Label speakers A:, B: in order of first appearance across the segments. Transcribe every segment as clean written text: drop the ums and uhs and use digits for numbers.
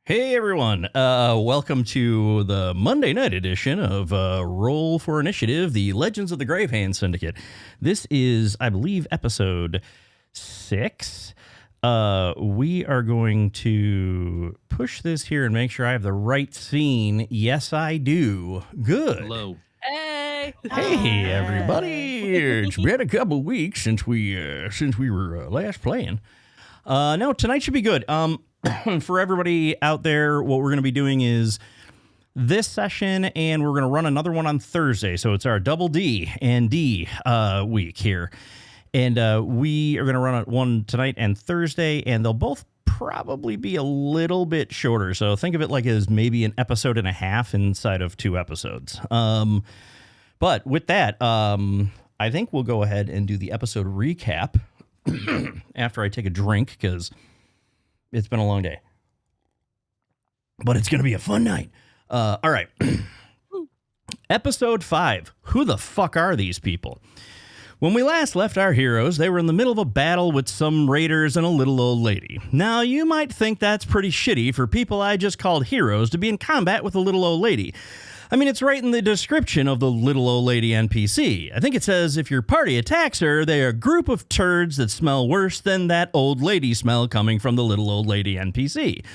A: Hey everyone, welcome to the Monday night edition of Roll for Initiative, the Legends of the Gravehand Syndicate. This is, I believe, episode 6. We are going to push this here and make sure I have the right scene. Yes, I do. Good.
B: Hello.
C: Hey.
A: Hey everybody. It's been a couple weeks since we were last playing. No, tonight should be good. For everybody out there, what we're going to be doing is this session, and we're going to run another one on Thursday. So it's our double D and D week here. And we are going to run one tonight and Thursday, and they'll both probably be a little bit shorter. So think of it like as maybe an episode and a half inside of 2 episodes. But with that, I think we'll go ahead and do the episode recap after I take a drink, because it's been a long day, but it's going to be a fun night. All right. Episode 5. Who the fuck are these people? When we last left our heroes, they were in the middle of a battle with some raiders and a little old lady. Now, you might think that's pretty shitty for people I just called heroes to be in combat with a little old lady. I mean, it's right in the description of the little old lady NPC. I think it says if your party attacks her, they are a group of turds that smell worse than that old lady smell coming from the little old lady NPC.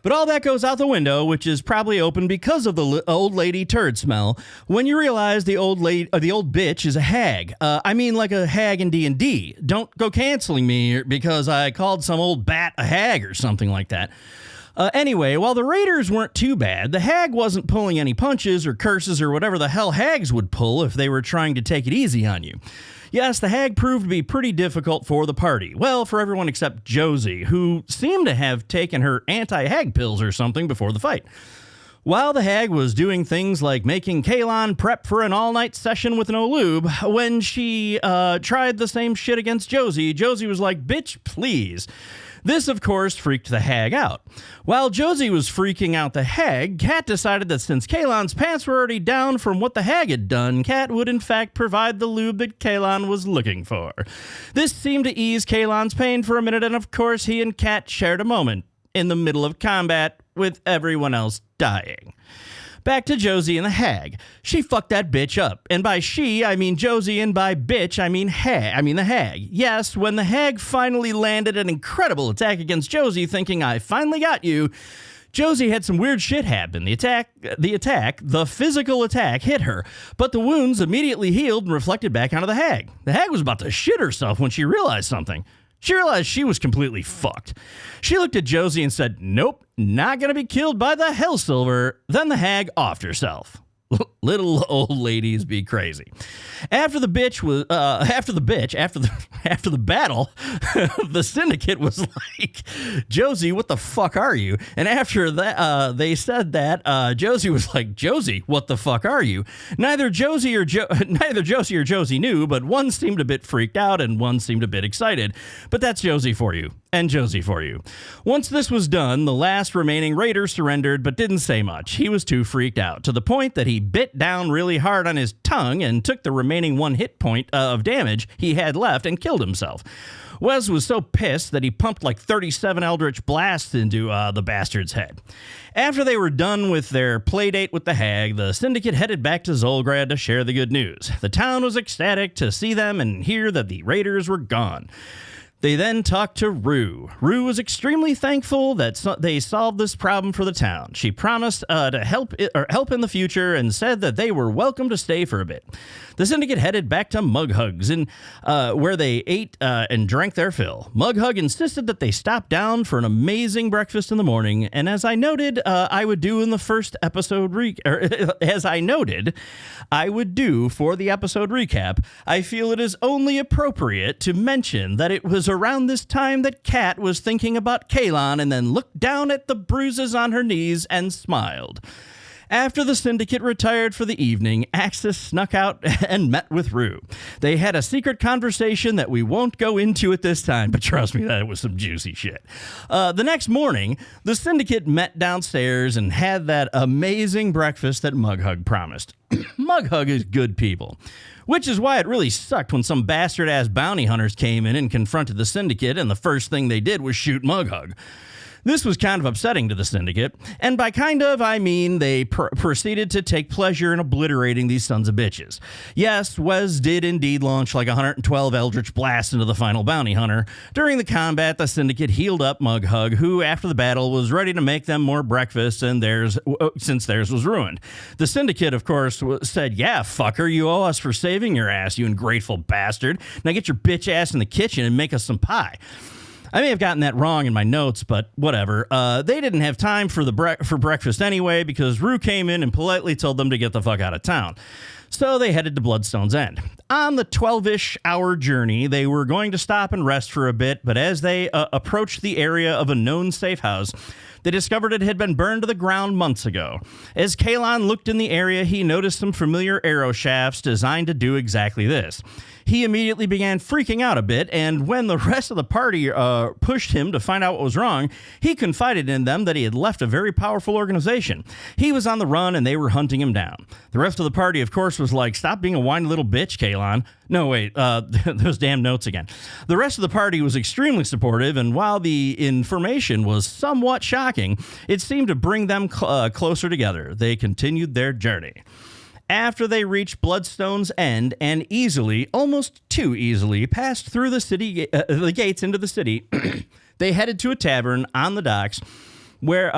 A: But all that goes out the window, which is probably open because of the old lady turd smell, when you realize the old bitch is a hag. I mean, like a hag in D&D. Don't go canceling me because I called some old bat a hag or something like that. Anyway, while the raiders weren't too bad, the hag wasn't pulling any punches or curses or whatever the hell hags would pull if they were trying to take it easy on you. Yes, the hag proved to be pretty difficult for the party. Well, for everyone except Josie, who seemed to have taken her anti-hag pills or something before the fight. While the hag was doing things like making Kalon prep for an all-night session with no lube, when she tried the same shit against Josie, Josie was like, bitch, please. This, of course, freaked the hag out. While Josie was freaking out the hag, Kat decided that since Kalon's pants were already down from what the hag had done, Kat would in fact provide the lube that Kalon was looking for. This seemed to ease Kalon's pain for a minute, and of course he and Kat shared a moment in the middle of combat with everyone else dying. Back to Josie and the hag. She fucked that bitch up. And by she, I mean Josie, and by bitch, I mean the hag. Yes, when the hag finally landed an incredible attack against Josie, thinking, I finally got you, Josie had some weird shit happen. The physical attack hit her, but the wounds immediately healed and reflected back onto the hag. The hag was about to shit herself when she realized something. She realized she was completely fucked. She looked at Josie and said, nope, not gonna be killed by the hell silver. Then the hag offed herself. Little old ladies be crazy. After the battle, the syndicate was like, Josie, what the fuck are you? And after that, they said that, Josie was like, Josie, what the fuck are you? Neither Josie or Josie knew, but one seemed a bit freaked out and one seemed a bit excited. But that's Josie for you. And Josie for you. Once this was done, the last remaining raider surrendered but didn't say much. He was too freaked out, to the point that he bit down really hard on his tongue and took the remaining 1 hit point of damage he had left and killed himself. Wes was so pissed that he pumped like 37 Eldritch Blasts into the bastard's head. After they were done with their playdate with the hag, the syndicate headed back to Zolgrad to share the good news. The town was ecstatic to see them and hear that the raiders were gone. They then talked to Rue. Rue was extremely thankful that they solved this problem for the town. She promised to help in the future and said that they were welcome to stay for a bit. The syndicate headed back to Mughugs, where they ate and drank their fill. Mughug insisted that they stop down for an amazing breakfast in the morning, and as I noted, I would do for the episode recap, I feel it is only appropriate to mention that it was around this time that Kat was thinking about Kalon and then looked down at the bruises on her knees and smiled. After the syndicate retired for the evening, Axis snuck out and met with Rue. They had a secret conversation that we won't go into at this time, but trust me, that was some juicy shit. The next morning, the syndicate met downstairs and had that amazing breakfast that Mughug promised. Mughug is good people. Which is why it really sucked when some bastard-ass bounty hunters came in and confronted the syndicate, and the first thing they did was shoot Mughug. This was kind of upsetting to the Syndicate, and by kind of, I mean they proceeded to take pleasure in obliterating these sons of bitches. Yes, Wes did indeed launch like 112 Eldritch Blasts into the final bounty hunter. During the combat, the Syndicate healed up Mughug, who, after the battle, was ready to make them more breakfast, and since theirs was ruined. The Syndicate, of course, said, "Yeah, fucker, you owe us for saving your ass, you ungrateful bastard. Now get your bitch ass in the kitchen and make us some pie." I may have gotten that wrong in my notes, but whatever. They didn't have time for breakfast anyway because Rue came in and politely told them to get the fuck out of town. So they headed to Bloodstone's End. On the 12-ish hour journey, they were going to stop and rest for a bit, but as they approached the area of a known safe house, they discovered it had been burned to the ground months ago. As Kalon looked in the area, he noticed some familiar arrow shafts designed to do exactly this. He immediately began freaking out a bit, and when the rest of the party pushed him to find out what was wrong, he confided in them that he had left a very powerful organization. He was on the run, and they were hunting him down. The rest of the party, of course, was like, "Stop being a whiny little bitch, Kalon." No, wait, those damn notes again. The rest of the party was extremely supportive, and while the information was somewhat shocking, it seemed to bring them closer together. They continued their journey. After they reached Bloodstone's End and easily, almost too easily, passed through the gates into the city, they headed to a tavern on the docks where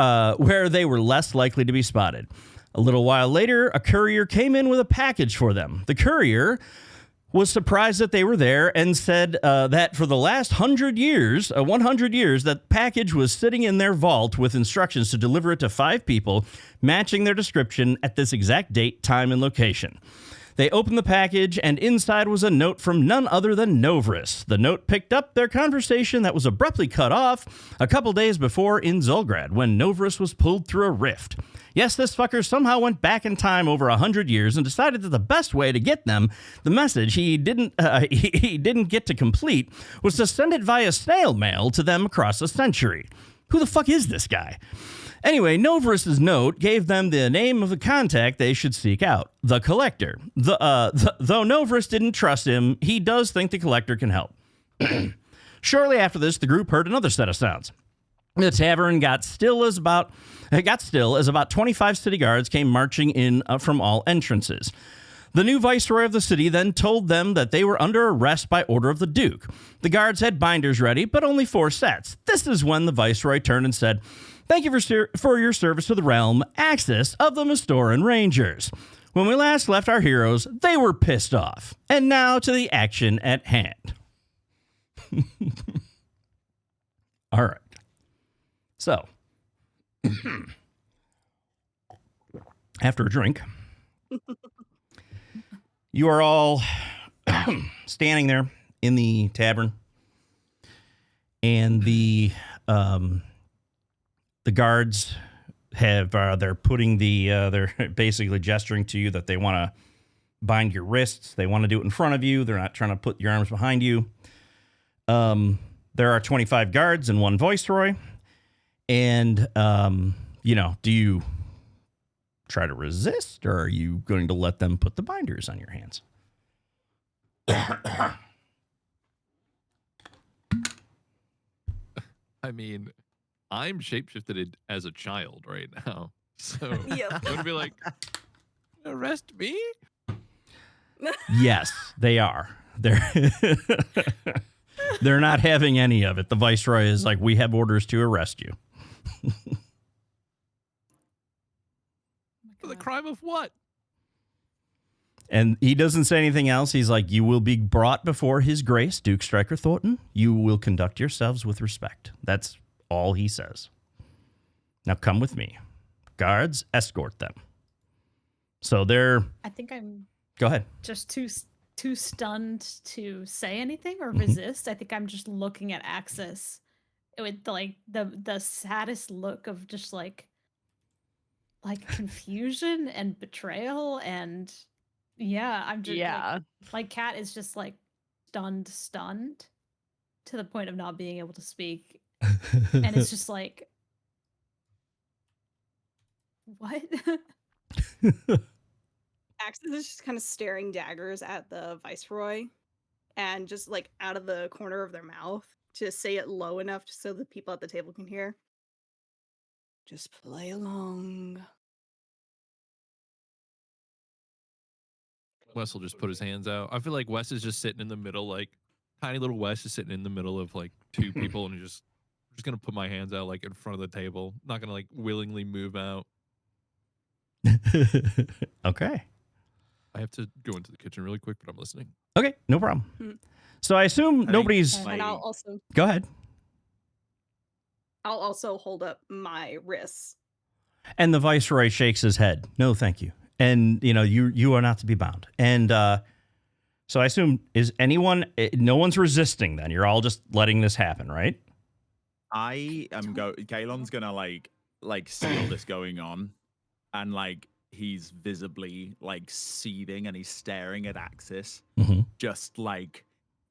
A: they were less likely to be spotted. A little while later, a courier came in with a package for them. The courier was surprised that they were there and said that for the last 100 years, that package was sitting in their vault with instructions to deliver it to 5 people, matching their description at this exact date, time, and location. They opened the package, and inside was a note from none other than Novris. The note picked up their conversation that was abruptly cut off a couple days before in Zulgrad, when Novris was pulled through a rift. Yes, this fucker somehow went back in time over 100 years and decided that the best way to get them the message he didn't get to complete was to send it via snail mail to them across a century. Who the fuck is this guy? Anyway, Novris's note gave them the name of the contact they should seek out, the Collector. Though Novris didn't trust him, he does think the Collector can help. Shortly after this, the group heard another set of sounds. The tavern got still as about 25 city guards came marching in from all entrances. The new viceroy of the city then told them that they were under arrest by order of the Duke. The guards had binders ready, but only 4 sets. This is when the viceroy turned and said, "Thank you for your service to the realm, Axis of the Mastoran Rangers." When we last left our heroes, they were pissed off. And now to the action at hand. All right. So, after a drink, you are all standing there in the tavern, and the guards have they're putting they're basically gesturing to you that they want to bind your wrists. They want to do it in front of you. They're not trying to put your arms behind you. There are 25 guards and 1 viceroy. And, do you try to resist, or are you going to let them put the binders on your hands?
B: I mean, I'm shapeshifted as a child right now. So
C: Yep.
B: I'm going to be like, arrest me?
A: Yes, they are. They're not having any of it. The viceroy is like, "We have orders to arrest you."
B: For the crime of what?
A: And he doesn't say anything else. He's like, "You will be brought before his grace, Duke Stryker Thornton. You will conduct yourselves with respect." That's all he says. "Now come with me. Guards, escort them." So they're...
C: I think I'm
A: Go ahead.
C: just too stunned to say anything or resist. I think I'm just looking at Axis with the saddest look of just like confusion and betrayal, and yeah, I'm just like Kat is just like stunned to the point of not being able to speak, and it's just like, what?
D: Axis is just kind of staring daggers at the viceroy, and just like out of the corner of their mouth to say it low enough so the people at the table can hear. Just play along.
B: Wes will just put his hands out. I feel like Wes is just sitting in the middle, like tiny little Wes is sitting in the middle of like two people, and just gonna put my hands out like in front of the table. Not gonna like willingly move out.
A: Okay.
B: I have to go into the kitchen really quick, but I'm listening.
A: Okay, no problem. So I assume nobody's.
D: And I'll also
A: Go ahead.
D: I'll also hold up my wrists.
A: And the viceroy shakes his head. No, thank you. And you are not to be bound. And so I assume no one's resisting. Then you're all just letting this happen, right?
E: I am Kalon's gonna like see all this going on, and like he's visibly like seething, and he's staring at Axis, just like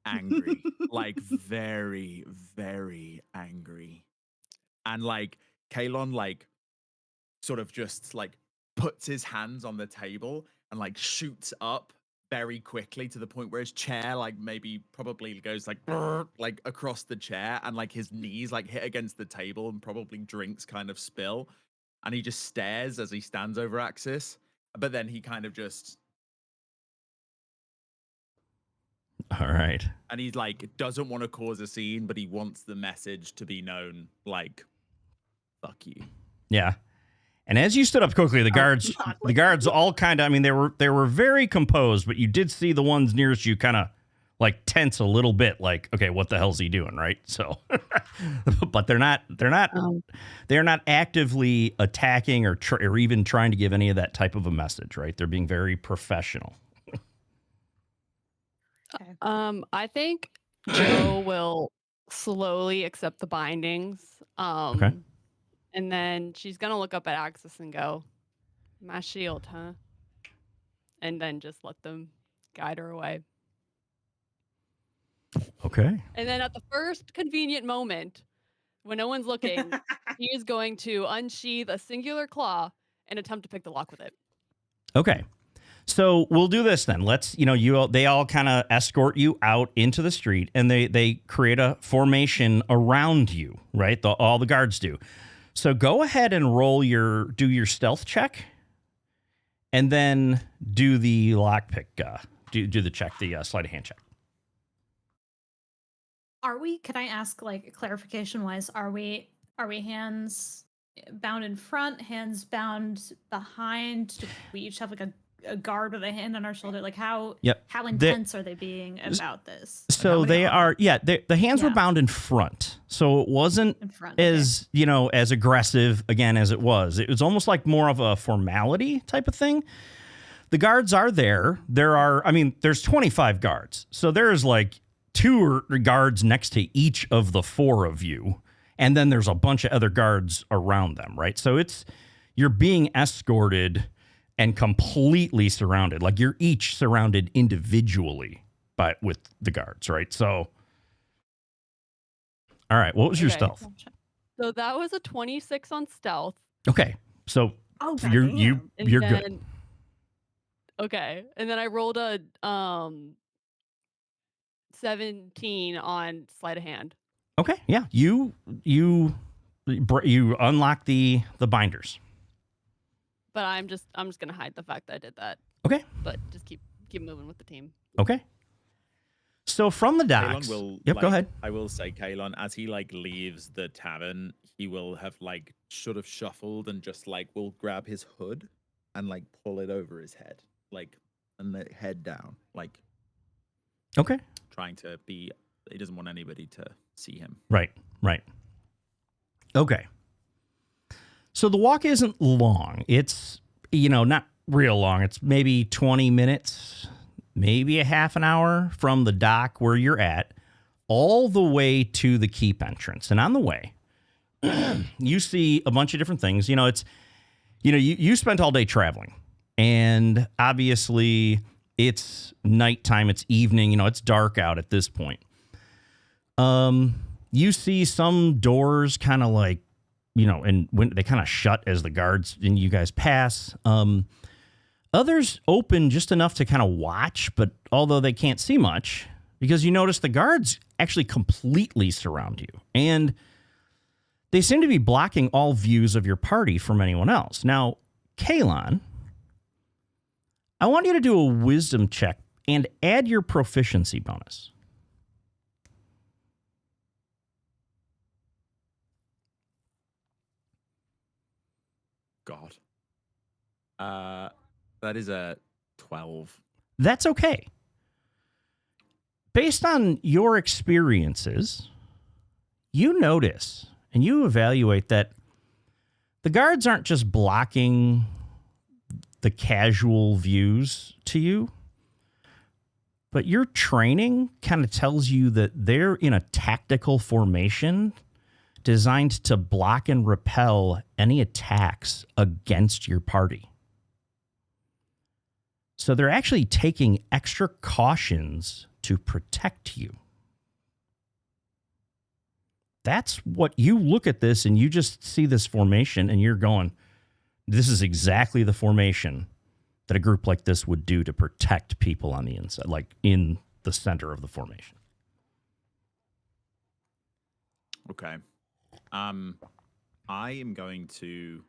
E: angry, like very, very angry, and like Kalon like sort of just like puts his hands on the table and like shoots up very quickly to the point where his chair like probably goes like across the chair, and like his knees like hit against the table, and probably drinks kind of spill, and he just stares as he stands over Axis, but then he kind of just
A: all right,
E: and he's like doesn't want to cause a scene, but he wants the message to be known, like fuck you.
A: Yeah. And as you stood up quickly, the guards all kind of, I mean, they were very composed, but you did see the ones nearest you kind of like tense a little bit, like, okay, what the hell's he doing, right? So, but they're not actively attacking or even trying to give any of that type of a message, right? They're being very professional.
C: Okay.
F: I think Joe will slowly accept the bindings.
A: Okay.
F: And then she's going to look up at Axis and go, my shield, huh? And then just let them guide her away.
A: Okay.
F: And then at the first convenient moment, when no one's looking, he is going to unsheath a singular claw and attempt to pick the lock with it.
A: Okay. So we'll do this then. Let's, they all kind of escort you out into the street, and they create a formation around you, right? All the guards do. So go ahead and do your stealth check, and then do the lockpick. Do the check, the sleight of hand check.
C: Can I ask, like, clarification wise, are we hands bound in front, hands bound behind? Do we each have like a guard with a hand on our shoulder? Like how intense are they being about this?
A: So they are, the hands were bound in front. So it wasn't as, as aggressive again as it was. It was almost like more of a formality type of thing. The guards are there. There's 25 guards. So there's like 2 guards next to each of the 4 of you. And then there's a bunch of other guards around them, right? So you're being escorted and completely surrounded. Like you're each surrounded individually with the guards, right? So, all right, what was your stealth?
F: So that was a 26 on stealth.
A: Okay, so you're good.
F: Okay, and then I rolled a 17 on sleight of hand.
A: Okay, yeah, you unlock the binders.
F: But I'm just gonna hide the fact that I did that.
A: Okay.
F: But just keep moving with the team.
A: Okay. So from the docks,
E: go ahead. I will say, Kalon, as he like leaves the tavern, he will have like sort of shuffled and just like will grab his hood and like pull it over his head, like, and the head down, like.
A: Okay.
E: Trying to be. He doesn't want anybody to see him.
A: Right. Okay. So the walk isn't long. It's, not real long. It's maybe 20 minutes, maybe a half an hour from the dock where you're at, all the way to the keep entrance. And on the way, you see a bunch of different things. You spent all day traveling, and obviously it's nighttime, it's evening, it's dark out at this point. You see some doors kind of like, and when they kind of shut as the guards and you guys pass. Others open just enough to kind of watch, but although they can't see much, because you notice the guards actually completely surround you. And They seem to be blocking all views of your party from anyone else. Now, Kalon, I want you to do a wisdom check and add your proficiency bonus.
E: God. That is a 12.
A: That's okay. Based on your experiences, you notice and you evaluate that the guards aren't just blocking the casual views to you, but your training kind of tells you that they're in a tactical formation designed to block and repel any attacks against your party. So they're actually taking extra cautions to protect you. That's what you look at this and you just see this formation and you're going, this is exactly the formation that a group like this would do to protect people on the inside, like in the center of the formation.
E: Okay. I am going to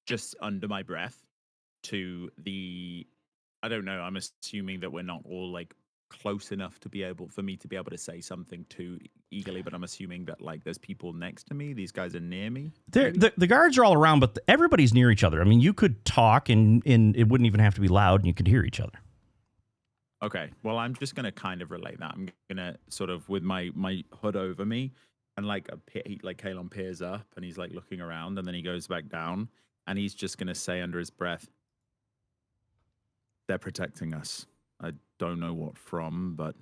E: just under my breath to the, I don't know, I'm assuming that we're not all like close enough to be able, for me to be able to say something too eagerly, but I'm assuming that like there's people next to me. These guys are near me.
A: The guards are all around, but everybody's near each other. I mean, you could talk and it wouldn't even have to be loud and you could hear each other.
E: Okay. Well, I'm just going to kind of relate that. I'm going to sort of with my hood over me and like Kalon peers up and he's like looking around and then he goes back down and he's just going to say under his breath, they're protecting us. I don't know what from, but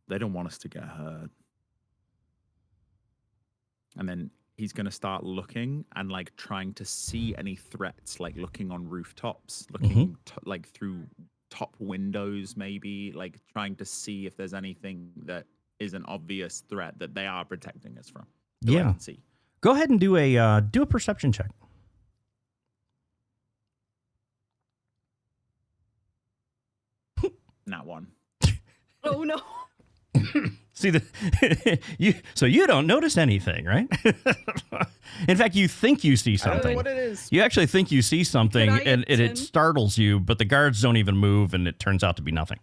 E: they don't want us to get hurt. And then he's going to start looking and like trying to see any threats, like looking on rooftops, looking like through top windows, maybe like trying to see if there's anything that is an obvious threat that they are protecting us from.
A: Yeah.
E: See.
A: Go ahead and do a perception check.
E: Not one.
D: Oh no.
A: See so you don't notice anything, right? In fact, you think you see something.
E: I don't know what it is.
A: You actually think you see something and it startles you, but the guards don't even move and it turns out to be nothing.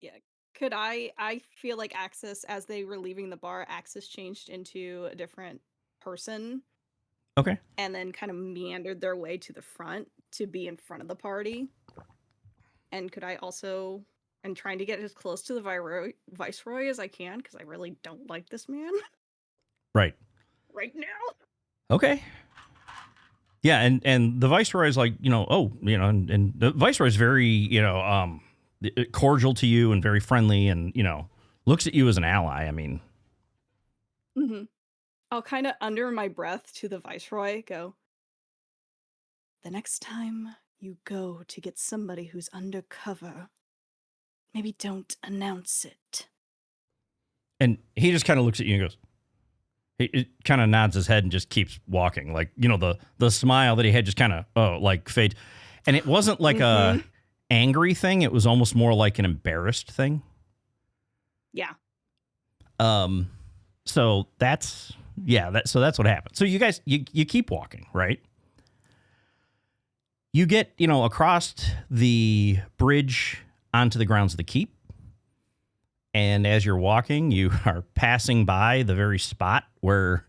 D: Yeah. Could I feel like Axis, as they were leaving the bar, Axis changed into a different person.
A: Okay.
D: And then kind of meandered their way to the front to be in front of the party. And could I also, and trying to get as close to the Viceroy as I can, because I really don't like this man.
A: Right.
D: Right now.
A: Okay. Yeah, and the Viceroy is like, and the Viceroy is very, cordial to you and very friendly and, looks at you as an ally. I mean.
D: Mm-hmm. I'll kind of under my breath to the Viceroy go, the next time you go to get somebody who's undercover, maybe don't announce it.
A: And he just kind of looks at you and goes, he kind of nods his head and just keeps walking. Like, the smile that he had just kind of, fades. And it wasn't like a angry thing. It was almost more like an embarrassed thing.
D: Yeah.
A: So that's what happened. So you guys, you keep walking, right? You get, across the bridge onto the grounds of the keep. And as you're walking, you are passing by the very spot where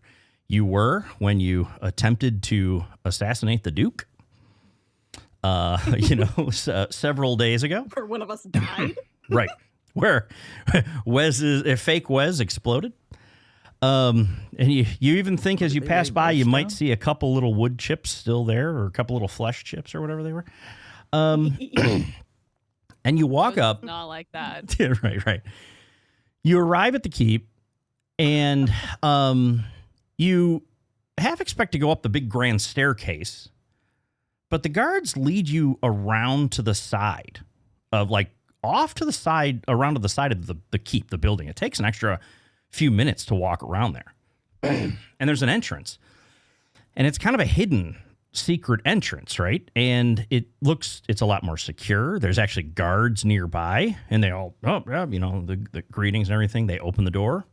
A: you were when you attempted to assassinate the Duke. Several days ago.
D: Where one of us died.
A: Right. Where fake Wes exploded. And you even think as you pass by, you might see a couple little wood chips still there, or a couple little flesh chips or whatever they were. And you walk up.
F: Not like that.
A: Yeah, right. You arrive at the keep, and you half expect to go up the big grand staircase, but the guards lead you around to the side of off to the side, around to the side of the keep, the building. It takes an extra few minutes to walk around there. And there's an entrance. And it's kind of a hidden secret entrance, right? And it's a lot more secure. There's actually guards nearby, and they all, the greetings and everything. They open the door.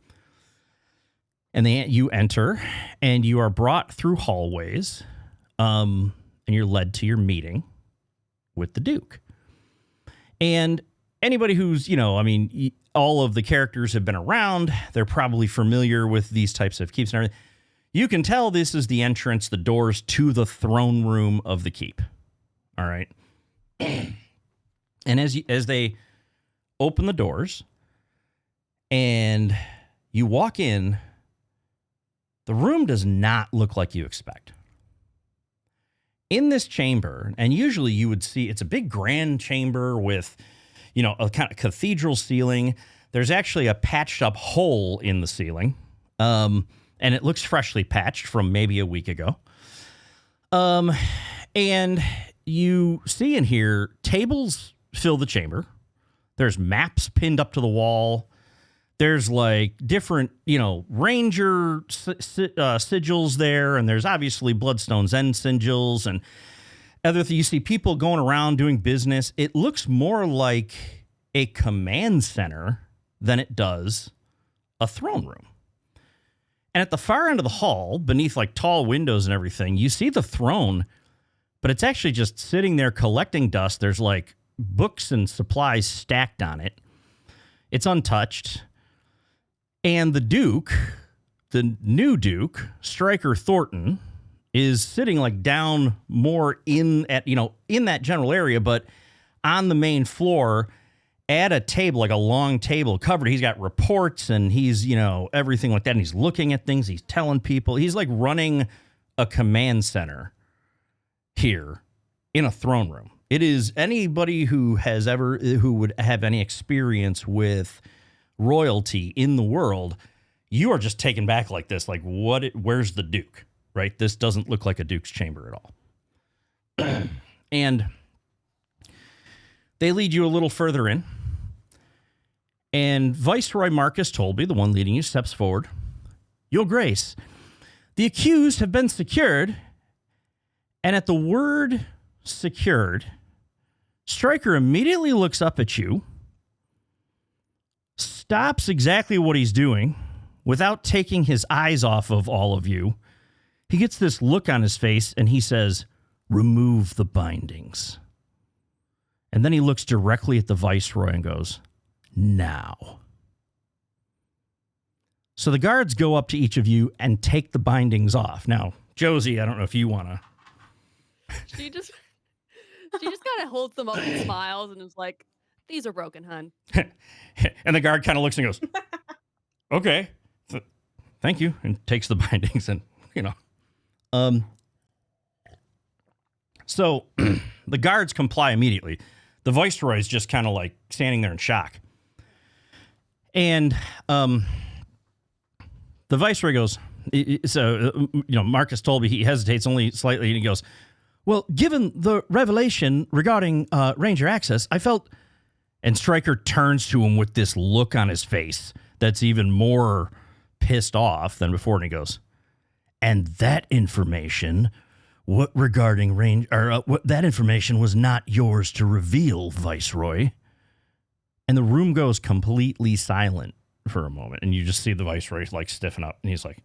A: And you enter, and you are brought through hallways, and you're led to your meeting with the Duke. And anybody who's, all of the characters have been around. They're probably familiar with these types of keeps and everything. You can tell this is the entrance, the doors to the throne room of the keep. All right. And as they open the doors and you walk in, the room does not look like you expect. In this chamber, and usually you would see it's a big grand chamber with, a kind of cathedral ceiling. There's actually a patched up hole in the ceiling. And it looks freshly patched from maybe a week ago. And you see in here, tables fill the chamber. There's maps pinned up to the wall. There's like different, ranger sigils there. And there's obviously Bloodstone's end sigils and other things. You see people going around doing business. It looks more like a command center than it does a throne room. And at the far end of the hall, beneath like tall windows and everything, you see the throne, but it's actually just sitting there collecting dust. There's like books and supplies stacked on it. It's untouched. And the Duke, the new Duke, Stryker Thornton, is sitting like down more in that general area, but on the main floor at a table, like a long table covered. He's got reports and he's, everything like that. And he's looking at things. He's telling people. He's like running a command center here in a throne room. It is anybody who would have any experience with royalty in the world, you are just taken back like this. Like, where's the Duke, right? This doesn't look like a Duke's chamber at all. And they lead you a little further in. And Viceroy Marcus Tolby, the one leading you, steps forward. Your Grace, the accused have been secured. And at the word secured, Stryker immediately looks up at you, stops exactly what he's doing without taking his eyes off of all of you. He gets this look on his face and he says, remove the bindings. And then he looks directly at the Viceroy and goes, now. So the guards go up to each of you and take the bindings off. Now, Josie, I don't know if you want to.
F: She just kind of holds them up and smiles and is like, these are broken, hun.
A: And the guard kind of looks and goes, okay, thank you. And takes the bindings and, So the guards comply immediately. The Viceroy is just kind of like standing there in shock. And the Viceroy goes, Marcus Tolby, he hesitates only slightly and he goes, well, given the revelation regarding Ranger access, I felt... And Stryker turns to him with this look on his face that's even more pissed off than before. And he goes, and that information, that information was not yours to reveal, Viceroy. And the room goes completely silent for a moment. And you just see the Viceroy like stiffen up. And he's like,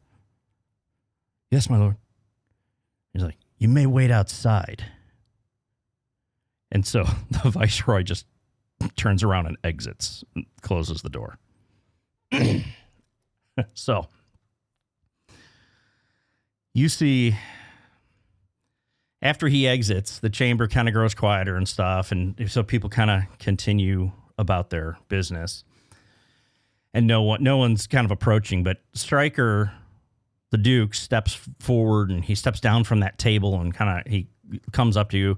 A: yes, my lord. He's like, you may wait outside. And so the Viceroy just turns around and exits, and closes the door. So you see, after he exits, the chamber kind of grows quieter and stuff. And so people kind of continue about their business. And no one's kind of approaching, but Stryker, the Duke, steps forward and he steps down from that table and he comes up to you.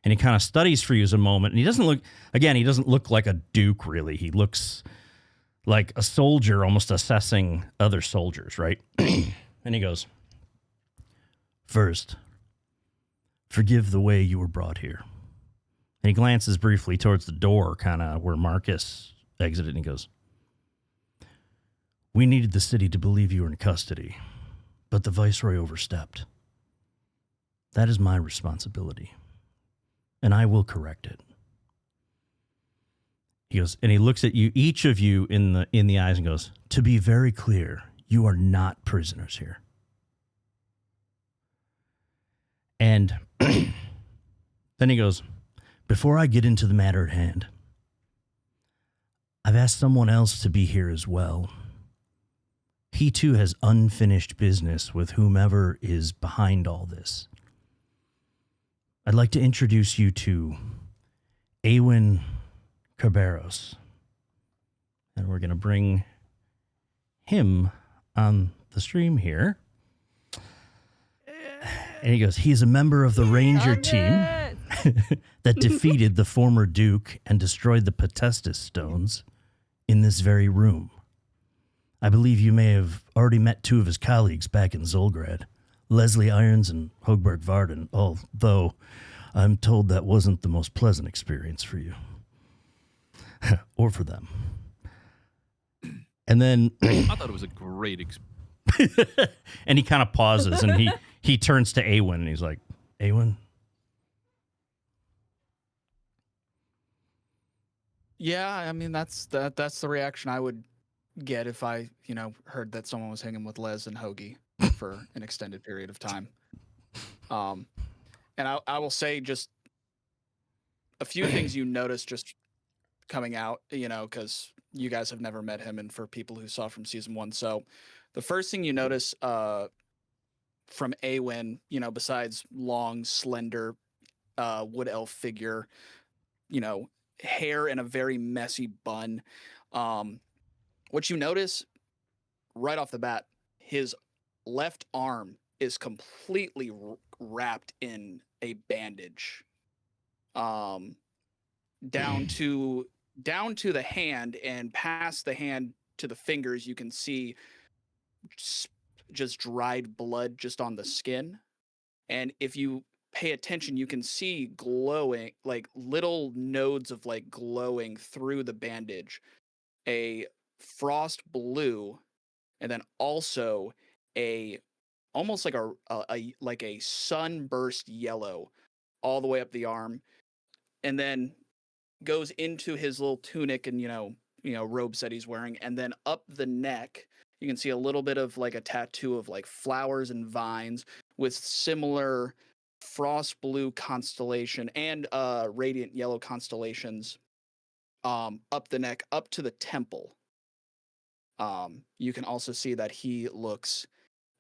A: And he kind of studies for you as a moment. And he doesn't look like a Duke, really. He looks like a soldier almost assessing other soldiers, right? And he goes, first, forgive the way you were brought here. And he glances briefly towards the door, kind of where Marcus exited, and he goes, we needed the city to believe you were in custody, but the Viceroy overstepped. That is my responsibility. And I will correct it. He goes, and he looks at you, each of you in the eyes and goes, to be very clear, You are not prisoners here. And then he goes, before I get into the matter at hand, I've asked someone else to be here as well. He too has unfinished business with whomever is behind all this. I'd like to introduce you to Awen Carberos. And we're going to bring him on the stream here. And he goes, he's a member of the Ranger team that defeated the former Duke and destroyed the Potestas stones in this very room. I believe you may have already met two of his colleagues back in Zolgrad, Leslie Irons and Hogberg Varden, although I'm told that wasn't the most pleasant experience for you. Or for them. And then...
B: I thought it was a great experience.
A: And he kind of pauses, and he turns to Awen, and he's like, Awen?
G: Yeah, I mean, that's the reaction I would get if I, heard that someone was hanging with Les and Hoagie for an extended period of time. And I will say just a few things you notice just coming out, because you guys have never met him, and for people who saw from season 1. So the first thing you notice from Awen, besides long, slender wood elf figure, hair in a very messy bun, what you notice right off the bat, his left arm is completely wrapped in a bandage, down to the hand, and past the hand to the fingers, you can see just dried blood just on the skin. And if you pay attention, you can see glowing, like little nodes of like glowing through the bandage, a frost blue, and then also almost like a sunburst yellow all the way up the arm, and then goes into his little tunic and robes that he's wearing, and then up the neck you can see a little bit of like a tattoo of like flowers and vines with similar frost blue constellation and radiant yellow constellations up the neck, up to the temple. You can also see that he looks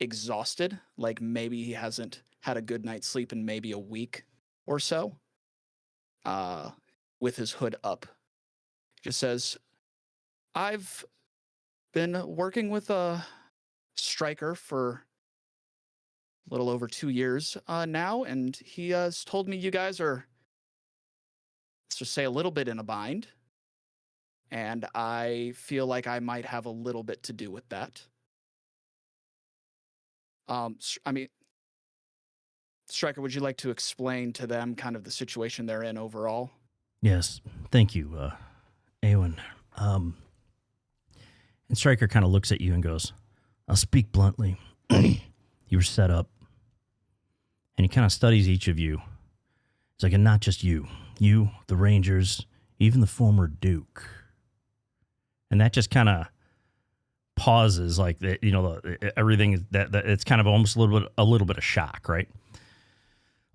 G: exhausted, like maybe he hasn't had a good night's sleep in maybe a week or so, with his hood up. Just says, I've been working with a Striker for a little over 2 years now, and he has told me you guys are, let's just say, a little bit in a bind, and I feel like I might have a little bit to do with that. Striker, would you like to explain to them kind of the situation they're in overall?
A: Yes, thank you, Awen. And Striker kind of looks at you and goes, I'll speak bluntly. You were set up. And he kind of studies each of you. It's like, and not just you, the Rangers, even the former Duke. And that just kind of pauses, like everything that it's kind of almost a little bit of shock, right?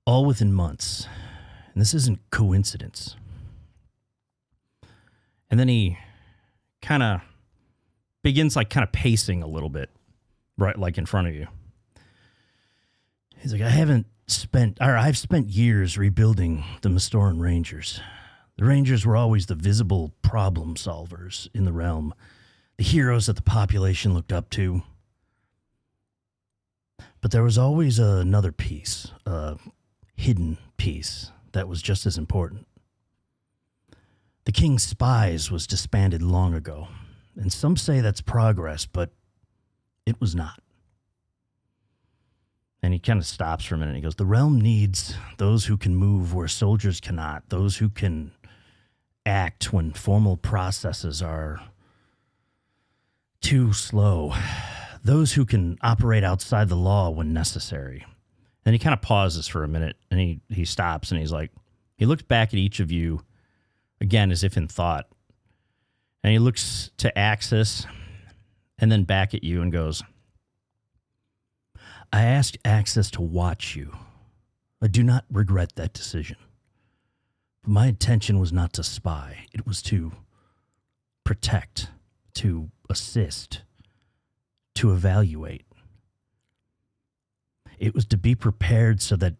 A: All within months. And this isn't coincidence. And then he kind of begins like kind of pacing a little bit, right, like in front of you. He's like, I've spent years rebuilding the Mastoran Rangers. The Rangers were always the visible problem solvers in the realm, the heroes that the population looked up to. But there was always another piece, a hidden piece, that was just as important. The King's Spies was disbanded long ago, and some say that's progress, but it was not. And he kind of stops for a minute and he goes, the realm needs those who can move where soldiers cannot, those who can act when formal processes are too slow, those who can operate outside the law when necessary. Then he kind of pauses for a minute and he stops and he's like, he looks back at each of you again as if in thought. And he looks to Axis and then back at you and goes, I asked access to watch you. I do not regret that decision. But my intention was not to spy. It was to protect, to assist, to evaluate. It was to be prepared so that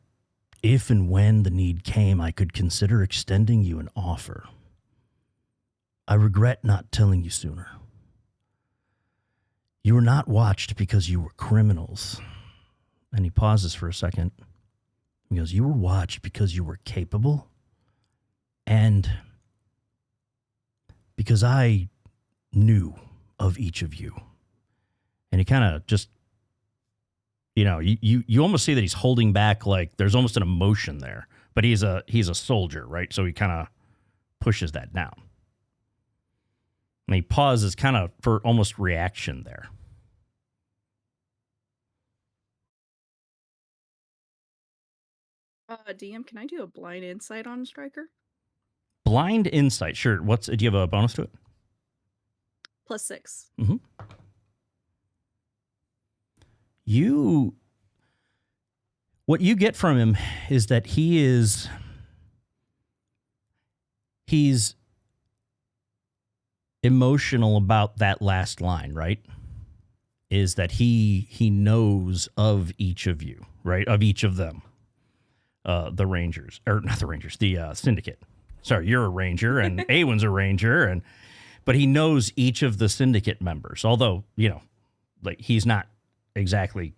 A: if and when the need came, I could consider extending you an offer. I regret not telling you sooner. You were not watched because you were criminals. And he pauses for a second. He goes, you were watched because you were capable and because I knew of each of you. And he kind of just, you almost see that he's holding back, like there's almost an emotion there, but he's a soldier, right? So he kind of pushes that down. And he pauses kind of for almost reaction there.
D: DM, can I do a blind insight on Striker?
A: Blind insight, sure. Do you have a bonus to it?
D: +6.
A: Mm-hmm. What you get from him is that he's emotional about that last line, right? Is that he knows of each of you, right? Of each of them. The Rangers, or not the Rangers, the Syndicate. Sorry, you're a Ranger and Awen's a Ranger, but he knows each of the Syndicate members. Although, like he's not exactly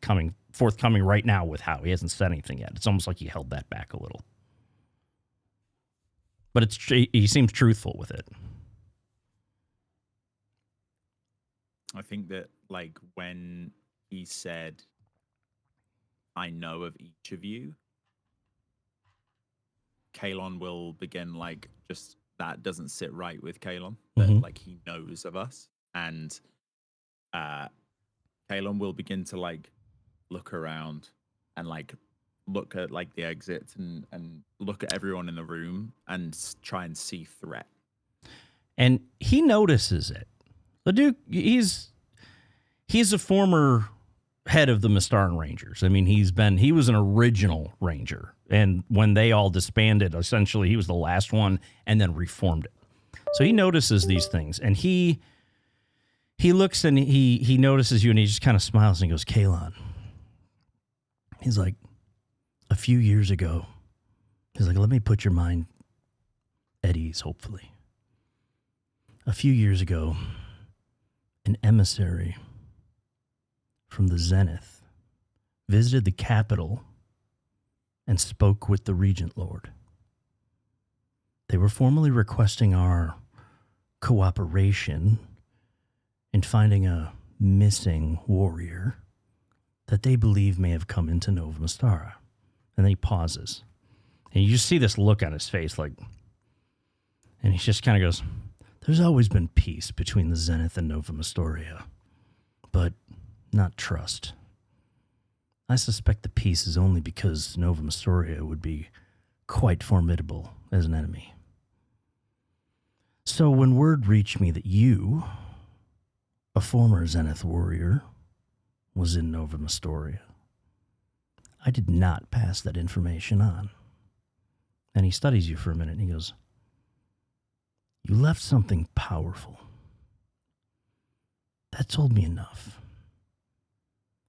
A: forthcoming right now with how he hasn't said anything yet. It's almost like he held that back a little. But he seems truthful with it.
E: I think that like when he said, "I know of each of you," Kalon will begin like just that doesn't sit right with Kalon. That like he knows of us, and Kalon will begin to like look around and like look at like the exits and look at everyone in the room and try and see threat.
A: And he notices it. The Duke, he's a former head of the Mistaran Rangers. I mean, he was an original Ranger. And when they all disbanded, essentially, he was the last one and then reformed it. So he notices these things, and he looks and he notices you, and he just kind of smiles and he goes, Kalon. He's like, a few years ago, he's like, let me put your mind at ease, hopefully. A few years ago, an emissary from the Zenith visited the capital and spoke with the Regent Lord. They were formally requesting our cooperation in finding a missing warrior that they believe may have come into Nova Mystara. And then he pauses. And you just see this look on his face, like, and he just kind of goes, there's always been peace between the Zenith and Nova Mystoria, but not trust. I suspect the peace is only because Nova Mystoria would be quite formidable as an enemy. So when word reached me that you, a former Zenith warrior, was in Nova Mystoria, I did not pass that information on. And he studies you for a minute and he goes, you left something powerful. That told me enough.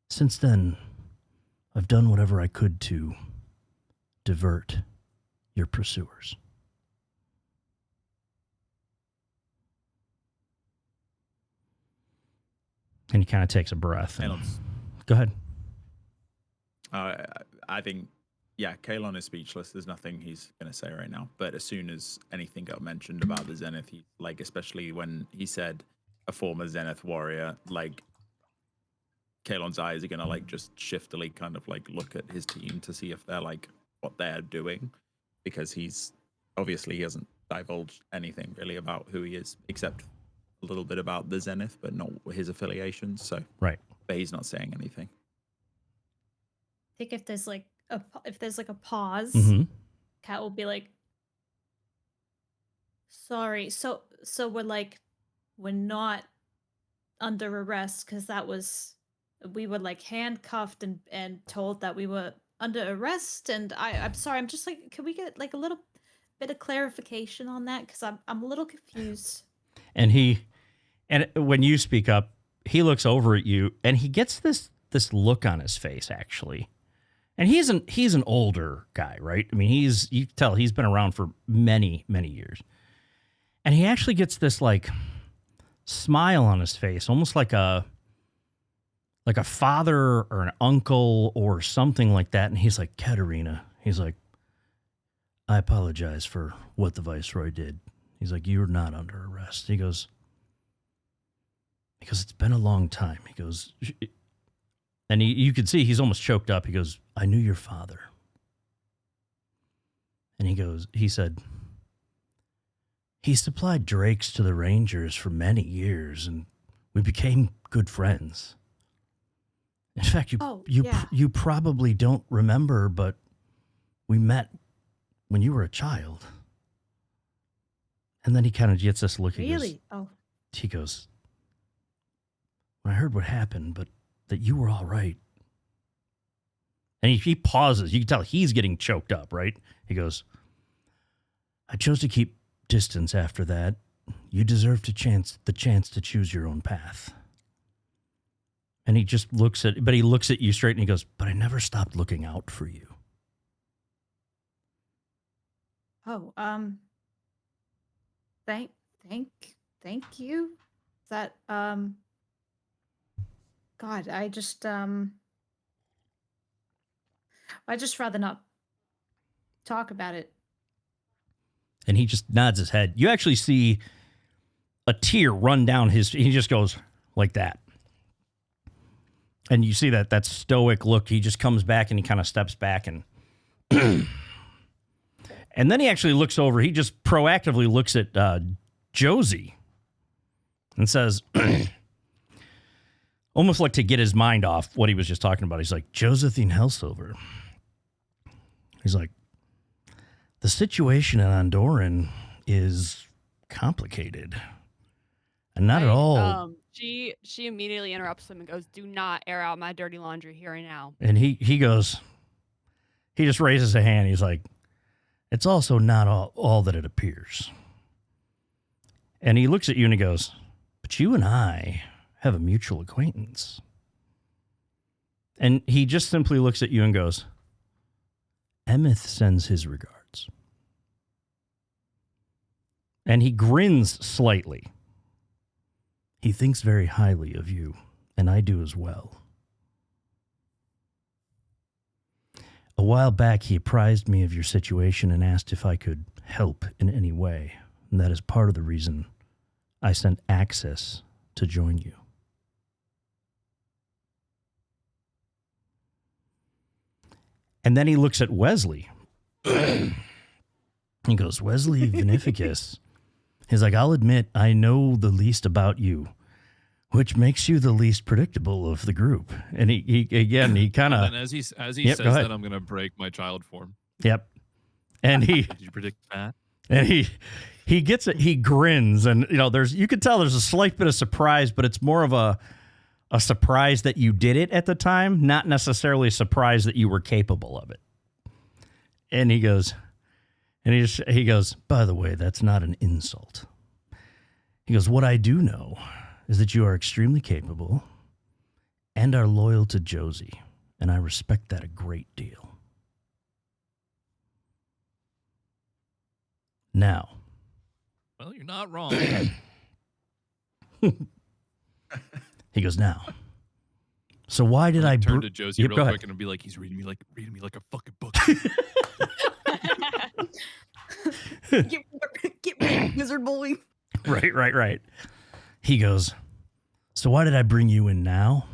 A: Since then, I've done whatever I could to divert your pursuers. And he kind of takes a breath. Go ahead.
E: I think, yeah, Kalon is speechless. There's nothing he's going to say right now. But as soon as anything got mentioned about the Zenith, he, like, especially when he said a former Zenith warrior, like, Kalon's eyes are going to, like, just shiftily kind of, like, look at his team to see if they're, like, what they're doing. Because he's, obviously, he hasn't divulged anything really about who he is, except a little bit about the Zenith, but not his affiliations. So,
A: right.
E: But he's not saying anything.
C: I think if there's like a pause, Kat will be like, "Sorry, so we're not under arrest because we were like handcuffed and told that we were under arrest. And I'm sorry, I'm just like, can we get like a little bit of clarification on that? Because I'm a little confused.
A: And when you speak up, he looks over at you and he gets this look on his face, actually. And he's an older guy, right? I mean, you can tell he's been around for many, many years. And he actually gets this like smile on his face, almost like a father or an uncle or something like that. And he's like, Katerina, he's like, I apologize for what the Viceroy did. He's like, you're not under arrest. He goes, it's been a long time. He goes, and you could see he's almost choked up. He goes, I knew your father. And he said, he supplied drakes to the Rangers for many years, and we became good friends. In fact, you probably don't remember, but we met when you were a child. And then he kind of gets this look.
C: Really?
A: He goes, when I heard what happened, but that you were all right. And he pauses. You can tell he's getting choked up, right? He goes, I chose to keep distance after that. You deserve the chance to choose your own path. And he just looks at you straight and he goes, but I never stopped looking out for you.
C: Oh, thank you. That, God, I just rather not talk about it.
A: And he just nods his head. You actually see a tear run down he just goes like that. And you see that stoic look. He just comes back and he kind of steps back and and then he actually looks over. He just proactively looks at Josie and says, almost like to get his mind off what he was just talking about. He's like, Josephine Hellsilver. He's like, the situation in Andoran is complicated. And not at all.
F: She immediately interrupts him and goes, do not air out my dirty laundry here and now.
A: And he just raises a hand. He's like, it's also not all that it appears. And he looks at you and he goes, but you and I have a mutual acquaintance. And he just simply looks at you and goes, Emeth sends his regards. And he grins slightly. He thinks very highly of you, and I do as well. A while back, he apprised me of your situation and asked if I could help in any way. And that is part of the reason I sent Access to join you. And then he looks at Wesley. He goes, Wesley Vinificus. He's like, I'll admit I know the least about you, which makes you the least predictable of the group. And he kind of...
B: And as he says that, I'm going to break my child form.
A: Yep. And
B: Did you predict that?
A: And he gets it. He grins, and you can tell there's a slight bit of surprise, but it's more of a surprise that you did it at the time, not necessarily a surprise that you were capable of it. And he goes, by the way, that's not an insult. He goes, what I do know is that you are extremely capable and are loyal to Josie, and I respect that a great deal. Now.
B: Well, you're not wrong.
A: He goes, now. So why did I
B: turn to Josie real quick and be like, he's reading me like a fucking book.
D: Get ready, wizard boy.
A: Right. He goes, so why did I bring you in now?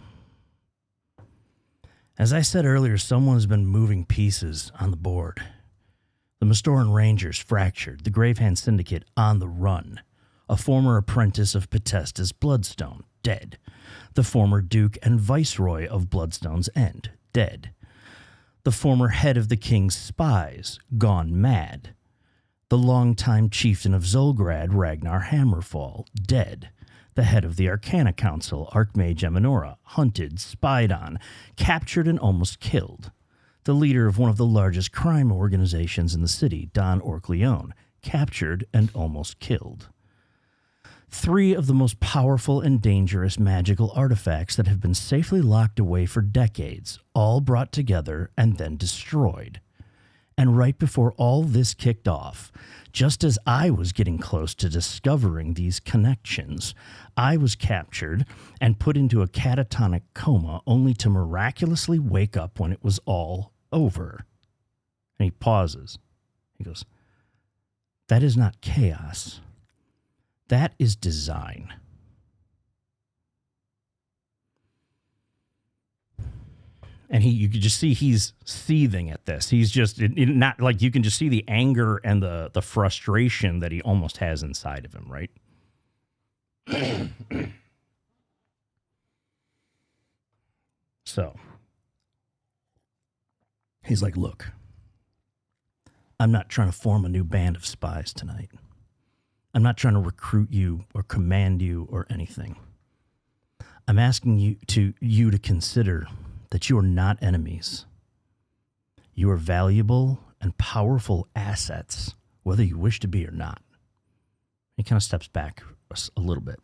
A: As I said earlier, someone's been moving pieces on the board. The Mastoran Rangers fractured, the Gravehand Syndicate on the run. A former apprentice of Potesta's Bloodstone, dead. The former Duke and Viceroy of Bloodstone's End, dead. The former head of the King's spies, gone mad. The longtime chieftain of Zolgrad, Ragnar Hammerfall, dead. the head of the Arcana Council, Archmage Eminora, hunted, spied on, captured, and almost killed. The leader of one of the largest crime organizations in the city, Don Orcleone, captured and almost killed. 3 of the most powerful and dangerous magical artifacts that have been safely locked away for decades, all brought together and then destroyed. And right before all this kicked off, just as I was getting close to discovering these connections, I was captured and put into a catatonic coma only to miraculously wake up when it was all over. And he pauses. He goes, "That is not chaos. That is design." And you could just see he's seething at this. He's just not like, you can just see the anger and the frustration that he almost has inside of him, right? So he's like, "Look, I'm not trying to form a new band of spies tonight. I'm not trying to recruit you or command you or anything. I'm asking you to consider that you are not enemies. You are valuable and powerful assets, whether you wish to be or not." He kind of steps back a little bit.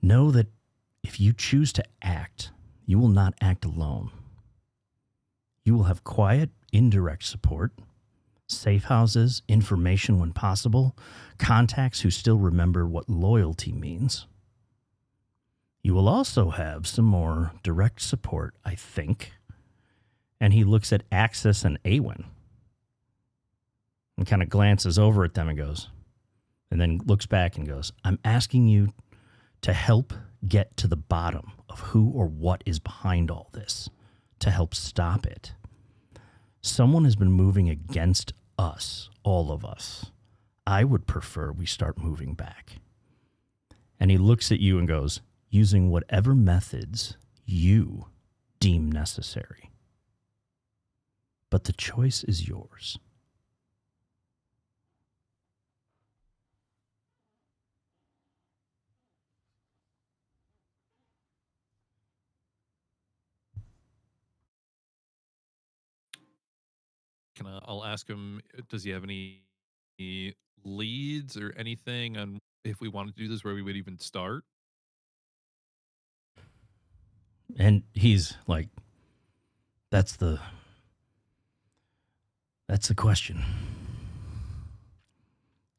A: "Know that if you choose to act, you will not act alone. You will have quiet, indirect support, safe houses, information when possible, contacts who still remember what loyalty means. You will also have some more direct support, I think." And he looks at Axis and Awen and kind of glances over at them and goes, and then looks back and goes, "I'm asking you to help get to the bottom of who or what is behind all this, to help stop it. Someone has been moving against us, all of us. I would prefer we start moving back." And he looks at you and goes, "Using whatever methods you deem necessary. But the choice is yours."
B: I'll ask him, does he have any leads or anything on if we wanted to do this, where we would even start?
A: And he's like, that's the question.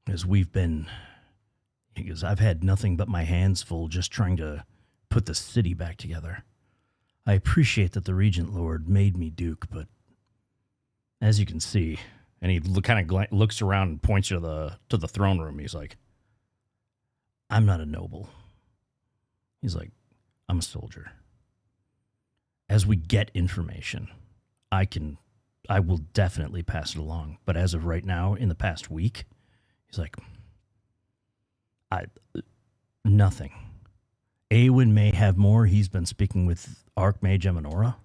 A: Because he goes, "I've had nothing but my hands full just trying to put the city back together. I appreciate that the Regent Lord made me Duke, but as you can see," and he kind of looks around and points to the throne room. He's like, "I'm not a noble." He's like, "I'm a soldier. As we get information, I will definitely pass it along. But as of right now, in the past week," he's like, "Nothing. Awen may have more. He's been speaking with Archmage Eminora.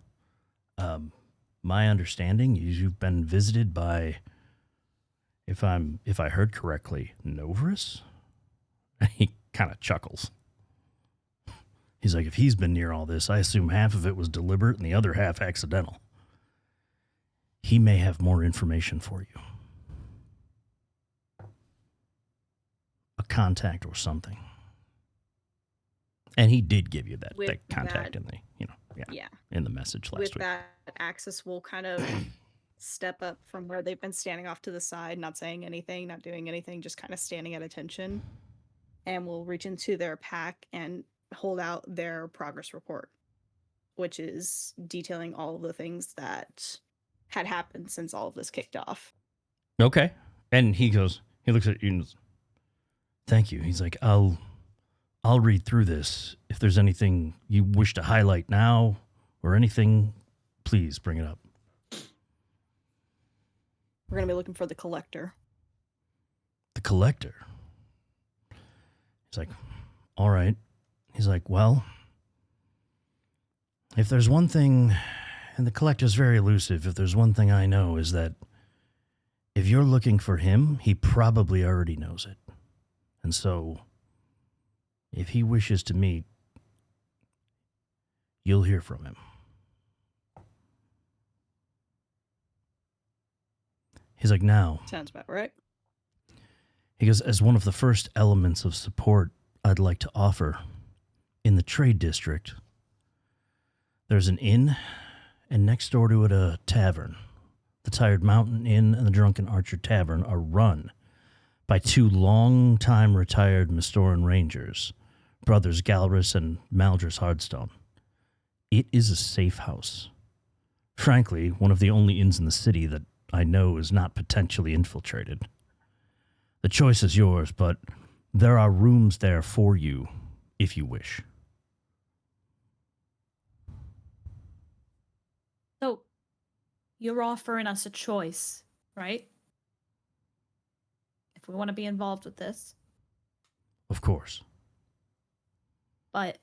A: My understanding is you've been visited by, if I heard correctly, Novris?" And he kind of chuckles. He's like, "If he's been near all this, I assume half of it was deliberate and the other half accidental. He may have more information for you. A contact or something." And he did give you that contact in the, in the message last week.
D: With that, Axis will kind of step up from where they've been standing off to the side, not saying anything, not doing anything, just kind of standing at attention, and will reach into their pack and hold out their progress report, which is detailing all of the things that had happened since all of this kicked off.
A: Okay. And he looks at you and goes, "Thank you." He's like, I'll read through this. If there's anything you wish to highlight now or anything, please bring it up.
D: We're going to be looking for the Collector.
A: The Collector? He's like, "All right." He's like, "Well, if there's one thing," and the Collector's very elusive, "if there's one thing I know is that if you're looking for him, he probably already knows it. And so If he wishes to meet, you'll hear from him. He's like, now.
D: Sounds about right.
A: He goes, as one of the first elements of support I'd like to offer in the trade district, there's an inn, and next door to it a tavern. The Tired Mountain Inn and the Drunken Archer Tavern are run by two long-time retired Mistoran Rangers, brothers Galrus and Maldrus Hardstone. It is a safe house. Frankly, one of the only inns in the city that I know is not potentially infiltrated. The choice is yours, but there are rooms there for you if you wish.
C: So, you're offering us a choice, right? If we want to be involved with this.
A: Of course.
C: But,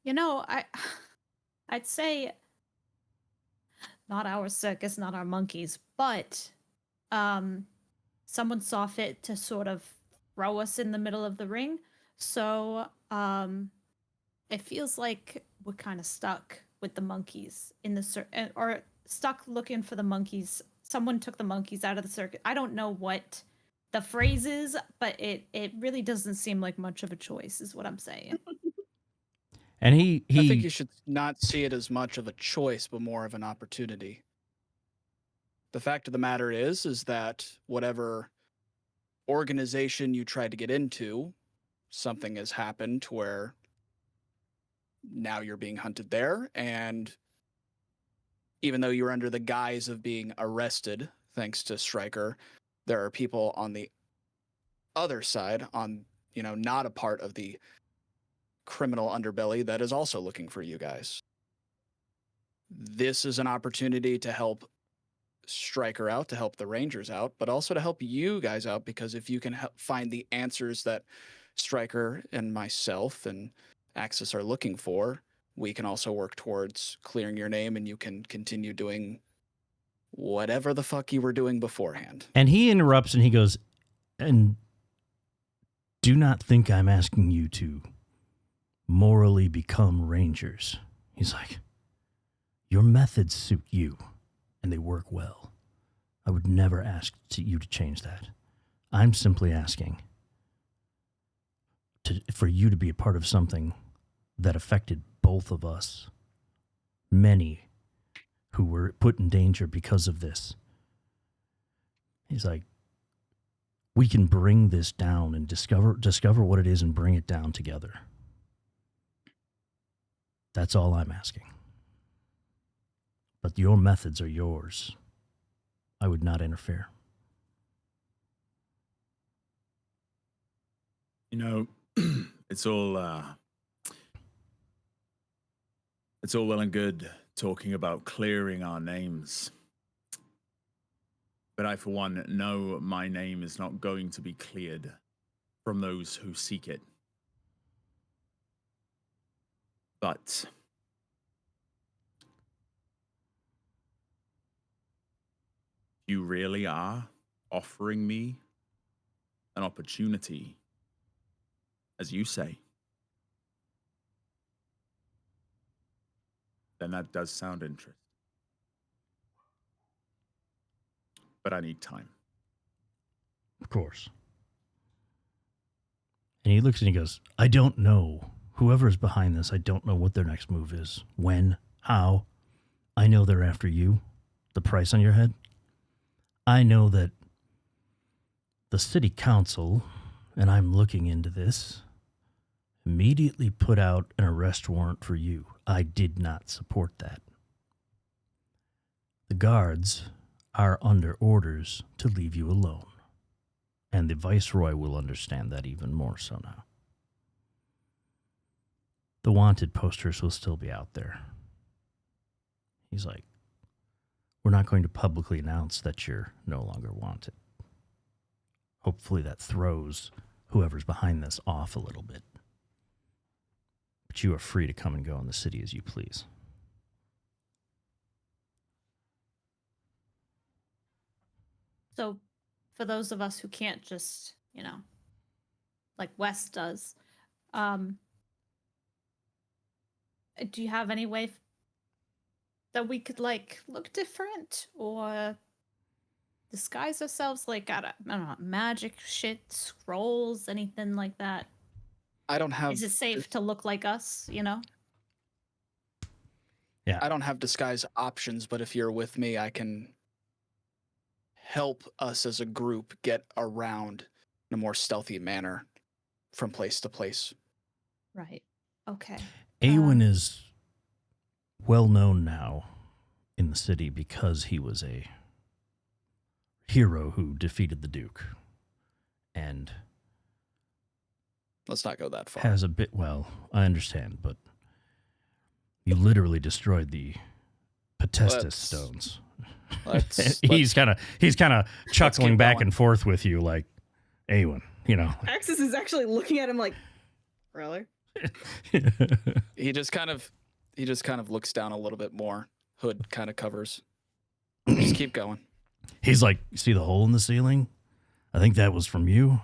C: I'd say not our circus, not our monkeys, but someone saw fit to sort of throw us in the middle of the ring. So it feels like we're kind of stuck with the monkeys in the or stuck looking for the monkeys. Someone took the monkeys out of the circus. I don't know what the phrase is, but it really doesn't seem like much of a choice, is what I'm saying.
A: And he
G: I think you should not see it as much of a choice, but more of an opportunity. The fact of the matter is that whatever organization you tried to get into, something has happened to where now you're being hunted there. And even though you're under the guise of being arrested, thanks to Stryker, there are people on the other side, not a part of the criminal underbelly, that is also looking for you guys. This is an opportunity to help Stryker out, to help the Rangers out, but also to help you guys out, because if you can find the answers that Stryker and myself and Axis are looking for, we can also work towards clearing your name, and you can continue doing whatever the fuck you were doing beforehand.
A: And he interrupts and he goes, and do not think I'm asking you to morally become Rangers. He's like, your methods suit you, and they work well. I would never ask you to change that. I'm simply asking for you to be a part of something that affected both of us. Many who were put in danger because of this. He's like, we can bring this down and discover what it is and bring it down together. That's all I'm asking. But your methods are yours. I would not interfere.
E: It's all well and good talking about clearing our names. But I, for one, know my name is not going to be cleared from those who seek it. But you really are offering me an opportunity, as you say, then that does sound interesting. But I need time.
A: Of course. And he looks and he goes, I don't know. Whoever is behind this, I don't know what their next move is. When? How? I know they're after you. The price on your head? I know that the city council, and I'm looking into this, immediately put out an arrest warrant for you. I did not support that. The guards are under orders to leave you alone. And the Viceroy will understand that even more so now. The wanted posters will still be out there. He's like, we're not going to publicly announce that you're no longer wanted. Hopefully that throws whoever's behind this off a little bit. But you are free to come and go in the city as you please.
C: So, for those of us who can't just, like Wes does. Do you have any way that we could like look different or disguise ourselves? Like, I don't know, magic shit, scrolls, anything like that?
G: I don't have.
C: Is it safe to look like us? You know?
A: Yeah.
G: I don't have disguise options, but if you're with me, I can help us as a group get around in a more stealthy manner from place to place.
C: Right. Okay.
A: Awen is well known now in the city because he was a hero who defeated the Duke. And
G: let's not go that far.
A: Has a bit, well, I understand, but you literally destroyed the Potestus stones. He's kind of chuckling back and forth with you like, Awen, you know.
D: Axis is actually looking at him like, really?
G: He just kind of looks down a little bit more. Hood kind of covers. Just keep going.
A: He's like, see the hole in the ceiling? I think that was from you.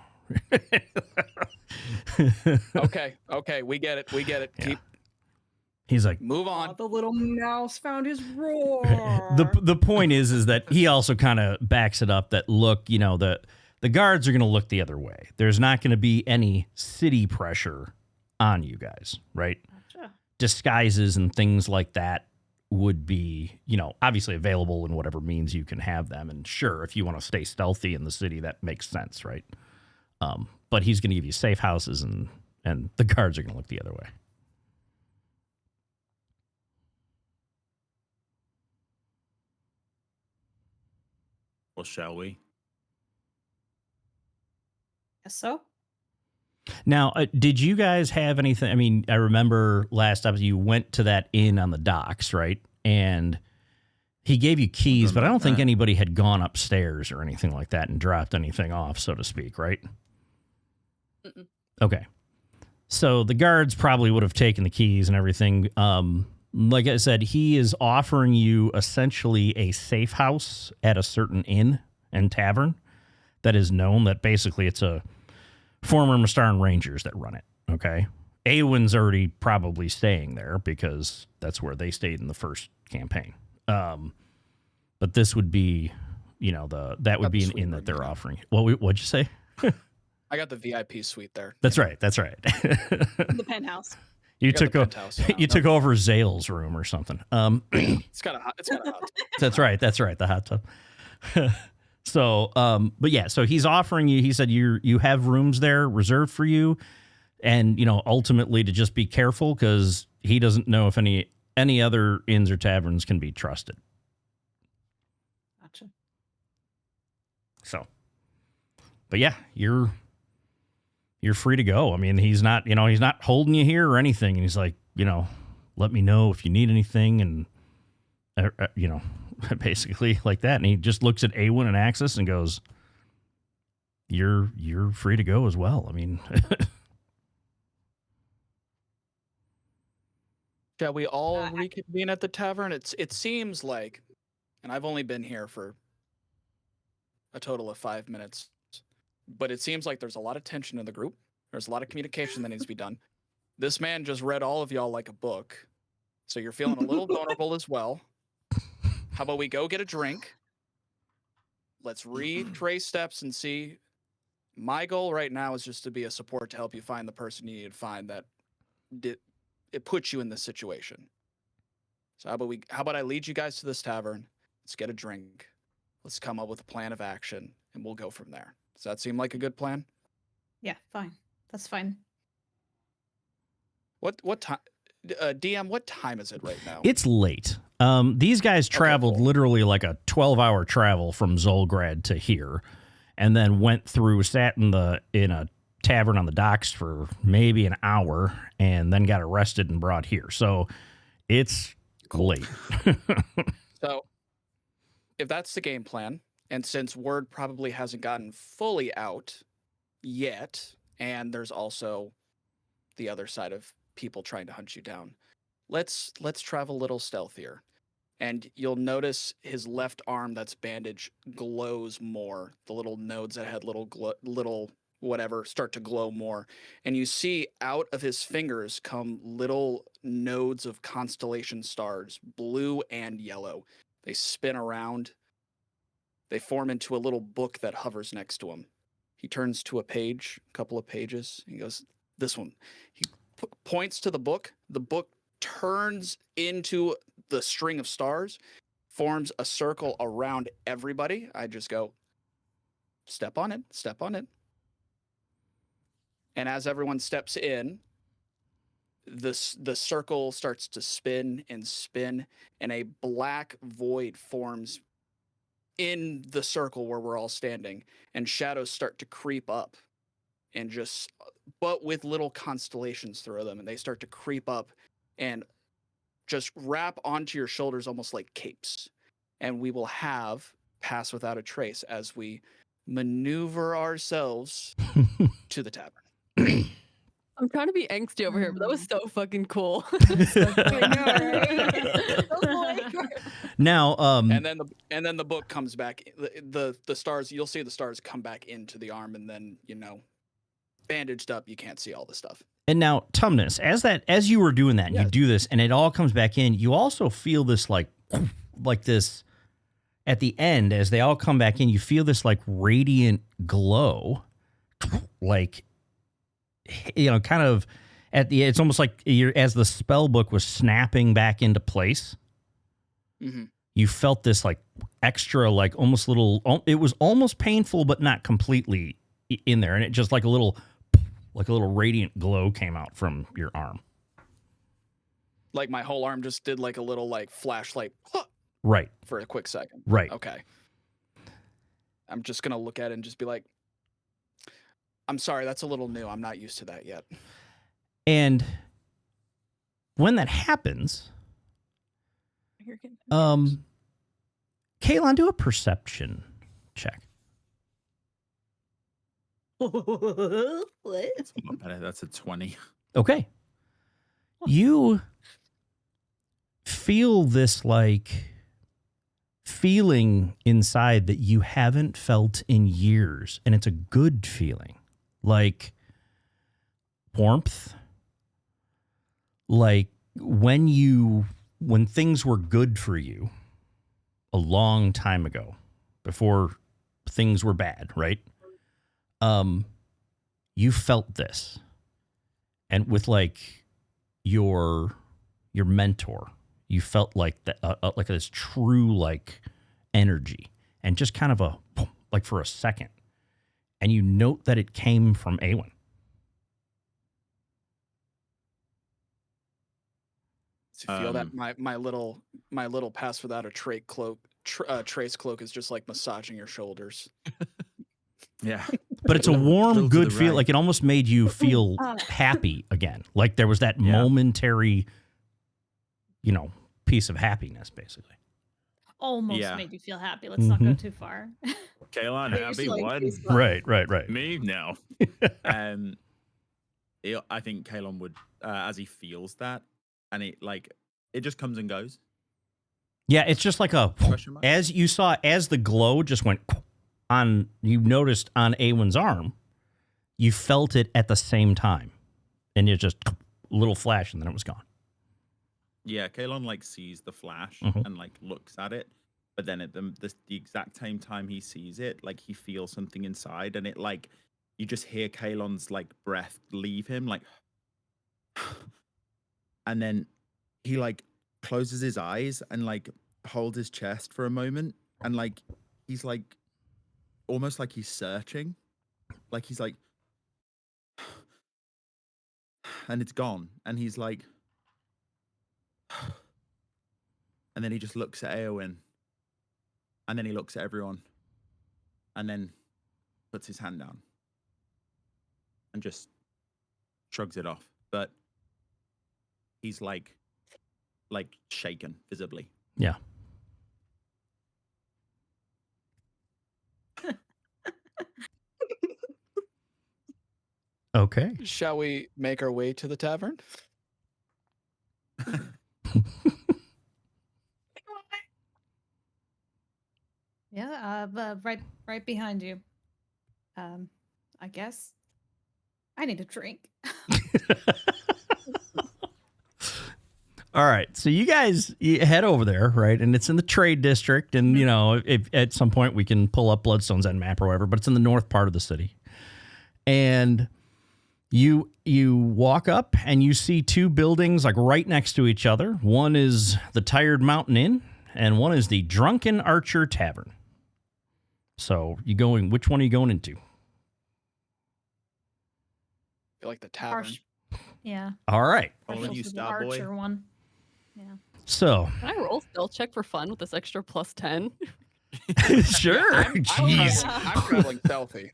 G: Okay, we get it. Yeah.
A: He's like,
G: move on.
D: The little mouse found his roar.
A: The point is that he also kind of backs it up that, look, you know, the guards are going to look the other way. There's not going to be any city pressure on you guys, right?
C: Gotcha.
A: Disguises and things like that would be, you know, obviously available in whatever means you can have them. And sure, if you want to stay stealthy in the city, that makes sense, right? But he's going to give you safe houses and the guards are going to look the other way.
E: Or shall we?
C: Guess so.
A: Now, did you guys have anything? I mean, I remember last time you went to that inn on the docks, right? And he gave you keys, but I don't think anybody had gone upstairs or anything like that and dropped anything off, so to speak, right?
F: Mm-mm.
A: Okay. So the guards probably would have taken the keys and everything. Like I said, he is offering you essentially a safe house at a certain inn and tavern that is known, that basically it's a former Mustaran Rangers that run it, okay? Awen's already probably staying there because that's where they stayed in the first campaign. But this would be, you know, that would be an inn that they're offering. What'd you say?
G: I got the VIP suite there.
A: That's right.
D: The penthouse.
A: You took over Zale's room or something.
G: It's got a hot tub.
A: That's right. The hot tub. So, but yeah, so he's offering you, he said you have rooms there reserved for you, and, you know, ultimately to just be careful because he doesn't know if any other inns or taverns can be trusted.
C: Gotcha.
A: So, but yeah, you're free to go. I mean, he's not holding you here or anything. And he's like, you know, let me know if you need anything. And, you know, basically like that. And he just looks at Awen and Axis and goes, you're free to go as well. I mean,
G: shall we all reconvene at the tavern? It seems like, and I've only been here for a total of 5 minutes, but it seems like there's a lot of tension in the group. There's a lot of communication that needs to be done. This man just read all of y'all like a book, so you're feeling a little vulnerable as well. How about we go get a drink? Let's retrace steps and see. My goal right now is just to be a support to help you find the person you need to find that it puts you in this situation. So how about I lead you guys to this tavern? Let's get a drink. Let's come up with a plan of action, and we'll go from there. Does that seem like a good plan?
C: Yeah, fine. That's fine.
G: What time? DM, what time is it right now?
A: it's late. These guys traveled literally like a 12-hour travel from Zolgrad to here, and then sat in a tavern on the docks for maybe an hour, and then got arrested and brought here. So it's late.
G: So if that's the game plan, and since word probably hasn't gotten fully out yet, and there's also the other side of people trying to hunt you down, let's travel a little stealthier. And you'll notice his left arm that's bandaged glows more. The little nodes that had little whatever start to glow more. And you see out of his fingers come little nodes of constellation stars, blue and yellow. They spin around. They form into a little book that hovers next to him. He turns to a page, a couple of pages. He goes, this one. He points to the book. The book turns into the string of stars, forms a circle around everybody. I just go, step on it, step on it. And as everyone steps in, the circle starts to spin, and a black void forms in the circle where we're all standing, and shadows start to creep up, and but with little constellations through them, and they start to creep up and just wrap onto your shoulders almost like capes. And we will have Pass Without a Trace as we maneuver ourselves to the tavern.
F: I'm trying to be angsty over here, but that was so fucking cool.
A: Now,
G: and then the book comes back. The stars, you'll see the stars come back into the arm, and then bandaged up, you can't see all the stuff.
A: And now, Tumnus, as you were doing that, and you do this, and it all comes back in, you also feel this like this at the end, as they all come back in, you feel this like radiant glow, like, kind of at the, it's almost like as the spell book was snapping back into place, you felt this like extra, like almost little, it was almost painful, but not completely in there. And it just like a little radiant glow came out from your arm.
G: Like my whole arm just did like a little like flashlight.
A: Right.
G: For a quick second.
A: Right.
G: Okay. I'm just going to look at it and just be like, I'm sorry, that's a little new. I'm not used to that yet.
A: And when that happens, Kaylon, do a perception check.
E: That's a lot better. That's a 20.
A: Okay. You feel this like feeling inside that you haven't felt in years, and it's a good feeling. Like warmth, like when things were good for you a long time ago, before things were bad, right? You felt this, and with like your mentor, you felt like that, like this true like energy, and just kind of like for a second. And you note that it came from Awen.
G: So you feel that my little Pass Without a Trace cloak is just like massaging your shoulders.
E: Yeah.
A: But it's a warm, good feel. Like it almost made you feel happy again. Like there was that momentary, piece of happiness, basically.
C: Almost made you feel happy. Let's not go too far.
E: Kaylon, happy one.
A: Right.
E: Me, no. I think Kaylon would, as he feels that, and it just comes and goes.
A: Yeah, it's just like as you saw, as the glow just went on, you noticed on Awen's arm, you felt it at the same time. And it just a little flash, and then it was gone.
E: Yeah, Kaylon sees the flash and looks at it, but then at the exact same time he sees it, he feels something inside, and it you just hear Kaylon's breath leave him, and then he closes his eyes and holds his chest for a moment, and he's almost like he's searching, he's and it's gone, and he's and then he just looks at Awen, and then he looks at everyone, and then puts his hand down and just shrugs it off. But he's shaken visibly.
A: Yeah. Okay.
G: Shall we make our way to the tavern?
C: Yeah, right behind you. I guess I need a drink.
A: All right, so you guys head over there, right? And it's in the trade district, and you know, if at some point we can pull up Bloodstone's end map or whatever, but it's in the north part of the city. And you walk up and you see two buildings like right next to each other. One is the Tired Mountain Inn, and one is the Drunken Archer Tavern. So which one are you going into?
G: I like the tavern.
C: Yeah.
A: All right.
E: Following you,
C: The
E: Starboy.
C: Archer one. Yeah.
A: So
F: Can I roll stealth check for fun with this extra +10?
A: sure. Jeez.
G: I'm traveling stealthy.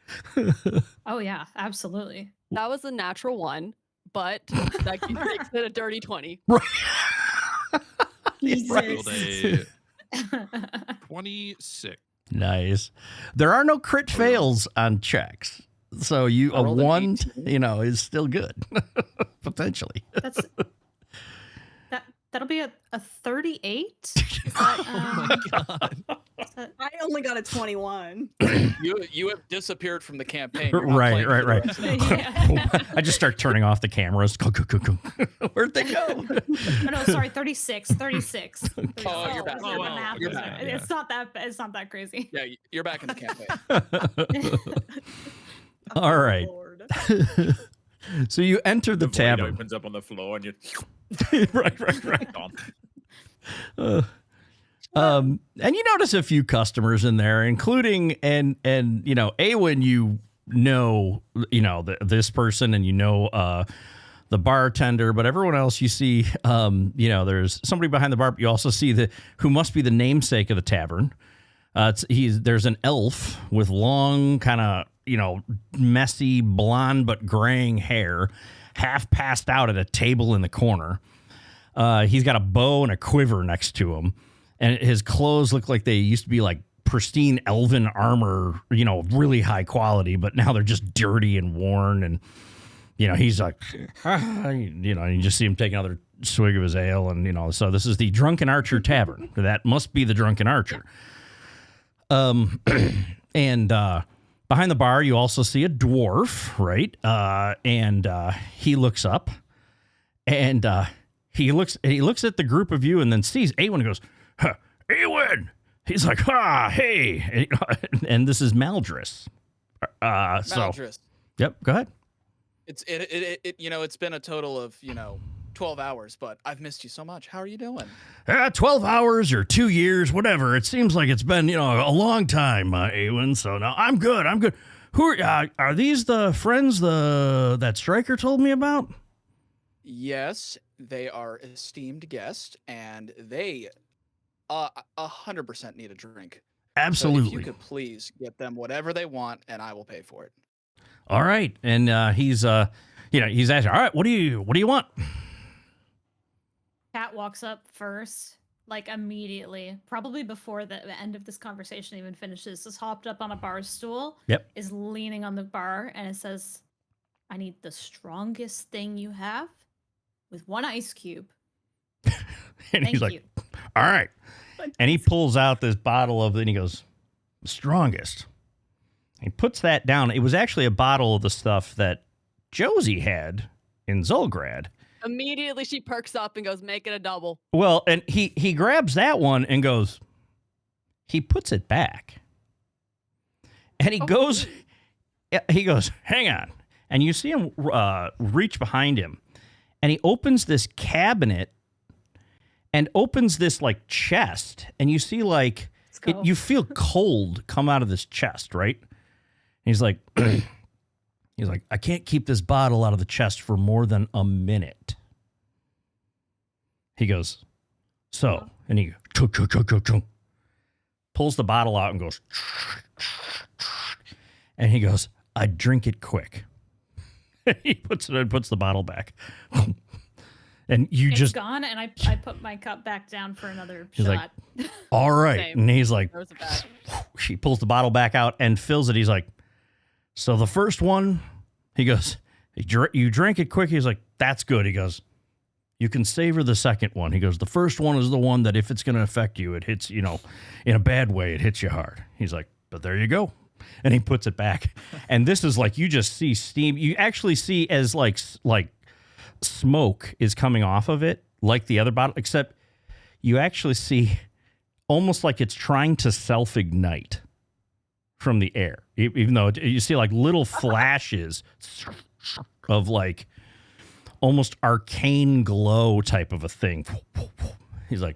C: Oh yeah, absolutely.
F: That was a natural 1, but that makes it a dirty 20.
A: Right.
B: Rolled a 26.
A: Nice. There are no crit fails on checks. So a
G: rolled an
A: 1,
G: 18.
A: is still good. Potentially.
C: That'll be a 38. Is that,
B: Oh my god.
D: I only got a 21.
G: You have disappeared from the campaign. You're not
A: Right.
G: playing for the rest of the-
C: Yeah.
A: I just start turning off the cameras. Go. Where'd they go?
C: Oh, no, sorry, 36. 36.
G: Oh, you're back.
B: Oh, wow.
C: Math
G: You're
C: is
G: back.
C: right. It's not that crazy.
G: Yeah, you're back in the campaign.
A: All right.
D: Lord.
A: So you enter the
E: void
A: tavern.
E: opens up on the floor, and you're
A: right.
E: gone.
A: And you notice a few customers in there, including and Awen, this person, and the bartender, but everyone else you see, there's somebody behind the bar. But you also see who must be the namesake of the tavern. There's an elf with long, kind of messy blonde but graying hair, half passed out at a table in the corner. He's got a bow and a quiver next to him, and his clothes look like they used to be like pristine elven armor, really high quality, but now they're just dirty and worn. And he's like, you just see him take another swig of his ale, and so this is the Drunken Archer Tavern. That must be the Drunken Archer. And behind the bar, you also see a dwarf, right? And he looks up, and he looks at the group of you, and then sees Awen and goes, huh, Awen. He's like, hey, and this is Maldris.
G: Maldris.
A: Yep, go ahead.
G: It's been a total of 12 hours, but I've missed you so much. How are you doing?
A: 12 hours or 2 years, whatever. It seems like it's been, a long time, Awen. So no, I'm good. Who are these the friends that Stryker told me about?
G: Yes, they are esteemed guests, and they 100% need a drink.
A: Absolutely.
G: So if you could please get them whatever they want, and I will pay for it.
A: All right. And he's asking, all right, what do you want?
C: Cat walks up first, like immediately, probably before the end of this conversation even finishes, is hopped up on a bar stool.
A: Yep.
C: Is leaning on the bar, and it says, I need the strongest thing you have with 1 ice cube.
A: And he's
C: Thank
A: like,
C: you.
A: all right. And he pulls out this bottle and he goes, strongest. He puts that down. It was actually a bottle of the stuff that Josie had in Zolgrad.
F: Immediately she perks up and goes, make it a double.
A: Well, and he grabs that one and goes, he puts it back. And he goes, hang on. And you see him reach behind him. And he opens this cabinet and opens this like chest. And you see like, you feel cold come out of this chest, right? And he's like, I can't keep this bottle out of the chest for more than a minute. He goes, so, and he pulls the bottle out and goes, and he goes, I drink it quick. He puts the bottle back. And
C: It's gone, and I put my cup back down for another
A: he's
C: shot.
A: like, all right.
F: Same.
A: And he's like,
F: Throws it back.
A: she pulls the bottle back out and fills it. He's like, so the first one, he goes, you drink it quick. He's like, that's good. He goes, you can savor the second one. He goes, the first one is the one that if it's going to affect you, it hits, in a bad way, it hits you hard. He's like, but there you go. And he puts it back. And this is like, you just see steam. You actually see as like smoke is coming off of it, like the other bottle, except you actually see almost like it's trying to self-ignite from the air. Even though you see like little flashes of like almost arcane glow type of a thing. He's like,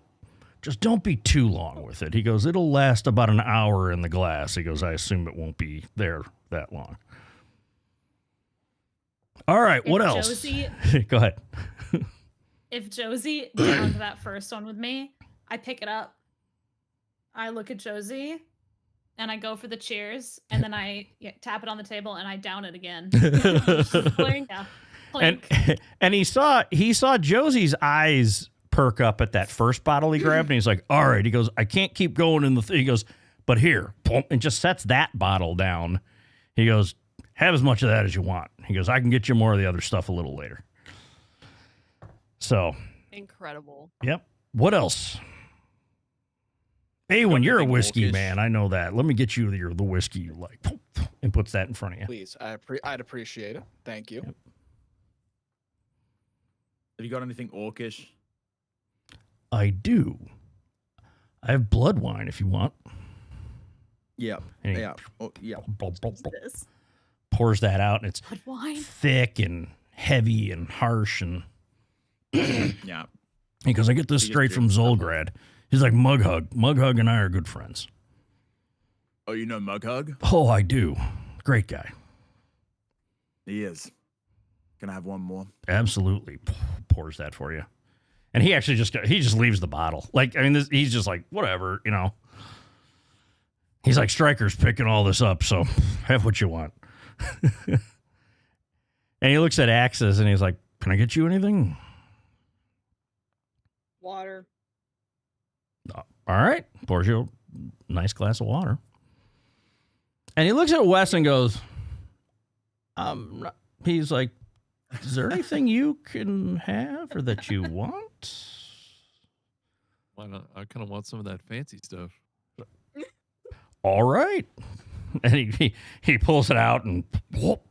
A: just don't be too long with it. He goes, it'll last about an hour in the glass. He goes, I assume it won't be there that long. All right, what else?
C: Josie,
A: go ahead.
C: If Josie downed that first one with me, I pick it up. I look at Josie, and I go for the cheers, and then I tap it on the table, and I down it again. Clink. Yeah. Clink.
A: And he saw Josie's eyes perk up at that first bottle he grabbed, and he's like, all right. He goes, I can't keep going in the he goes, but here, and just sets that bottle down. He goes, have as much of that as you want. He goes, I can get you more of the other stuff a little later. So
F: incredible.
A: Yep. What else? Hey, when you're a whiskey man, I know that. Let me get you the whiskey you like, and puts that in front of you.
G: Please, I'd appreciate it. Thank you.
A: Yep.
E: Have you got anything orcish?
A: I do. I have blood wine if you want.
E: Yep.
A: And he
E: Yeah. Oh, yeah.
A: Pours that out, and it's
C: Blood wine.
A: thick and heavy and harsh, and
E: Yeah.
A: he goes, I get this straight from Zolgrad. He's like, Mughug. Mughug and I are good friends.
E: Oh, you know Mughug?
A: Oh, I do. Great guy.
E: He is. Can I have one more?
A: Absolutely. Pours that for you. And he actually just leaves the bottle. Like, I mean, he's just like, whatever, you know. He's like, Stryker's picking all this up, so have what you want. And he looks at Axis, and he's like, can I get you anything?
D: Water.
A: All right. Pours you a nice glass of water. And he looks at Wes and goes, he's like, is there anything you can have or that you want?
B: Why not? I kind of want some of that fancy stuff.
A: All right. And he pulls it out and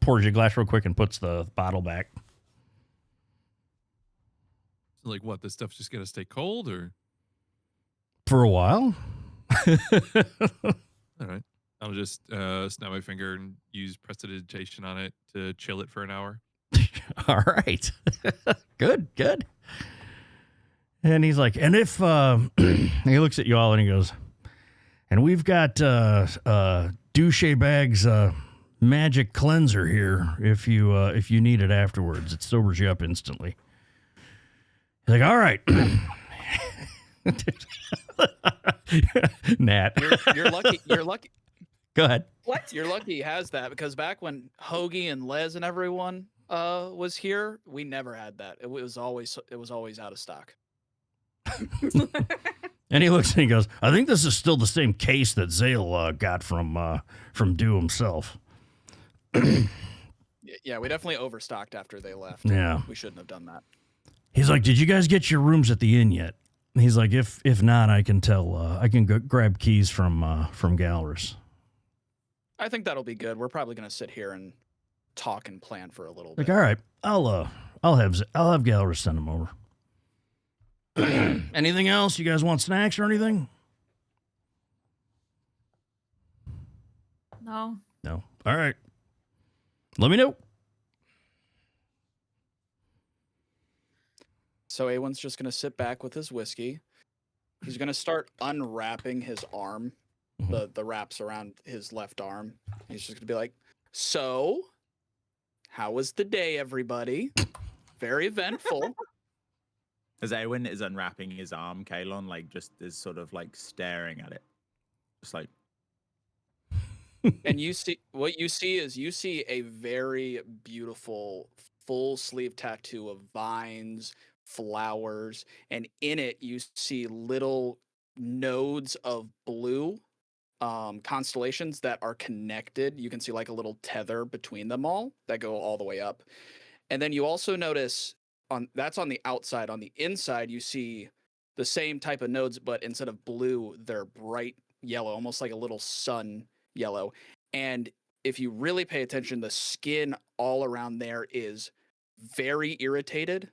A: pours you a glass real quick and puts the bottle back.
B: So like what? This stuff's just going to stay cold or?
A: For a while.
B: All right. I'll just snap my finger and use prestidigitation on it to chill it for an hour.
A: All right. Good. And he's like, and if he looks at you all and he goes, and we've got Douche Bag's magic cleanser here if you need it afterwards. It sobers you up instantly. He's like, all right. Nat.
G: You're lucky. You're lucky.
A: Go ahead.
D: What?
G: You're lucky he has that because back when Hoagie and Les and everyone was here, we never had that. It was always out of stock.
A: And he looks and he goes, I think this is still the same case that Zale got from Dew himself.
G: Yeah, we definitely overstocked after they left.
A: Yeah.
G: We shouldn't have done that.
A: He's like, did you guys get your rooms at the inn yet? And he's like, if not, I can tell. I can go grab keys from Galrus.
G: I think that'll be good. We're probably gonna sit here and talk and plan for a little bit.
A: Like, all right, I'll have Galrus send him over. Anything else? You guys want snacks or anything?
C: No.
A: No. All right. Let me know.
G: So A1's just gonna sit back with his whiskey. He's gonna start unwrapping his arm, the wraps around his left arm. He's just gonna be like, so, how was the day, everybody? Very eventful.
E: As Eowyn is unwrapping his arm, Kalon like just is sort of like staring at it. Just like
G: And you see a very beautiful full sleeve tattoo of vines, flowers, and in it you see little nodes of blue constellations that are connected. You can see like a little tether between them all that go all the way up. And then you also notice that's on the outside. On the inside, you see the same type of nodes, but instead of blue, they're bright yellow, almost like a little sun yellow. And if you really pay attention, the skin all around there is very irritated,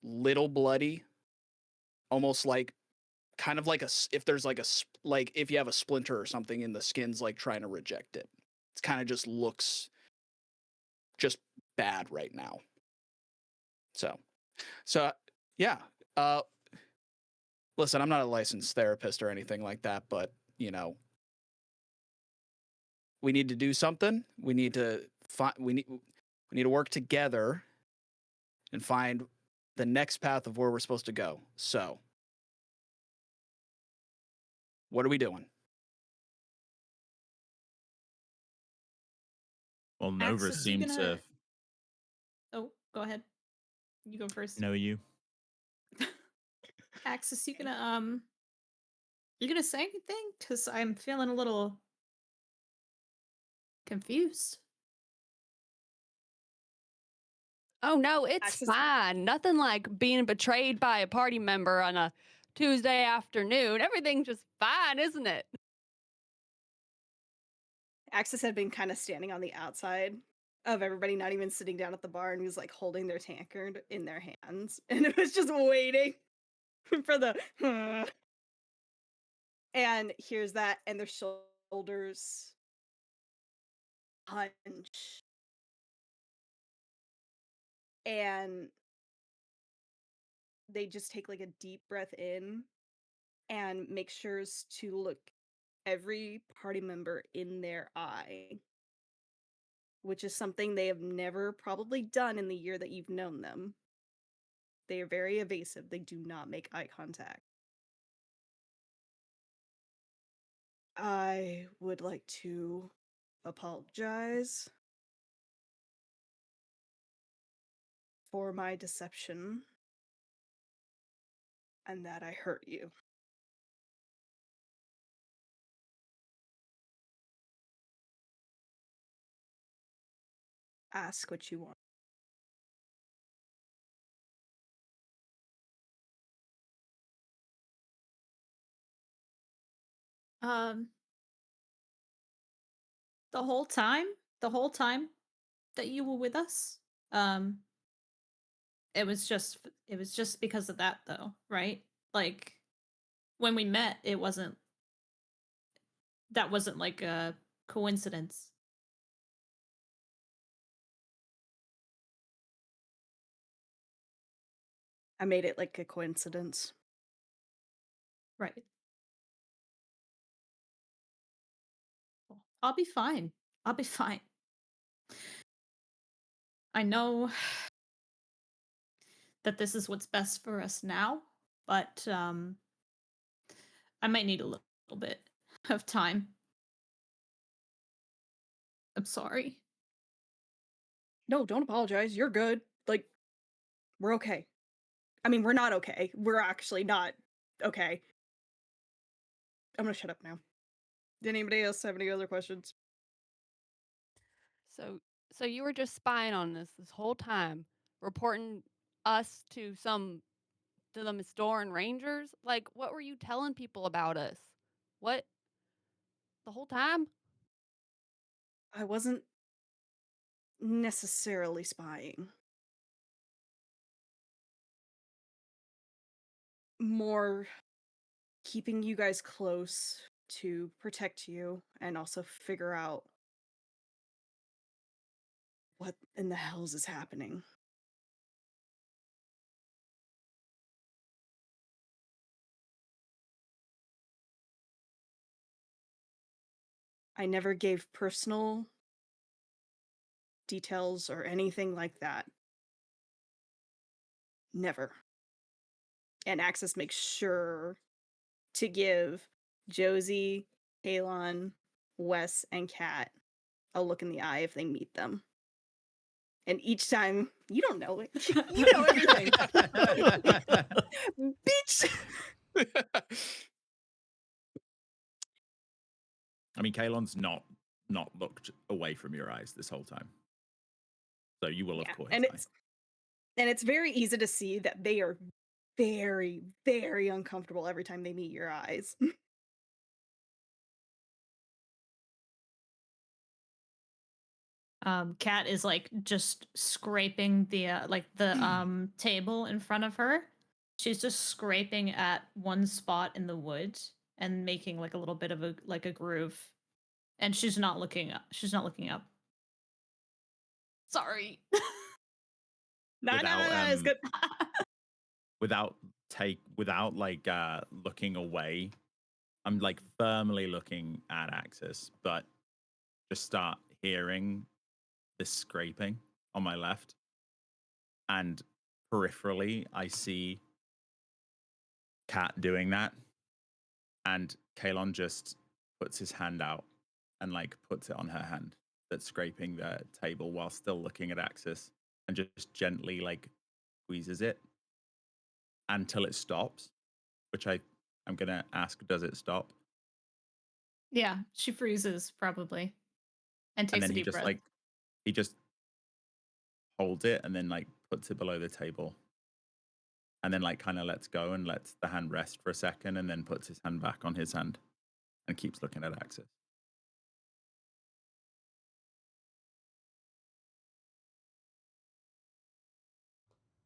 G: little bloody, almost like kind of like if there's like like if you have a splinter or something and the skin's like trying to reject it. It kind of just looks just bad right now. So yeah. Listen, I'm not a licensed therapist or anything like that, but you know, we need to do something. We need to we need to work together and find the next path of where we're supposed to go. So, what are we doing?
E: Well, Nova
C: Axis,
E: seemed to
C: Oh, go ahead. You go first.
E: know you.
C: Axis, you gonna say anything? Because I'm feeling a little confused.
F: Oh no, it's
D: Axis-
F: fine. Nothing like being betrayed by a party member on a Tuesday afternoon. Everything's just fine, isn't it?
D: Axis had been kind of standing on the outside of everybody, not even sitting down at the bar, and he was like holding their tankard in their hands, and it was just waiting for the. And here's that, and their shoulders hunch, and they just take like a deep breath in and make sure to look every party member in their eye, which is something they have never probably done in the year that you've known them. They are very evasive. They do not make eye contact. I would like to apologize for my deception and that I hurt you. Ask what you want.
C: The whole time that you were with us, it was just because of that, though, right? Like when we met, that wasn't like a coincidence.
D: I made it like a coincidence.
C: Right. I'll be fine. I'll be fine. I know that this is what's best for us now, but I might need a little bit of time. I'm sorry.
D: No, don't apologize. You're good. Like, we're okay. I mean, we're not okay. We're actually not okay. I'm gonna shut up now. Did anybody else have any other questions?
F: So you were just spying on us this whole time, reporting us to the Mistoran Rangers? Like, what were you telling people about us? What? The whole time?
D: I wasn't necessarily spying. More keeping you guys close to protect you and also figure out what in the hells is happening. I never gave personal details or anything like that. Never. And Axis makes sure to give Josie, Kalon, Wes, and Kat a look in the eye if they meet them. And each time, you don't know it. You know everything. Bitch!
E: I mean, Kalon's not looked away from your eyes this whole time, so you will have caught his eye.
D: And it's very easy to see that they are very, very uncomfortable every time they meet your eyes.
C: Kat is like just scraping the table in front of her. She's just scraping at one spot in the wood and making like a little bit of a groove. And she's not looking up. Sorry.
D: No, it's good.
E: without like looking away, I'm like firmly looking at Axis, but just start hearing this scraping on my left, and peripherally I see Kat doing that, and Kalon just puts his hand out and like puts it on her hand that's scraping the table while still looking at Axis, and just gently like squeezes it until it stops, which I'm gonna ask, does it stop?
C: Yeah, she freezes probably and takes
E: And then
C: a
E: he
C: deep
E: just
C: breath.
E: like he just holds it and then like puts it below the table, and then like kind of lets go and lets the hand rest for a second, and then puts his hand back on his hand and keeps looking at Axis.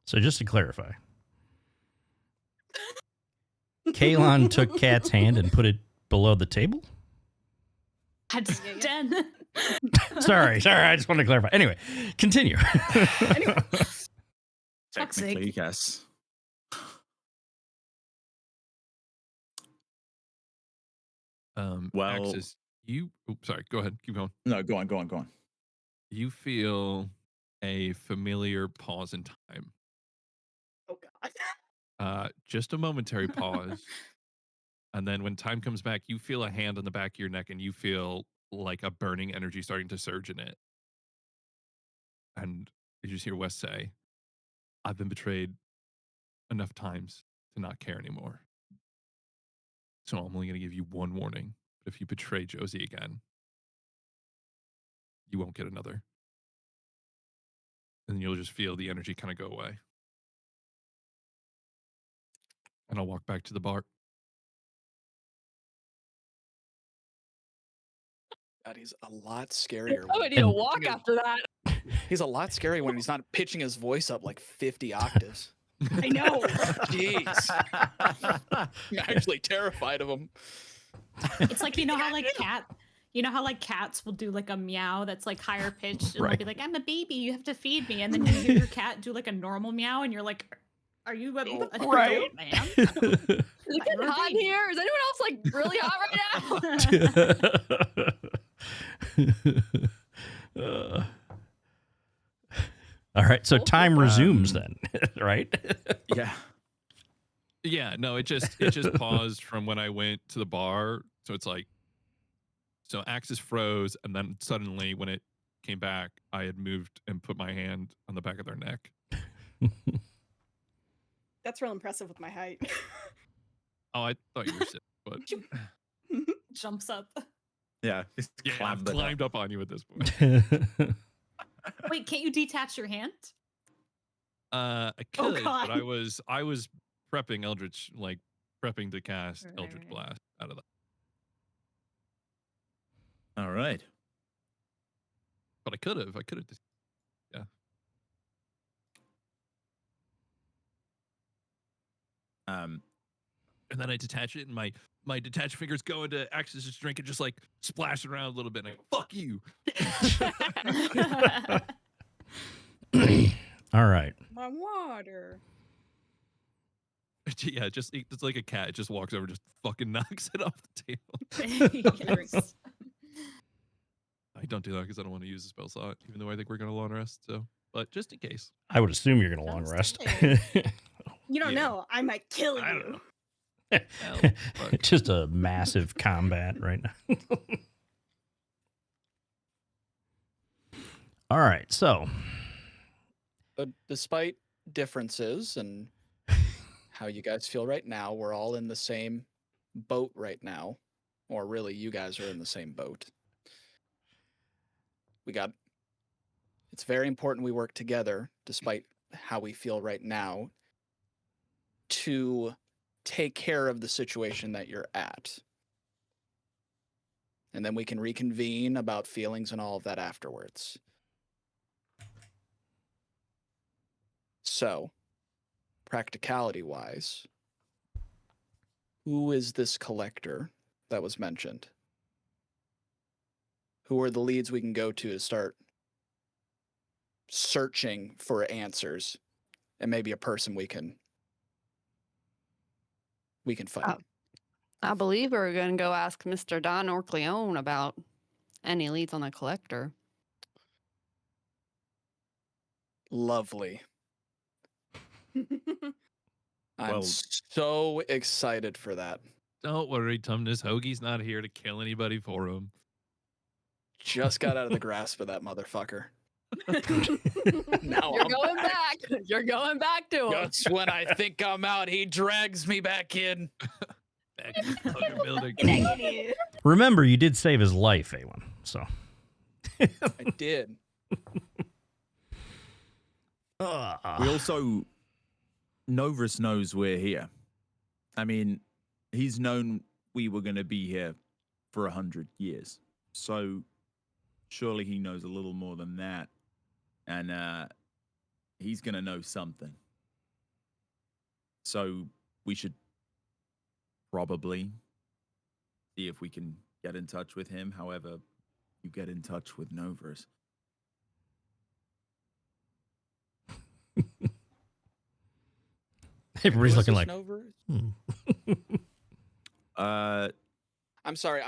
A: So just to clarify, Kalon took Kat's hand and put it below the table?
C: Den.
A: Sorry. I just wanted to clarify. Anyway, continue.
E: Technically, yes. Well,
B: Axis, sorry, go ahead. Keep going.
E: No, go on.
B: You feel a familiar pause in time.
D: Oh God.
B: Just a momentary pause. And then when time comes back, you feel a hand on the back of your neck and you feel like a burning energy starting to surge in it. And you just hear Wes say, I've been betrayed enough times to not care anymore. So I'm only going to give you one warning. But if you betray Josie again, you won't get another. And you'll just feel the energy kind of go away. And I'll walk back to the bar.
G: God, he's a lot scarier.
F: I would need a walk after that.
G: He's a lot scarier when he's not pitching his voice up like 50 octaves.
D: I know.
G: Jeez. I'm actually terrified of him.
C: It's like, you know how like cats will do like a meow that's like higher pitched and
A: Right.
C: they'll be like, I'm a baby, you have to feed me. And then you hear your cat do like a normal meow and you're like, are you a
A: Right.
C: adult, man?
F: Is it getting hot in here? Is anyone else like really hot right now?
A: All right, so time resumes then, right?
E: Yeah.
B: Yeah, no, it just paused from when I went to the bar. So it's like, so Axis froze, and then suddenly when it came back, I had moved and put my hand on the back of their neck.
D: That's real impressive with my height.
B: Oh, I thought you were sick, but
C: Jumps up.
E: Yeah.
B: yeah, I've climbed up on you at this point.
C: Wait, can't you detach your hand?
B: I could,
D: God.
B: but I was prepping Eldritch, like prepping to cast Eldritch
C: Right.
B: Blast out of that.
E: All right.
B: But I could have. Yeah. And then I detach it, and my detached fingers go into Axis's drink and just like splash it around a little bit. And I go, fuck you.
A: All right.
D: My water.
B: Yeah, it's like a cat. It just walks over, just fucking knocks it off the table.
C: Yes.
B: I don't do that because I don't want to use the spell slot, even though I think we're going to long rest. So, but just in case.
A: I would assume you're going to long rest.
D: You don't know. I might kill
B: I don't
D: you.
B: know. Hell, fuck.
A: Just a massive combat right now. All right, so
G: But despite differences and how you guys feel right now, we're all in the same boat right now. Or really, you guys are in the same boat. It's very important we work together, despite how we feel right now, to take care of the situation that you're at. And then we can reconvene about feelings and all of that afterwards. So, practicality-wise, who is this collector that was mentioned? Who are the leads we can go to start searching for answers, and maybe a person we can fight?
F: I believe we're going to go ask Mr. Don Orcleone about any leads on the collector.
G: Lovely. I'm
E: Well-
G: so excited for that.
B: Don't worry, Tumnus. Hoagie's not here to kill anybody for him.
G: Just got out of the grasp of that motherfucker. Now
F: You're
G: I'm
F: going back. You're going back to him.
G: Just when I think I'm out, he drags me back in.
B: Back in the fucking building.
A: Remember, you did save his life, A1. So.
G: I did.
E: We also, Novrus knows we're here. I mean, he's known we were going to be here for 100 years. So surely he knows a little more than that. And he's going to know something. So we should probably see if we can get in touch with him. However, you get in touch with Novrus.
A: Everybody's
G: Who is
A: looking
G: this
A: like,
G: Novrus? I'm sorry.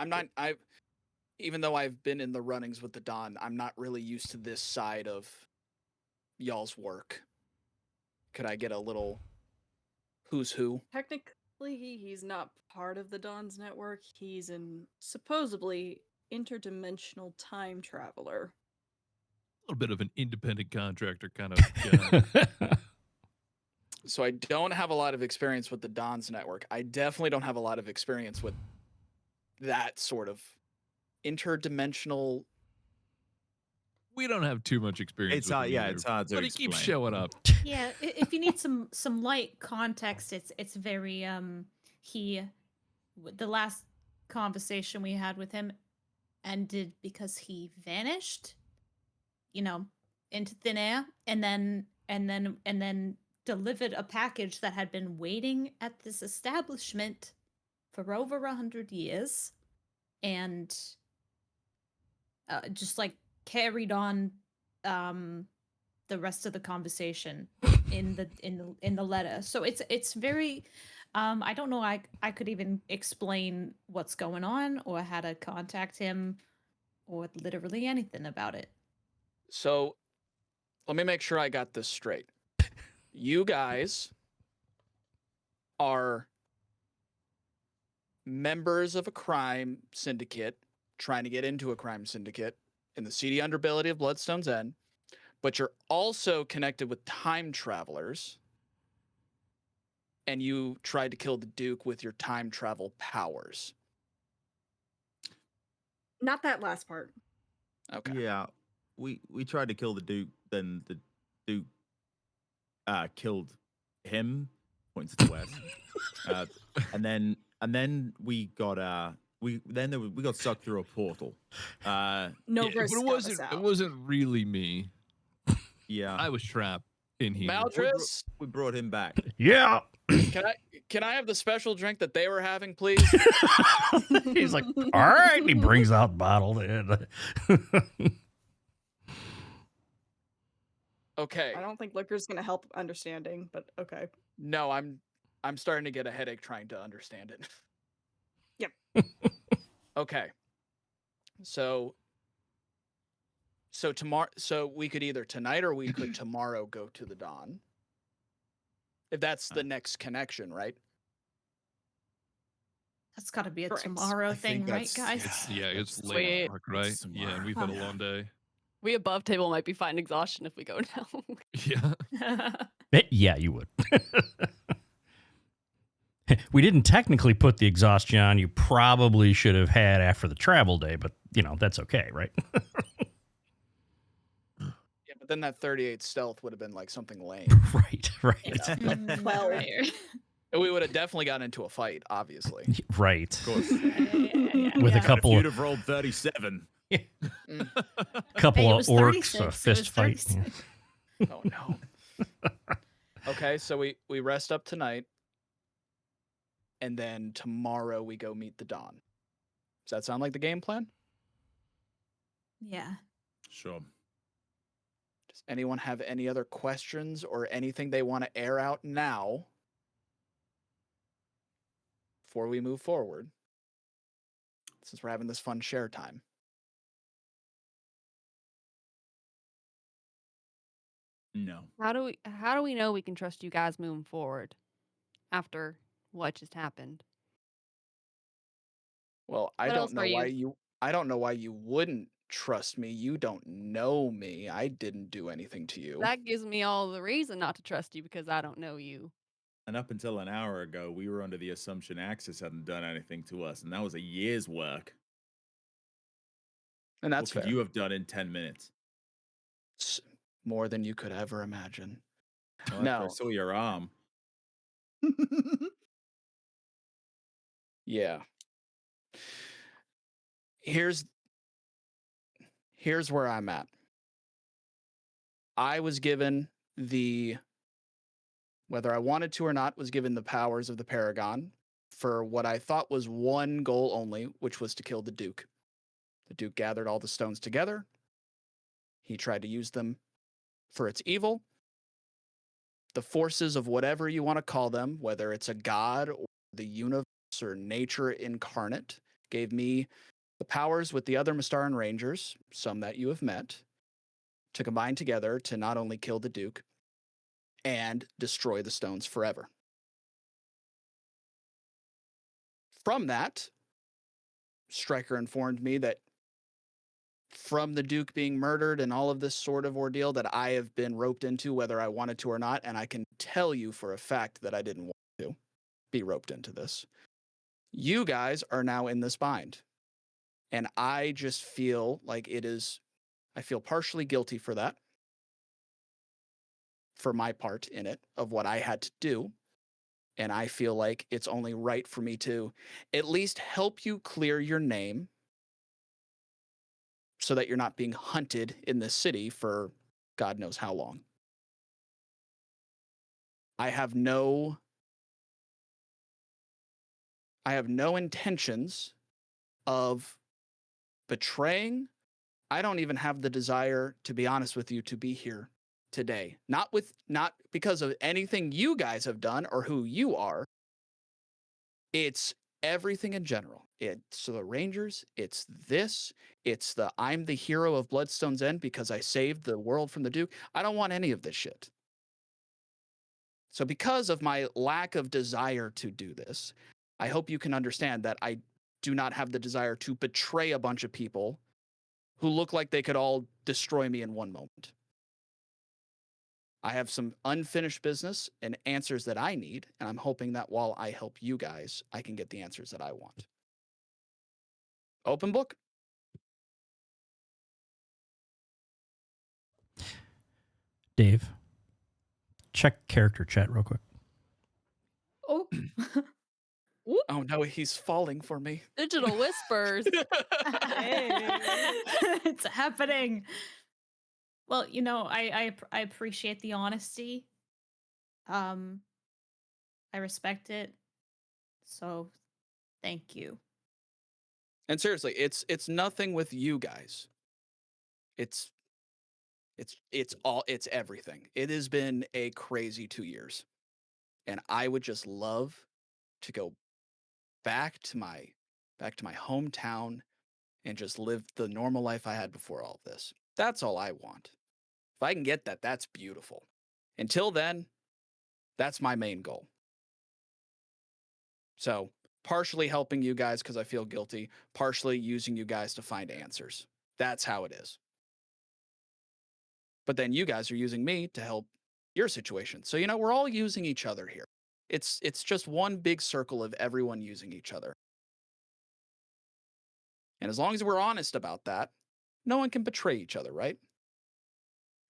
G: Even though I've been in the runnings with the Don, I'm not really used to this side of y'all's work. Could I get a little who's who?
D: Technically, he's not part of the Dawn's network. He's an supposedly interdimensional time traveler.
B: A little bit of an independent contractor kind of guy.
G: So I don't have a lot of experience with the Dawn's network. I definitely don't have a lot of experience with that sort of interdimensional.
B: We don't have too much experience.
E: It's
B: with
E: hard,
B: him
E: yeah,
B: either,
E: it's hard to
B: but he
E: explain.
B: keeps showing up.
C: Yeah, if you need some light context, it's very the last conversation we had with him ended because he vanished, into thin air, and then delivered a package that had been waiting at this establishment for over 100 years, and just like carried on the rest of the conversation in the letter. So it's very I don't know I could even explain what's going on or how to contact him or literally anything about it.
G: So let me make sure I got this straight. You guys are members of a crime syndicate trying to get into a crime syndicate in the seedy underbelly of Bloodstone's End, but you're also connected with time travelers, and you tried to kill the Duke with your time travel powers.
D: Not that last part.
G: Okay.
E: Yeah, we tried to kill the Duke, then the Duke killed him. Points to the west, and then we got we got sucked through a portal.
D: No,
B: Yeah, but it wasn't really me.
E: Yeah,
B: I was trapped in here.
G: Maldris,
E: we brought him back.
A: yeah.
G: can I have the special drink that they were having, please?
A: He's like, all right. And he brings out bottle.
G: Okay.
D: I don't think liquor's gonna help understanding, but okay.
G: No, I'm starting to get a headache trying to understand it.
D: Yep.
G: Okay. So tomorrow, so we could either tonight or we could tomorrow go to the Dawn. If that's the next connection, right?
C: That's got to be a
D: Correct.
C: tomorrow
E: I
C: thing,
E: think
C: right,
E: that's-
C: guys?
B: Yeah, it's
F: Sweet.
B: late dark, right?
E: It's
B: Yeah, and we've had a long day.
F: We above table might be fighting exhaustion if we go now.
B: Yeah.
A: Yeah, you would. We didn't technically put the exhaustion on you probably should have had after the travel day, but, that's okay, right?
G: Yeah, but then that 38 stealth would have been like something lame.
A: Right.
C: Mm,
D: 12.
C: right.
G: We would have definitely gotten into a fight, obviously.
A: Right.
E: Of course.
A: With a
C: Yeah.
A: couple
E: If
A: of
E: you'd have rolled 37.
A: couple
C: Hey, it
A: of
C: was
A: orcs,
C: 36,
A: a
C: it was
A: fist fight.
C: 36.
G: Oh no. Okay, so we rest up tonight, and then tomorrow we go meet the Dawn. Does that sound like the game plan?
C: Yeah.
E: Sure.
G: Does anyone have any other questions or anything they want to air out now before we move forward? Since we're having this fun share time.
E: No.
F: How do we know we can trust you guys moving forward after what just happened?
G: Well, I
F: What else
G: don't know
F: are
G: why
F: you?
G: I don't know why you wouldn't trust me. You don't know me. I didn't do anything to you.
F: That gives me all the reason not to trust you because I don't know you.
E: And up until an hour ago, we were under the assumption Axis hadn't done anything to us, and that was a year's work.
G: And that's
E: what could
G: fair.
E: you have done in 10 minutes?
G: More than you could ever imagine.
E: Well,
G: No.
E: I saw your arm.
G: Yeah. Here's where I'm at. I was given whether I wanted to or not, was given the powers of the Paragon for what I thought was one goal only, which was to kill the Duke. The Duke gathered all the stones together. He tried to use them for its evil. The forces of whatever you want to call them, whether it's a god or the universe or nature incarnate, gave me the powers with the other Mystaran Rangers, some that you have met, to combine together to not only kill the Duke and destroy the stones forever. From that, Stryker informed me that from the Duke being murdered and all of this sort of ordeal that I have been roped into, whether I wanted to or not, and I can tell you for a fact that I didn't want to be roped into this. You guys are now in this bind. And I just feel like I feel partially guilty for that, for my part in it, of what I had to do. And I feel like it's only right for me to at least help you clear your name so that you're not being hunted in this city for God knows how long. I have no intentions of betraying. I don't even have the desire, to be honest with you, to be here today. Not because of anything you guys have done or who you are. It's everything in general. It's the Rangers, it's this, it's I'm the hero of Bloodstone's End because I saved the world from the Duke. I don't want any of this shit. So because of my lack of desire to do this, I hope you can understand that I do not have the desire to betray a bunch of people who look like they could all destroy me in one moment. I have some unfinished business and answers that I need, and I'm hoping that while I help you guys, I can get the answers that I want. Open book.
A: Dave, check character chat real quick.
C: Oh.
G: Oh no, he's falling for me.
F: Digital whispers.
C: It's happening. Well, I appreciate the honesty. I respect it. So, thank you.
G: And seriously, it's nothing with you guys. It's everything. It has been a crazy 2 years. And I would just love to go back to my hometown and just live the normal life I had before all of this. That's all I want. If I can get that, that's beautiful. Until then, that's my main goal. So, partially helping you guys because I feel guilty, partially using you guys to find answers. That's how it is. But then you guys are using me to help your situation. So, we're all using each other here. It's just one big circle of everyone using each other. And as long as we're honest about that, no one can betray each other, right?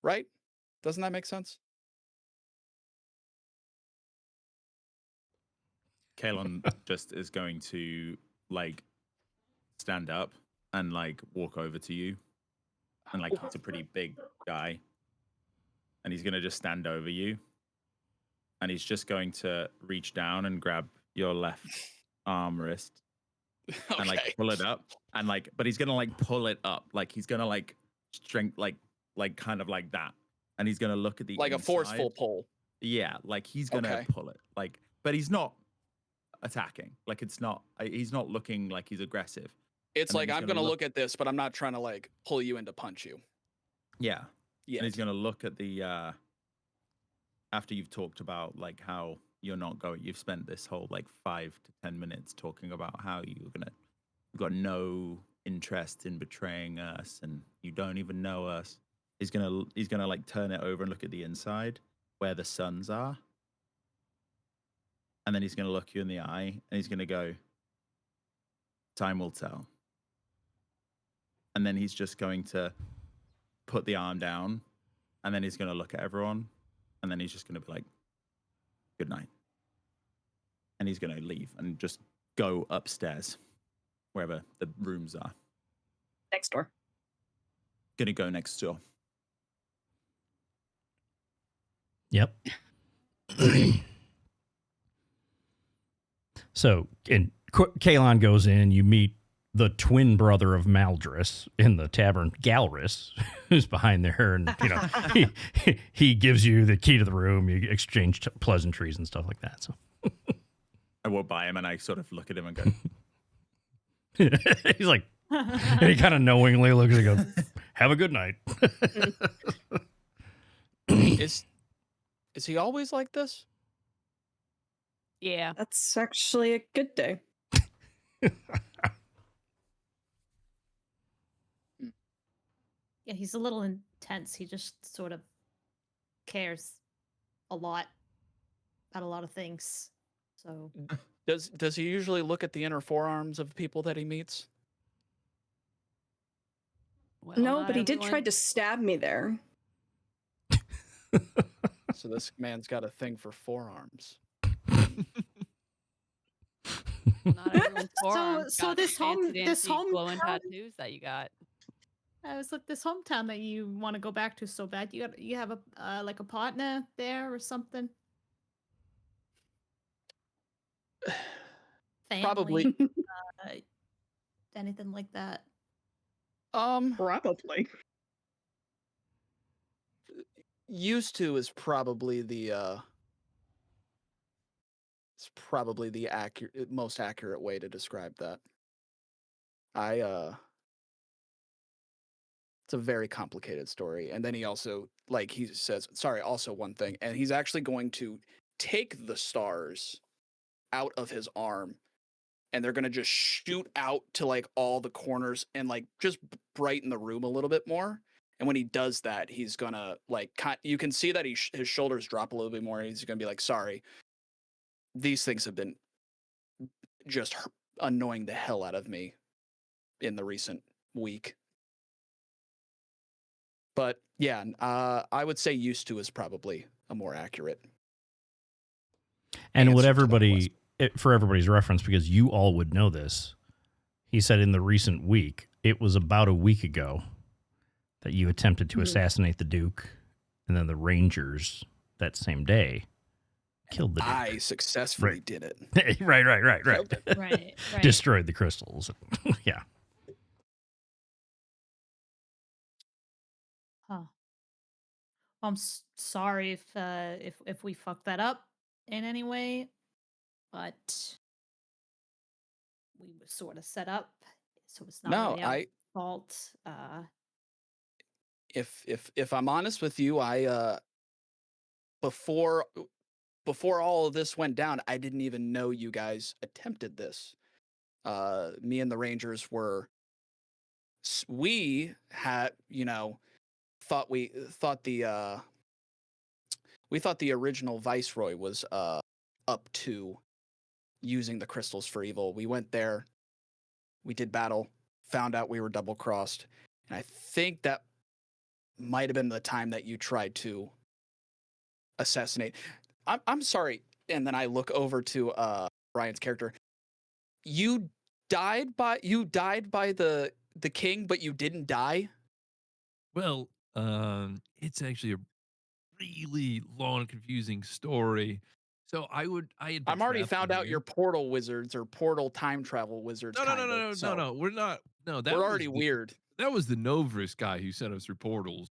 G: Right? Doesn't that make sense?
E: Kalon just is going to stand up and walk over to you. And he's a pretty big guy. And he's gonna just stand over you. and he's just going to reach down and grab your left arm wrist and like pull it up, and like, but he's gonna like pull it up, like he's gonna like strength, like kind of like that, and he's gonna look at the
G: like
E: inside.
G: a forceful pull.
E: Yeah, like he's gonna pull it, like, but he's not attacking. Like it's not. He's not looking like he's aggressive.
G: It's like I'm gonna look at this, but I'm not trying to like pull you in to punch you.
E: Yeah.
G: Yeah.
E: And he's gonna look at the after you've talked about like how you've spent this whole like 5 to 10 minutes talking about how you've got no interest in betraying us and you don't even know us. He's gonna like turn it over and look at the inside where the suns are. And then he's gonna look you in the eye and he's gonna go, time will tell. And then he's just going to put the arm down, and then he's going to look at everyone, and then he's just going to be like, good night. And he's going to leave and just go upstairs, wherever the rooms are.
D: Next door.
E: Going to go next door.
A: Yep. So, and Kalon goes in, you meet the twin brother of Maldris in the tavern, Galris, who's behind there, and he gives you the key to the room. You exchange pleasantries and stuff like that. So
E: I walk by him and I sort of look at him and go.
A: He's like, and he kind of knowingly looks and goes, "Have a good night."
G: Is he always like this?
F: Yeah,
D: that's actually a good day.
C: Yeah, he's a little intense. He just sort of cares a lot about a lot of things. So
G: does he usually look at the inner forearms of people that he meets?
D: Well, no, but he did try to stab me there.
G: So this man's got a thing for forearms.
F: Not everyone's forearms
C: so
F: got
C: this home
F: glowing tattoos that you got.
C: I was like, this hometown that you want to go back to so bad. You have a like a partner there or something? Family,
G: Probably.
C: Anything like that?
D: Probably.
G: Used to is probably the most accurate way to describe that. It's a very complicated story. And then he also, like he says, sorry, also one thing, and he's actually going to take the stars out of his arm, and they're going to just shoot out to like all the corners and like just brighten the room a little bit more. And when he does that, he's going to like, you can see that his shoulders drop a little bit more. And he's going to be like, sorry, these things have been just annoying the hell out of me in the recent week. But yeah, I would say used to is probably a more accurate.
A: And for everybody's reference, because you all would know this, he said in the recent week, it was about a week ago that you attempted to assassinate the Duke, and then the Rangers that same day killed the Duke.
G: I successfully did it.
A: Right. Destroyed the crystals. Yeah.
C: Huh. I'm sorry if we fucked that up in any way, but we were sort of set up, so it's not really our fault.
G: If I'm honest with you, I before all of this went down, I didn't even know you guys attempted this. Me and the Rangers we had, thought the original Viceroy was up to using the crystals for evil. We went there, we did battle, found out we were double crossed, and I think that might have been the time that you tried to assassinate. I'm sorry. And then I look over to Brian's character. You died by the king, but you didn't die?
B: Well, it's actually a really long, confusing story. So I had been
G: I'm already
B: trapped in
G: found out
B: here.
G: you're portal wizards or portal time travel wizards.
B: No. We're not. No, that
G: We're
B: was
G: already weird.
B: That was the Novris guy who sent us through portals.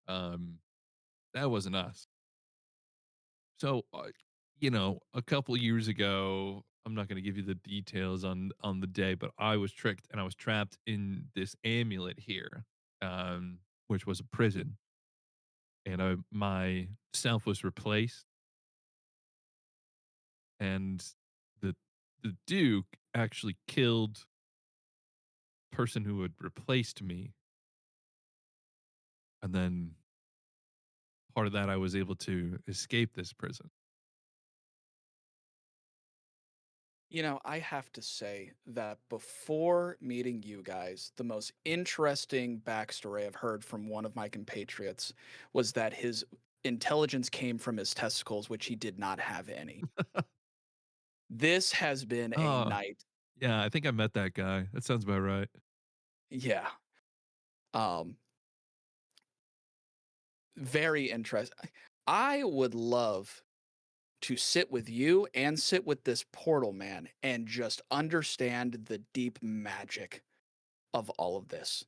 B: That wasn't us. So, a couple years ago, I'm not going to give you the details on the day, but I was tricked and I was trapped in this amulet here, which was a prison, and my self was replaced, and the Duke actually killed the person who had replaced me, and then part of that I was able to escape this prison.
G: I have to say that before meeting you guys, the most interesting backstory I've heard from one of my compatriots was that his intelligence came from his testicles, which he did not have any. This has been a
B: Oh,
G: night.
B: yeah, I think I met that guy. That sounds about right.
G: Yeah. Very interesting. I would love to sit with you and sit with this portal man and just understand the deep magic of all of this.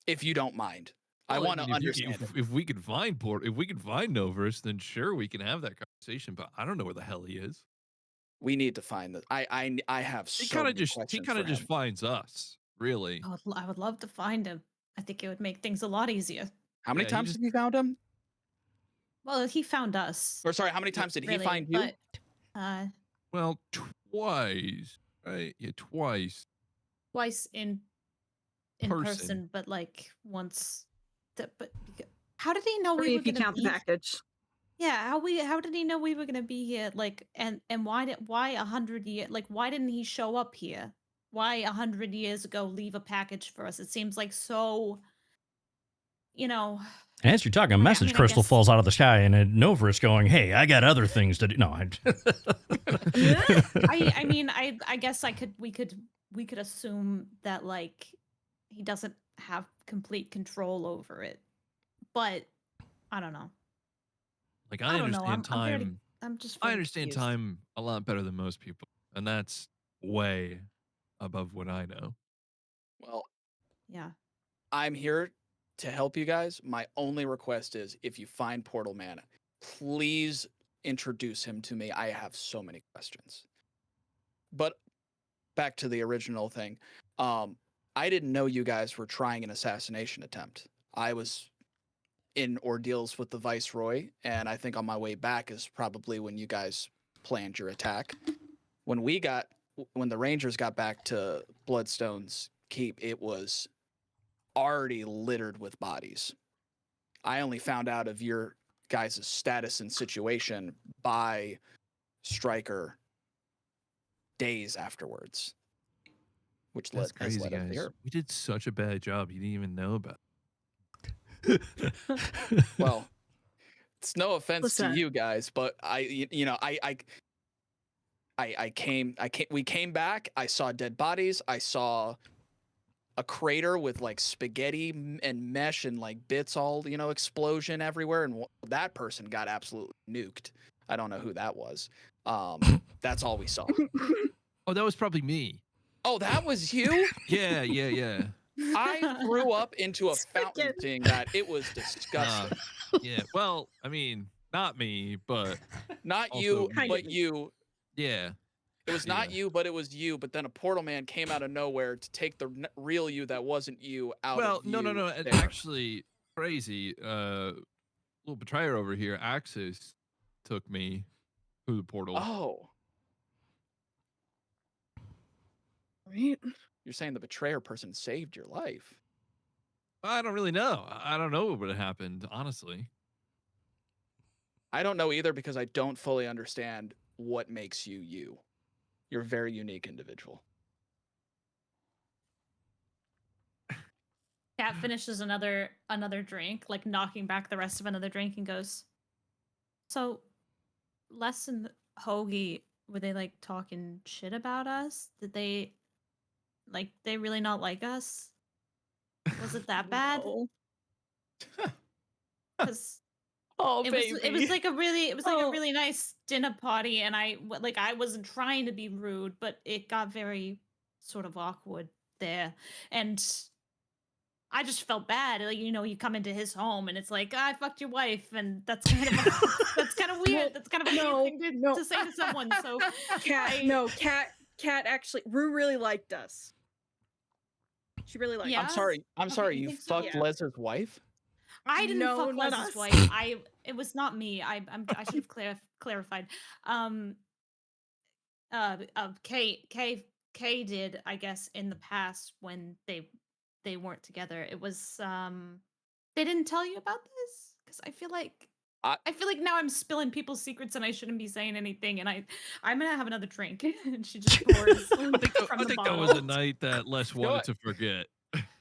G: If you don't mind. I
B: Well,
G: want to
B: mean,
G: understand it.
B: if we could find Novus, then sure we can have that conversation. But I don't know where the hell he is.
G: We need to find this. I have
B: He
G: so
B: kind of
G: many
B: just
G: questions for him.
B: finds us. Really.
C: I would love to find him. I think it would make things a lot easier.
G: How many
B: Yeah,
G: times have you found him?
C: Well, he found us.
G: Or sorry, how many times did he
C: really,
G: find you?
C: But,
B: Well, twice. Right? Yeah, twice.
C: twice in person, but like once. But how did he know we were
H: if you
C: going to
H: count the
C: be?
H: package.
C: Yeah, how did he know we were going to be here? Like, and why 100 years? Like, why didn't he show up here? Why 100 years ago leave a package for us? It seems like so.
A: As you're talking, a message crystal falls out of the sky, and Novris going, "Hey, I got other things to do." No,
C: I mean, I guess we could assume that like he doesn't have complete control over it, but I don't know.
B: Like I understand time.
C: I'm just.
B: I understand time a lot better than most people, and that's way above what I know.
G: Well,
C: yeah.
G: I'm here to help you guys. My only request is if you find Portal Man, please introduce him to me. I have so many questions. But back to the original thing. I didn't know you guys were trying an assassination attempt. I was in ordeals with the Viceroy, and I think on my way back is probably when you guys planned your attack. When the Rangers got back to Bloodstone's keep, it was already littered with bodies. I only found out of your guys' status and situation by Stryker days afterwards, which
B: That's crazy,
G: led us
B: guys.
G: here.
B: We did such a bad job. You didn't even know about it.
G: Well, it's no offense to you guys, but we came back. I saw dead bodies. I saw a crater with like spaghetti and mesh and like bits all, explosion everywhere. And that person got absolutely nuked. I don't know who that was. That's all we saw.
B: Oh, that was probably me.
G: Oh, that was you?
B: Yeah.
G: I threw up into a fountain seeing that. It was disgusting.
B: Yeah. Well, I mean, not me, but
G: not
B: you,
G: but you.
B: Yeah.
G: It was not you, but it was you. But then a portal man came out of nowhere to take the real you that wasn't you out.
B: Well,
G: of you
B: no. And actually, crazy. Little betrayer over here, Axis, took me through the portal.
G: Oh.
H: Right.
G: You're saying the betrayer person saved your life?
B: I don't really know. I don't know what would have happened, honestly.
G: I don't know either because I don't fully understand what makes you you. You're a very unique individual.
C: Cat finishes another drink, like knocking back the rest of another drink, and goes, "So, Les and Hoagie, were they like talking shit about us? Did they really not like us? Was it that bad? Because
F: Oh,
C: it
F: baby.
C: was like a really nice dinner party, and I wasn't trying to be rude, but it got very sort of awkward there, and I just felt bad. Like, you come into his home and it's like, I fucked your wife, and that's kind of that's kind of weird. That's kind of a weird thing to say to someone. So
D: Cat actually, Rue really liked us. She really liked
G: I'm
D: us.
G: sorry.
C: Okay,
G: You
C: you think so?
G: fucked
D: Yeah.
G: Les's wife?
C: I didn't
D: No,
C: fuck
D: not
C: Les's
D: us.
C: wife. It was not me. I should have clarified. Kay did, I guess, in the past when they weren't together. It was they didn't tell you about this, because I feel like now I'm spilling people's secrets and I shouldn't be saying anything, and I'm gonna have another drink. And she just pours from the
B: I think
C: bottle.
B: that was a night that Les wanted to forget.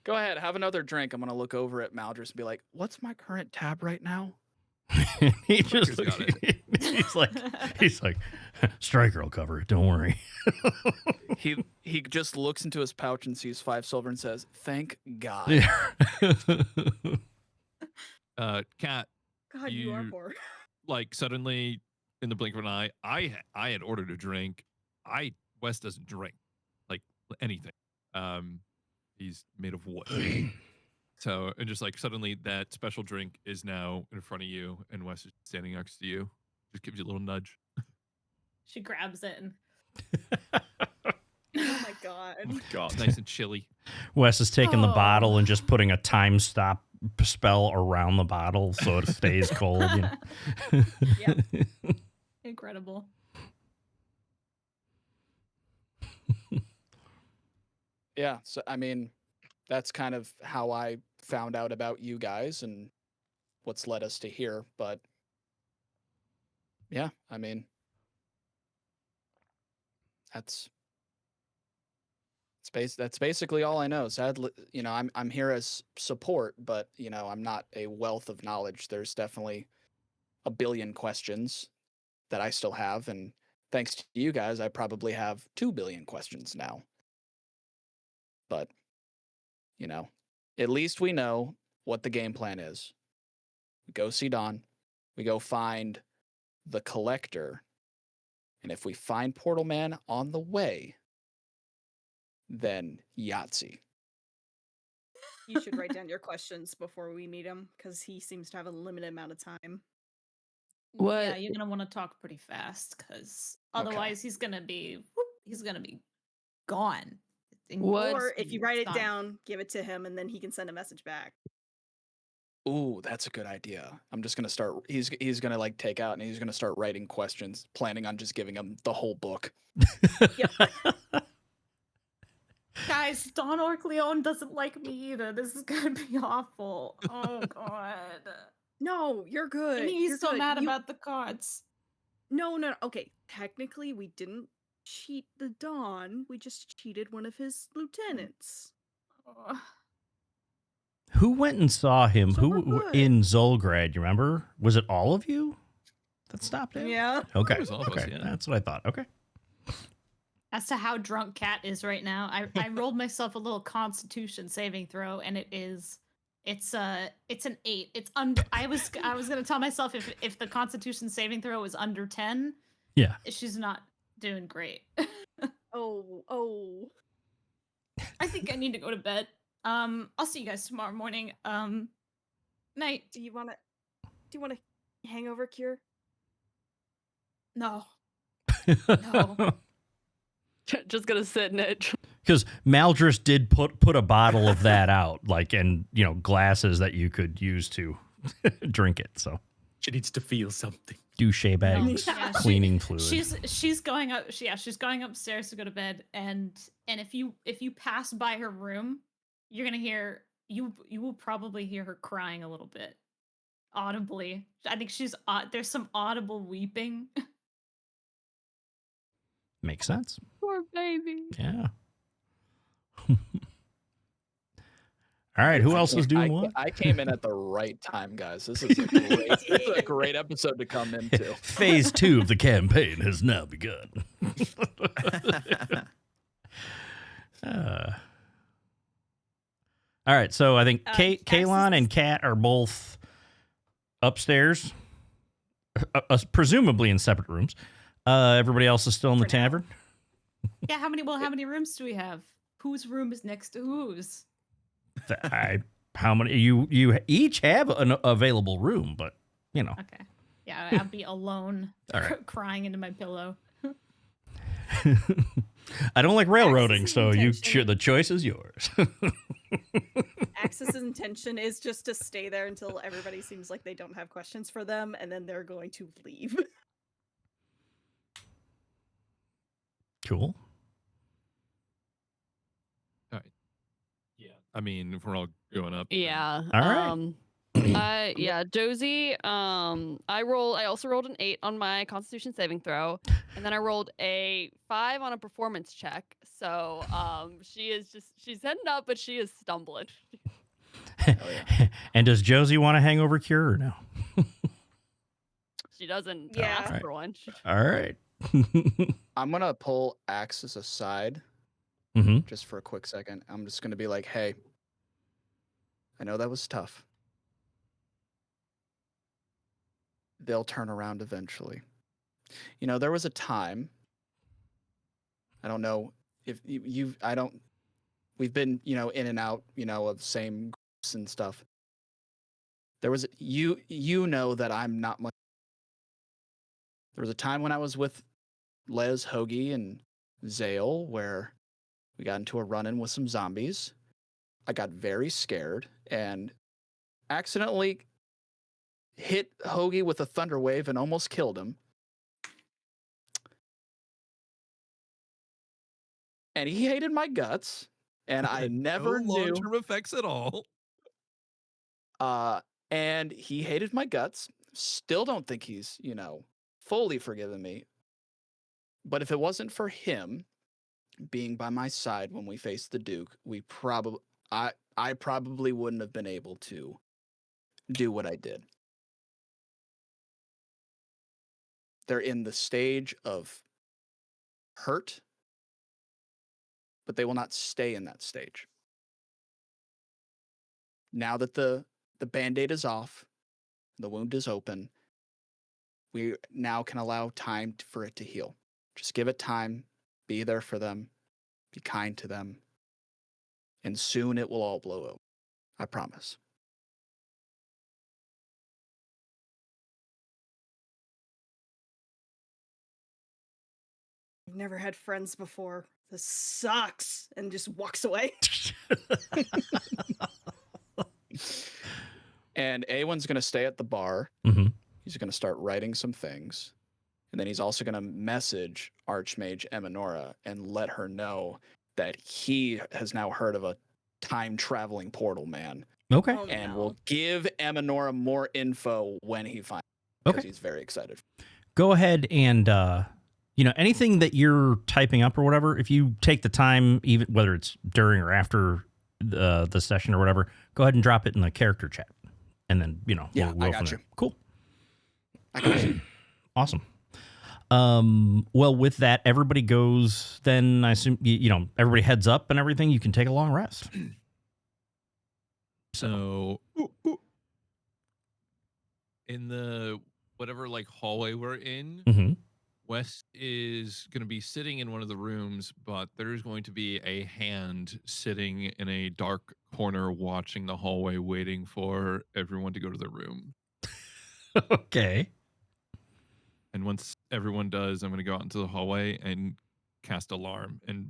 G: Go ahead, have another drink. I'm gonna look over at Maldris and be like, "What's my current tab right now?"
A: He just
B: Striker's got
A: he's like, Striker will cover it. Don't worry.
G: He just looks into his pouch and sees 5 silver and says, "Thank God."
A: Yeah.
B: Cat,
D: God, you are poor.
B: like suddenly in the blink of an eye, I had ordered a drink. Wes doesn't drink like anything. He's made of wood. So, and just like suddenly that special drink is now in front of you, and Wes is standing next to you. Just gives you a little nudge.
C: She grabs it and
D: Oh my God.
B: It's nice and chilly.
A: Wes is taking the
C: Oh.
A: bottle and just putting a time stop spell around the bottle so it stays cold.
C: Yep. Incredible.
G: Yeah, so I mean, that's kind of how I found out about you guys and what's led us to here. But yeah, I mean, that's basically all I know. Sadly, I'm here as support, but I'm not a wealth of knowledge. There's definitely a billion questions that I still have, and thanks to you guys, I probably have 2 billion questions now. But at least we know what the game plan is. We go see Dawn, we go find the Collector, and if we find Portal Man on the way, then Yahtzee.
D: You should write down your questions before we meet him, because he seems to have a limited amount of time.
F: What?
C: Yeah, you're gonna want to talk pretty fast, because otherwise he's gonna be gone.
F: What?
D: Or if you write it
C: Done.
D: down, give it to him, and then he can send a message back.
G: Ooh, that's a good idea. I'm just gonna start. He's gonna like take out and he's gonna start writing questions, planning on just giving him the whole book.
C: Guys, Don Orcleone doesn't like me either. This is gonna be awful. Oh God.
D: No, you're good.
C: And he's
D: You're
C: so
D: good.
C: mad about the cards.
D: No. Okay, technically, we didn't cheat the Dawn. We just cheated one of his lieutenants.
A: Who went and saw him?
D: So we're
A: Who
D: good.
A: in Zolgrad? You remember? Was it all of you that stopped him?
D: Yeah.
A: Okay.
B: It was all of us,
A: Okay.
B: yeah.
A: That's what I thought. Okay.
C: As to how drunk Cat is right now, I rolled myself a little Constitution saving throw, and it's an 8. It's under. I was gonna tell myself if the Constitution saving throw was under 10,
A: Yeah.
C: she's not doing great.
D: Oh.
C: I think I need to go to bed. I'll see you guys tomorrow morning. Night.
D: Do you want a hangover cure?
C: No.
F: Just gonna sit in it.
A: Because Maldris did put a bottle of that out, like, and glasses that you could use to drink it. So
E: She needs to feel something.
A: douche bags,
C: Yeah,
A: cleaning fluid.
C: She's going up. She's going upstairs to go to bed, and if you pass by her room, you're gonna hear you will probably hear her crying a little bit audibly. I think there's some audible weeping.
A: Makes sense.
F: Poor baby.
A: Yeah. All right. Who else is doing what?
G: I came in at the right time, guys. This is a great episode to come into.
A: Phase 2 of the campaign has now begun. All right. So I think
C: Axis
A: Kaylon
C: is-
A: and Kat are both upstairs. presumably in separate rooms. Everybody else is still in the
C: For now.
A: tavern.
C: Yeah, how many rooms do we have? Whose room is next to whose?
A: How many? You each have an available room, but you know.
C: Okay. Yeah, I'll be alone,
A: All right.
C: crying into my pillow.
A: I don't like railroading,
D: Axis's
A: so
D: intention-
A: the choice is yours.
D: Axis's intention is just to stay there until everybody seems like they don't have questions for them, and then they're going to leave.
A: Cool.
B: Yeah. I mean, if we're all going up. then-
F: Yeah.
A: All right.
F: Yeah, Josie. I also rolled an 8 on my Constitution saving throw, and then I rolled a 5 on a performance check. So, she's heading up, but she is stumbling.
A: And does Josie want a hangover cure or no?
F: She doesn't
D: Yeah.
F: ask
A: Right.
F: for one.
A: All right.
G: I'm gonna pull Axis aside
A: Mm-hmm.
G: just for a quick second. I'm just gonna be like, hey, I know that was tough. They'll turn around eventually. You know, there was a time. I don't know if we've been, in and out, of same groups and stuff. There was you know that I'm not much. There was a time when I was with Les, Hoagie, and Zale where we got into a run-in with some zombies. I got very scared and accidentally hit Hoagie with a thunder wave and almost killed him. And he hated my guts, and I never
B: no
G: knew.
B: long-term effects at all.
G: And he hated my guts. Still don't think he's, fully forgiven me. But if it wasn't for him being by my side when we faced the Duke, I probably wouldn't have been able to do what I did. They're in the stage of hurt, but they will not stay in that stage. Now that the Band-Aid is off, the wound is open, we now can allow time for it to heal. Just give it time, be there for them, be kind to them, and soon it will all blow over. I promise.
D: I've never had friends before. This sucks. And just walks away.
G: And Awen's going to stay at the bar.
A: Mm-hmm.
G: He's going to start writing some things. And then he's also going to message Archmage Eminora and let her know that he has now heard of a time-traveling portal man.
A: Okay.
D: Oh,
G: And
D: no.
G: will give Eminora more info when he finds it, because
A: Okay.
G: he's very excited.
A: Go ahead and anything that you're typing up or whatever, if you take the time, even whether it's during or after the session or whatever, go ahead and drop it in the character chat, and then
G: Yeah,
A: we'll
G: I
A: go
G: got
A: from
G: you.
A: there. Cool.
G: I got you.
A: Awesome. Well, with that, everybody goes. Then I assume everybody heads up and everything. You can take a long rest.
B: So in the whatever hallway we're in,
A: Mm-hmm.
B: Wes is going to be sitting in one of the rooms, but there's going to be a hand sitting in a dark corner watching the hallway, waiting for everyone to go to their room.
A: Okay.
B: And once everyone does, I'm going to go out into the hallway and cast alarm and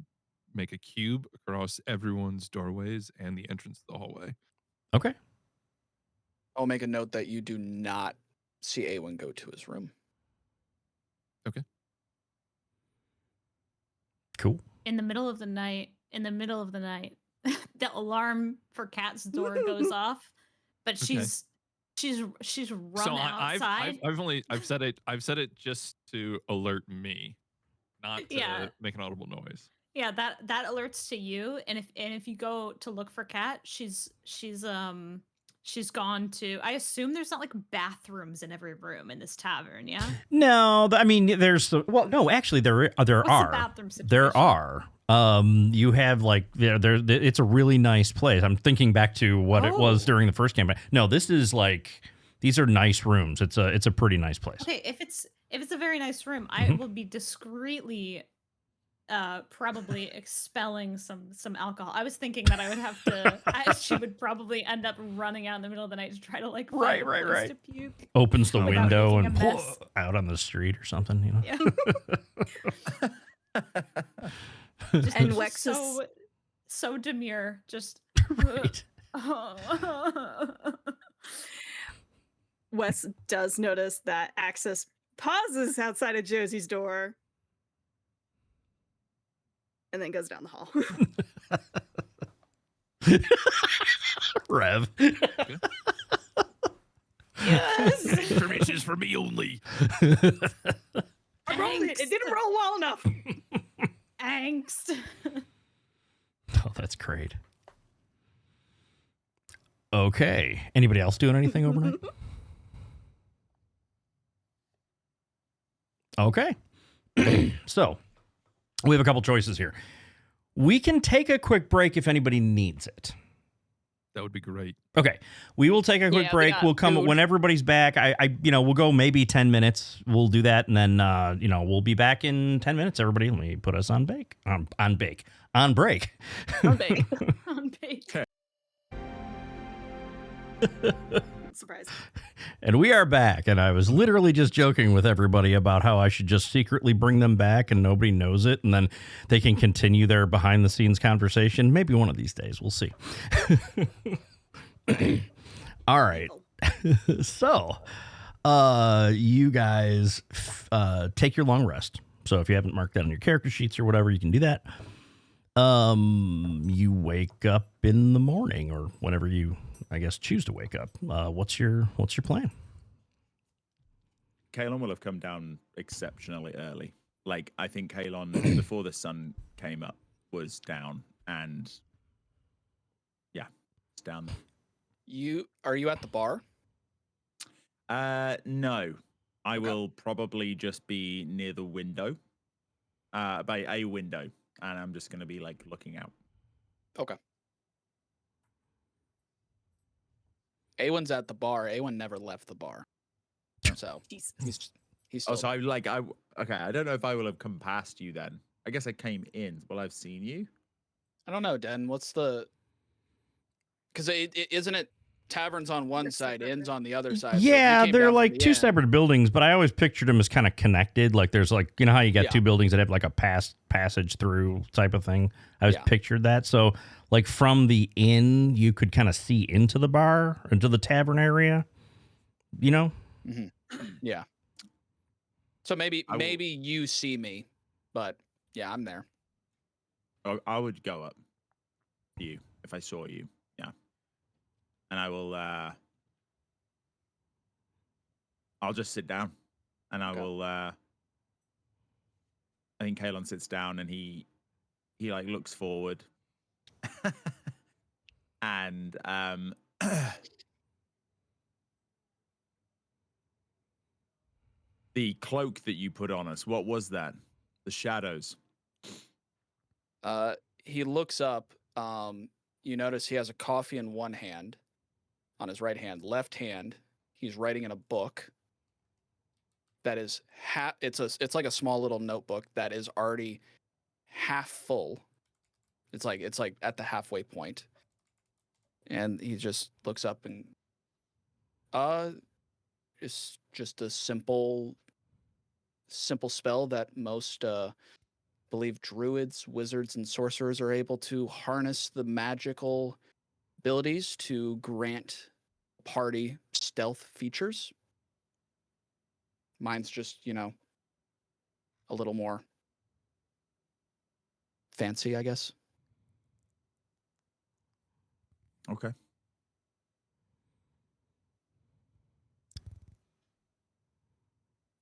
B: make a cube across everyone's doorways and the entrance to the hallway.
A: Okay.
G: I'll make a note that you do not see Awen go to his room.
A: Cool.
C: In the middle of the night, the alarm for Kat's door goes off, but
B: Okay.
C: she's run
B: So
C: outside.
B: I've said it just to alert me, not to
C: Yeah.
B: make an audible noise.
C: Yeah, that alerts to you, and if you go to look for Kat, she's gone to. I assume there's not bathrooms in every room in this tavern. Yeah.
A: No, I mean there's no, actually there
C: What's
A: are.
C: the bathroom situation?
A: There are. You have it's a really nice place. I'm thinking back to what it was
C: Oh.
A: during the first campaign. No, this is These are nice rooms. It's a pretty nice place.
C: Okay, if it's a very nice room, I will be discreetly probably expelling some alcohol. I was thinking that I would have to she would probably end up running out in the middle of the night to try to like find a place to puke.
A: Opens the
C: without
A: window
C: making
A: and
C: a mess.
A: out on the street or something, you know.
C: Yeah.
D: And
C: Just
D: Wex is
C: so demure, just
A: Right.
D: Wes does notice that Axis pauses outside of Josie's door and then goes down the hall.
A: Rev.
D: Yes.
A: Information is for me only.
D: I rolled it. It didn't roll well enough.
C: Angst.
A: Oh, that's great. Okay. Anybody else doing anything overnight? Okay. So, we have a couple choices here. We can take a quick break if anybody needs it.
B: That would be great.
A: Okay. We will take a quick
F: Yeah, we
A: break.
F: got
A: We'll come
F: food.
A: when everybody's back. We'll go maybe 10 minutes. We'll do that. And then, we'll be back in 10 minutes. Everybody, let me put us on break. On break.
D: On bake.
C: On bake.
D: Surprise.
A: And we are back. And I was literally just joking with everybody about how I should just secretly bring them back and nobody knows it. And then they can continue their behind the scenes conversation. Maybe one of these days. We'll see. All right. So, you guys take your long rest. So if you haven't marked that on your character sheets or whatever, you can do that. You wake up in the morning or whenever you, I guess, choose to wake up. What's your plan?
E: Kalon will have come down exceptionally early. Like, I think Kalon, before the sun came up, was down, and yeah, it's down there.
G: Are you at the bar?
E: No. I
G: Okay.
E: will probably just be near the window, by a window, and I'm just going to be, like, looking out.
G: Okay. A1's at the bar. A1 never left the bar. So
D: Jesus.
G: he's
E: Oh,
G: still
E: so okay, I don't know if I will have come past you then. I guess I came in. Will I've seen you?
G: I don't know, Den. What's the? Because it isn't it taverns on one
D: They're
G: side,
D: separate,
G: inns
D: right?
G: on the other side. So if you
A: Yeah,
G: came
A: they're
G: down from
A: like
G: the
A: two
G: end-
A: separate buildings, but I always pictured them as kind of connected. Like there's like, you know how you got
G: Yeah.
A: two buildings that have like a passage through type of thing. I always
G: Yeah.
A: pictured that. So like from the inn, you could kind of see into the bar, into the tavern area,
G: Yeah. So maybe
E: I will-
G: maybe you see me, but yeah, I'm there.
E: I would go up to you if I saw you. Yeah. And I will, I'll just sit down and I
G: Okay.
E: will, I think Kalon sits down and he like looks forward and, the cloak that you put on us, what was that? The shadows.
G: He looks up. You notice he has a coffee in one hand, on his right hand. Left hand, he's writing in a book. That is it's like a small little notebook that is already half full. It's like at the halfway point. And he just looks up and it's just a simple spell that most believe druids, wizards, and sorcerers are able to harness the magical abilities to grant party stealth features. Mine's just, a little more fancy, I guess.
E: Okay.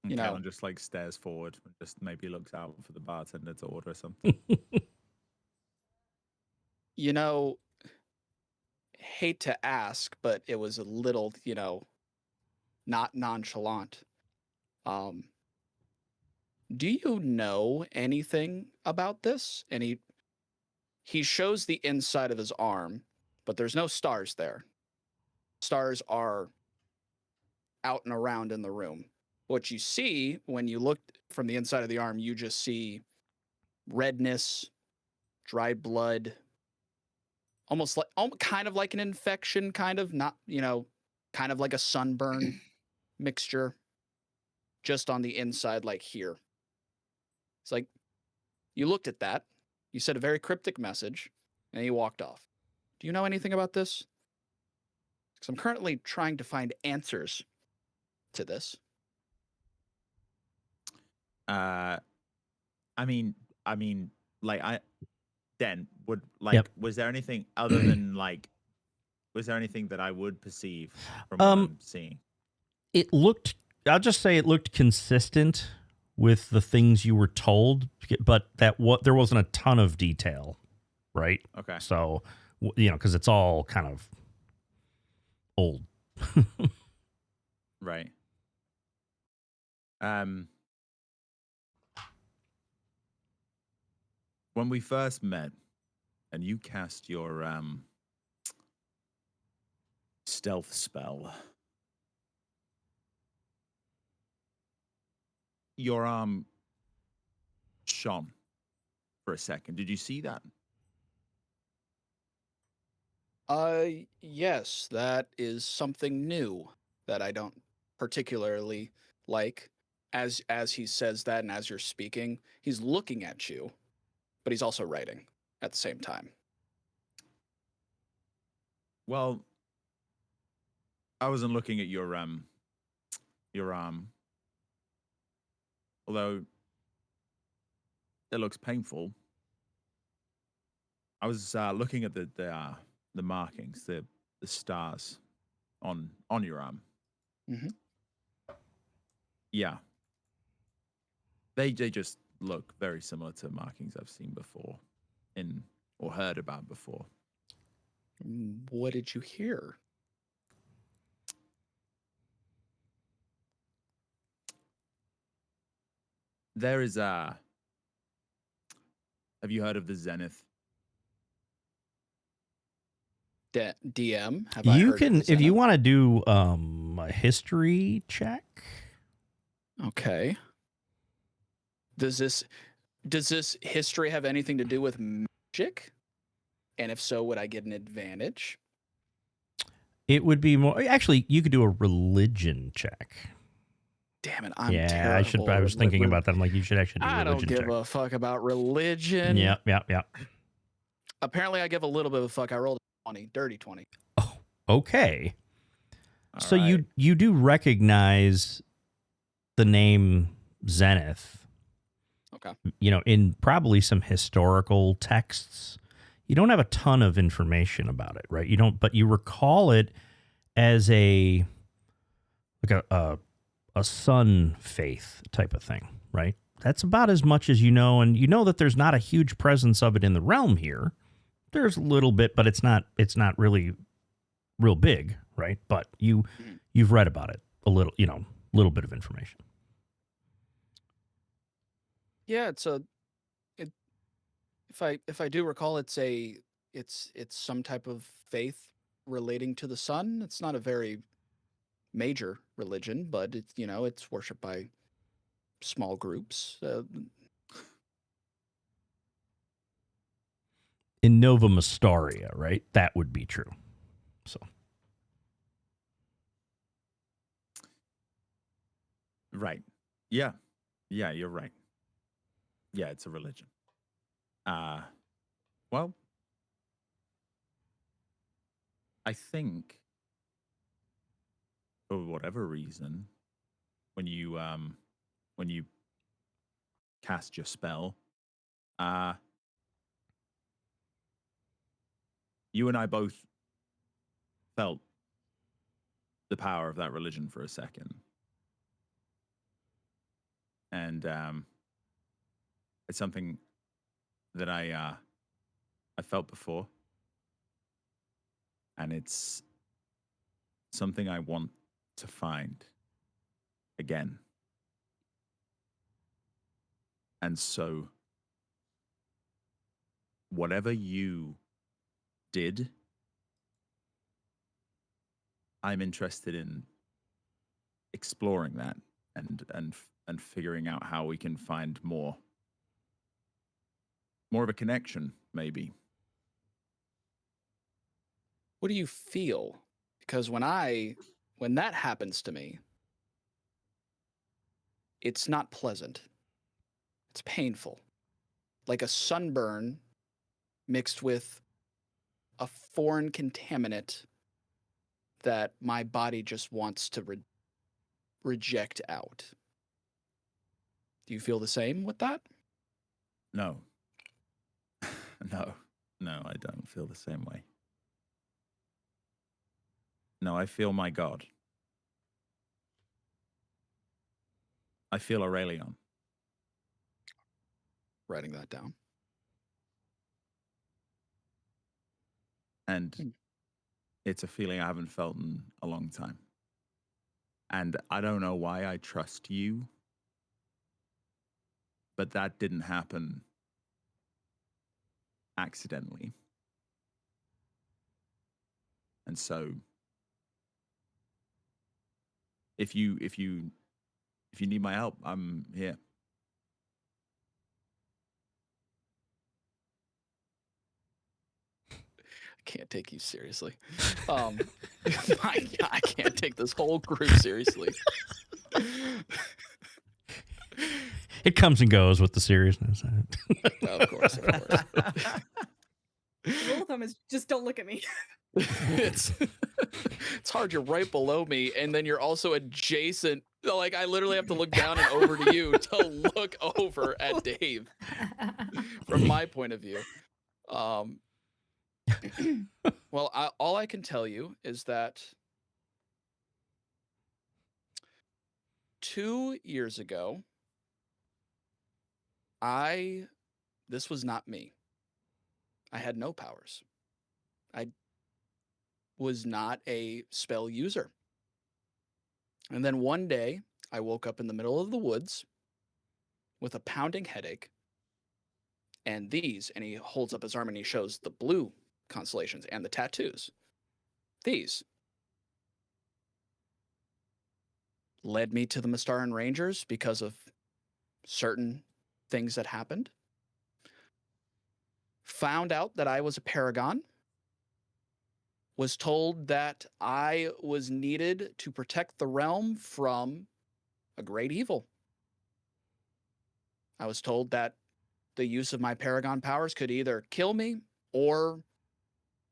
E: And
G: You know-
E: Kalon just like stares forward and just maybe looks out for the bartender to order something.
G: Hate to ask, but it was a little, not nonchalant. Do you know anything about this? And he shows the inside of his arm, but there's no stars there. Stars are out and around in the room. What you see when you look from the inside of the arm, you just see redness, dried blood, almost like kind of like an infection, kind of not, kind of like a sunburn mixture, just on the inside, like here. It's like you looked at that, you said a very cryptic message, and you walked off. Do you know anything about this? Because I'm currently trying to find answers to this.
E: I mean, like
A: Yep.
E: was there anything other than was there anything that I would perceive from what I'm seeing?
A: It looked, I'll just say it looked consistent with the things you were told, but there wasn't a ton of detail, right?
E: Okay.
A: So, because it's all kind of old.
E: Right. When we first met and you cast your stealth spell, your arm shone for a second. Did you see that?
G: Yes, that is something new that I don't particularly like. As he says that and as you're speaking, he's looking at you, but he's also writing at the same time.
E: Well, I wasn't looking at your arm, although it looks painful. I was looking at the markings, the stars on your arm.
G: Mm-hmm.
E: Yeah, they just look very similar to markings I've seen before, or heard about before.
G: What did you hear?
E: There is have you heard of the Zenith?
G: DM? Have I
A: You
G: heard of
A: can,
G: the
A: if you
G: Zenith?
A: want to do a history check.
G: Okay. Does this history have anything to do with magic? And if so, would I get an advantage?
A: It would be more. Actually, you could do a religion check.
G: Damn it, I'm
A: Yeah,
G: terrible.
A: I was thinking about that. I'm like, you should actually do a
G: I
A: religion
G: don't
A: check.
G: give a fuck about religion.
A: Yep.
G: Apparently, I give a little bit of a fuck. I rolled a 20, dirty 20.
A: Oh, okay.
E: All
A: So
E: right.
A: you do recognize the name Zenith.
G: Okay.
A: In probably some historical texts. You don't have a ton of information about it, right? You don't, but you recall it as a sun faith type of thing, right? That's about as much as you know, and you know that there's not a huge presence of it in the realm here. There's a little bit, but it's not really real big, right? But you've read about it a little, little bit of information.
G: Yeah, if I do recall, it's some type of faith relating to the sun. It's not a very major religion, but it's worshipped by small groups.
A: In Nova Mastaria, right? That would be true. So.
E: Right. Yeah, you're right. Yeah, it's a religion. Well, I think for whatever reason, when you cast your spell, you and I both felt the power of that religion for a second. And it's something that I felt before. And it's something I want to find again. And so whatever you did, I'm interested in exploring that and figuring out how we can find more of a connection, maybe.
G: What do you feel? Because when that happens to me, it's not pleasant. It's painful. Like a sunburn mixed with a foreign contaminant that my body just wants to reject out. Do you feel the same with that?
E: No. No, I don't feel the same way. No, I feel my God. I feel Aurelion.
G: Writing that down.
E: And it's a feeling I haven't felt in a long time. And I don't know why I trust you, but that didn't happen accidentally. And so if you need my help, I'm here.
G: I can't take you seriously. I can't take this whole group seriously.
A: It comes and goes with the seriousness.
G: Of course.
D: The rule of thumb is just don't look at me.
G: It's hard. You're right below me, and then you're also adjacent. Like I literally have to look down and over to you to look over at Dave. From my point of view, well, all I can tell you is that 2 years ago, this was not me. I had no powers. I was not a spell user. And then one day, I woke up in the middle of the woods with a pounding headache. And he holds up his arm and he shows the blue constellations and the tattoos. These led me to the Mistaran Rangers because of certain things that happened. Found out that I was a paragon. Was told that I was needed to protect the realm from a great evil. I was told that the use of my paragon powers could either kill me or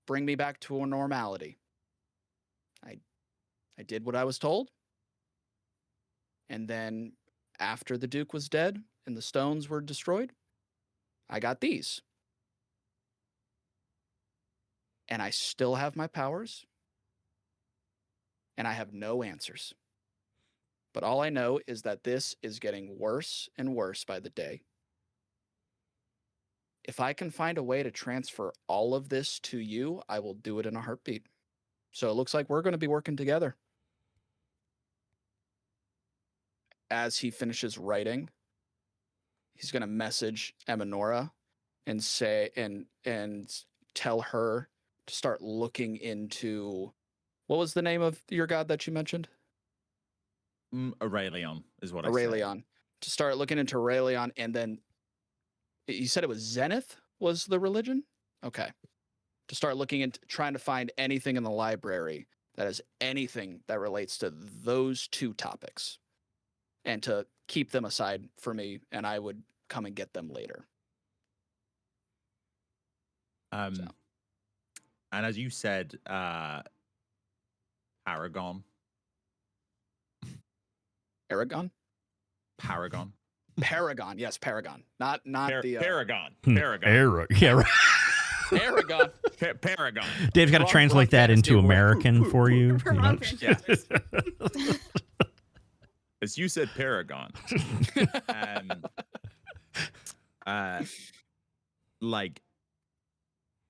G: bring me back to a normality. I did what I was told. And then after the Duke was dead and the stones were destroyed, I got these. And I still have my powers. And I have no answers. But all I know is that this is getting worse and worse by the day. If I can find a way to transfer all of this to you, I will do it in a heartbeat. So it looks like we're going to be working together. As he finishes writing, he's going to message Eminora and say and tell her to start looking into, what was the name of your god that you mentioned?
E: Aurelion is what I said.
G: Aurelion. To start looking into Aurelion, and then you said it was Zenith was the religion? Okay. To start looking into trying to find anything in the library that has anything that relates to those two topics, and to keep them aside for me, and I would come and get them later.
E: And as you said, Paragon.
G: Aragon?
E: Paragon.
G: Paragon, yes, Paragon. Not the
E: Paragon.
A: Paragon. Yeah, right.
G: Paragon.
E: Paragon.
A: Dave's got to translate that into American for you.
E: Yeah. As you said, Paragon. Like,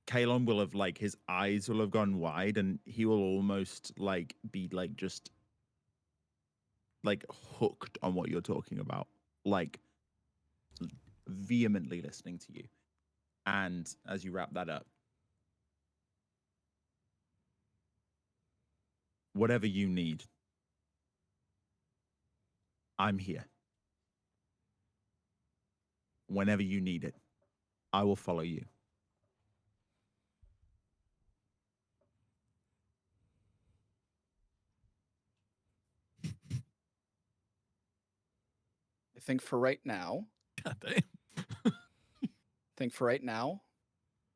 E: Kalon will have, like, his eyes will have gone wide, and he will almost, like, be, like, just, like, hooked on what you're talking about. Like, vehemently listening to you. And as you wrap that up, whatever you need, I'm here. Whenever you need it, I will follow you.
G: I think for right now,
B: God damn.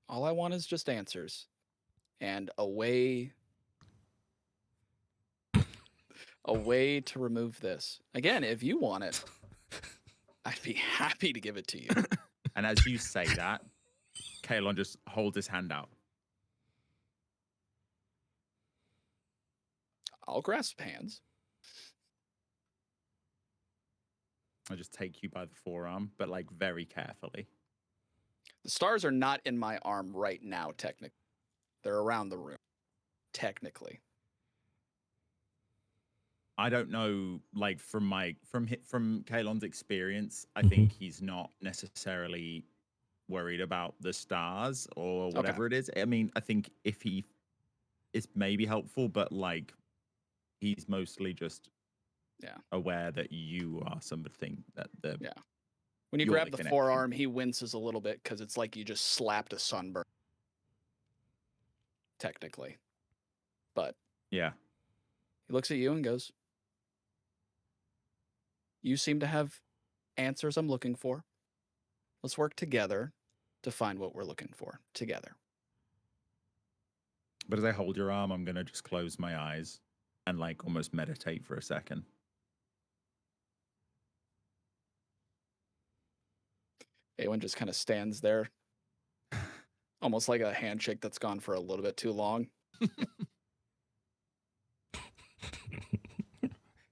G: all I want is just answers and a way to remove this. Again, if you want it, I'd be happy to give it to you.
E: And as you say that, Kalon just holds his hand out.
G: I'll grasp hands.
E: I just take you by the forearm, but like very carefully.
G: The stars are not in my arm right now, technically. They're around the room, technically.
E: I don't know, like from Kalon's experience, I think he's not necessarily worried about the stars or whatever it is. I mean, I think if he is maybe helpful, but like he's mostly just aware that you are something that the
G: When you grab the forearm, he winces a little bit because it's like you just slapped a sunburn. Technically. But
E: yeah.
G: He looks at you and goes, "You seem to have answers I'm looking for. Let's work together to find what we're looking for together."
E: But as I hold your arm, I'm going to just close my eyes and like almost meditate for a second.
G: Awen just kind of stands there, almost like a handshake that's gone for a little bit too long.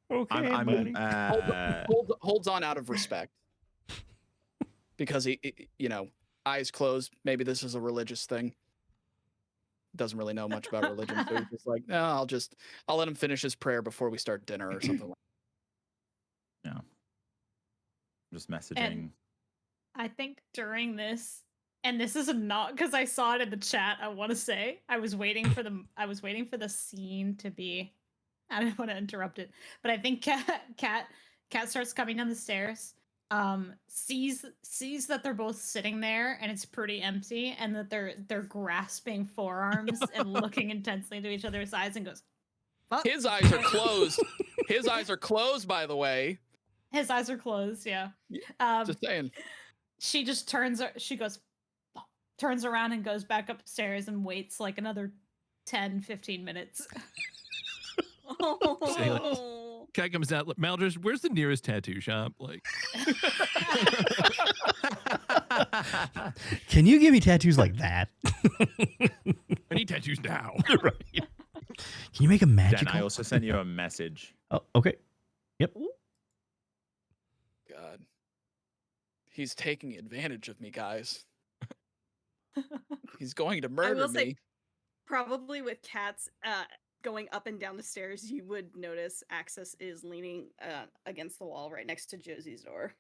A: Okay,
G: holds on out of respect. Because he, eyes closed. Maybe this is a religious thing. Doesn't really know much about religion. So he's just like, no, I'll let him finish his prayer before we start dinner or something like that.
E: Yeah. Just messaging.
C: And I think during this, and this is not because I saw it in the chat, I want to say, I was waiting for the scene to be, I don't want to interrupt it, but I think Cat starts coming down the stairs, sees that they're both sitting there and it's pretty empty, and that they're grasping forearms and looking intensely into each other's eyes, and goes, "Fuck."
G: His eyes are closed. His eyes are closed, by the way.
C: His eyes are closed, yeah.
G: Just saying.
C: She just turns around and goes back upstairs and waits like another 10-15 minutes.
B: Cat comes out. Malders, where's the nearest tattoo shop? Like,
A: can you give me tattoos like that?
B: I need tattoos now.
A: Right. Can you make a magical?
E: Dan, I also sent you a message.
A: Oh, okay. Yep.
G: God. He's taking advantage of me, guys. He's going to murder me.
D: Say, probably with Cats going up and down the stairs, you would notice Axis is leaning against the wall right next to Josie's door.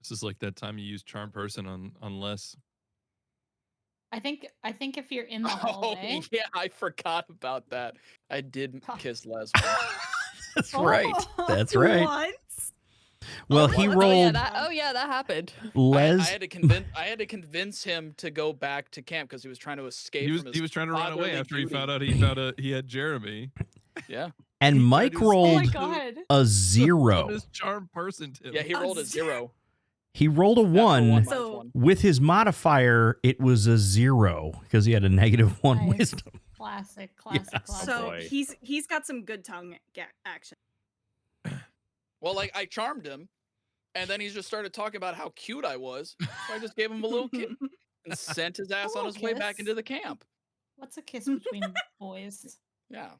B: This is like that time you use charm person on Les.
C: I think if you're in the hallway.
G: Oh, yeah, I forgot about that. I did kiss Les.
A: That's right. That's right.
D: What?
A: Well, he rolled.
F: Oh yeah, that happened.
A: Les.
G: I had to convince him to go back to camp because he was trying to escape.
B: He was trying to run away after
G: duty.
B: he found out he had Jeremy.
G: Yeah.
A: And Mike rolled a 0.
B: This charm person tip.
G: Yeah, he rolled a 0.
A: He rolled a 1.
D: So
A: with his modifier, it was a 0 because he had a -1
C: Nice.
A: wisdom.
C: Classic.
D: So
E: boy.
D: he's got some good tongue action.
G: Well, like I charmed him, and then he just started talking about how cute I was. So I just gave him a little kiss and sent his ass on his way back
C: kiss?
G: into the camp.
C: What's a kiss between boys?
G: Yeah.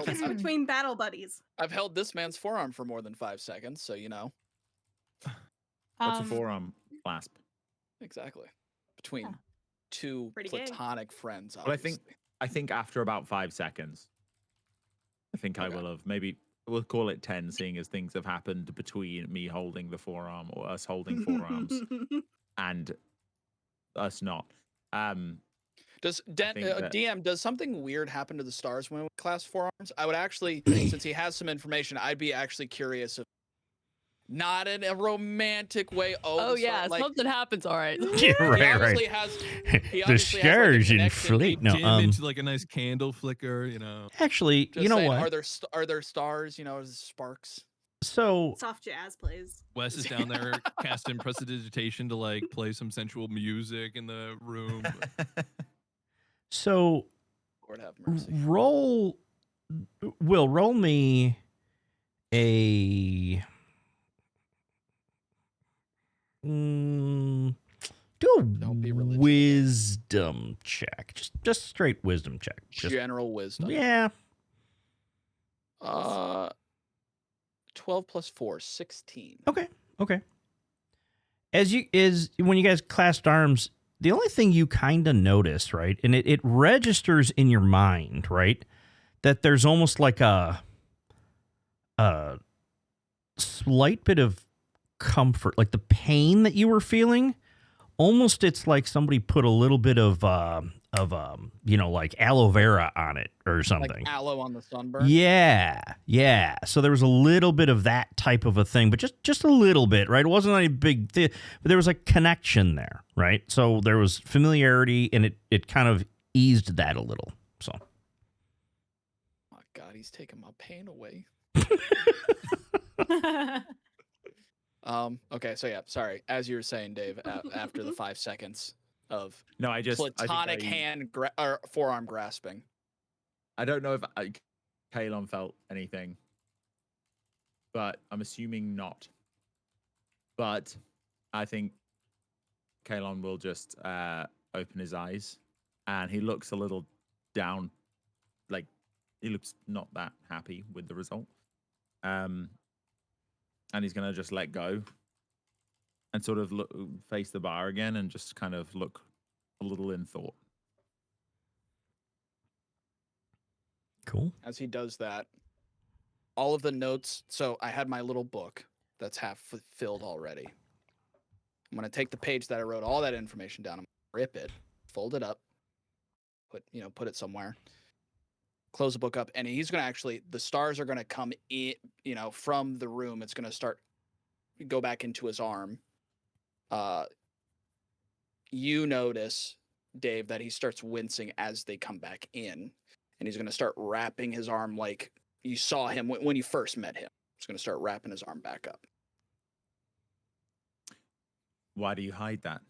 D: Kiss between battle buddies.
G: I've held this man's forearm for more than 5 seconds, so you know.
E: What's a forearm clasp?
G: Exactly. Between
C: Yeah.
G: two
D: Pretty gay.
G: platonic friends.
E: Well, I think after about 5 seconds, I think I
G: Okay.
E: will have maybe we'll call it 10, seeing as things have happened between me holding the forearm or us holding forearms and us not.
G: Does
E: think that-
G: DM, does something weird happen to the stars when we class forearms? I would actually, since he has some information, I'd be actually curious if not in a romantic way.
F: Oh yeah, something happens. All right.
A: Yeah, right,
G: he
A: right.
G: obviously has. He
A: The
G: obviously has, like, a
A: stars
G: connection.
A: inflate. No,
B: Dim into like a nice candle flicker, you know.
A: actually,
G: Just
A: you know
G: saying,
A: what?
G: Are there stars? You know, sparks.
A: So
H: Soft jazz plays.
B: Wes is down there casting prestidigitation to like play some sensual music in the room.
A: so
G: Lord have mercy.
A: roll me a do a
G: Don't be religious again.
A: wisdom check. Just straight wisdom check.
G: General wisdom.
A: Yeah.
G: 12 plus 4, 16.
A: Okay. When you guys clasped arms, the only thing you kind of notice, right, and it registers in your mind, right, that there's almost like a slight bit of comfort, like the pain that you were feeling. Almost, it's like somebody put a little bit of like aloe vera on it or something.
G: Like aloe on the sunburn.
A: Yeah. So there was a little bit of that type of a thing, but just a little bit, right? It wasn't any big thing, but there was a connection there, right? So there was familiarity, and it kind of eased that a little. So.
G: Oh my God, he's taking my pain away. Okay, so yeah, sorry. As you were saying, Dave, after the 5 seconds of
E: No, I
G: platonic
E: think
G: or forearm grasping.
E: I don't know if Kalon felt anything, but I'm assuming not. But I think Kalon will just open his eyes, and he looks a little down, like he looks not that happy with the result. And he's gonna just let go and sort of face the bar again and just kind of look a little in thought.
A: Cool.
G: As he does that, all of the notes. So I had my little book that's half filled already. I'm gonna take the page that I wrote all that information down. I'm gonna rip it, fold it up, put it somewhere. Close the book up, and he's gonna the stars are gonna come in, from the room. It's gonna go back into his arm. You notice, Dave, that he starts wincing as they come back in, and he's gonna start wrapping his arm like you saw him when you first met him. He's gonna start wrapping his arm back up.
E: Why do you hide that?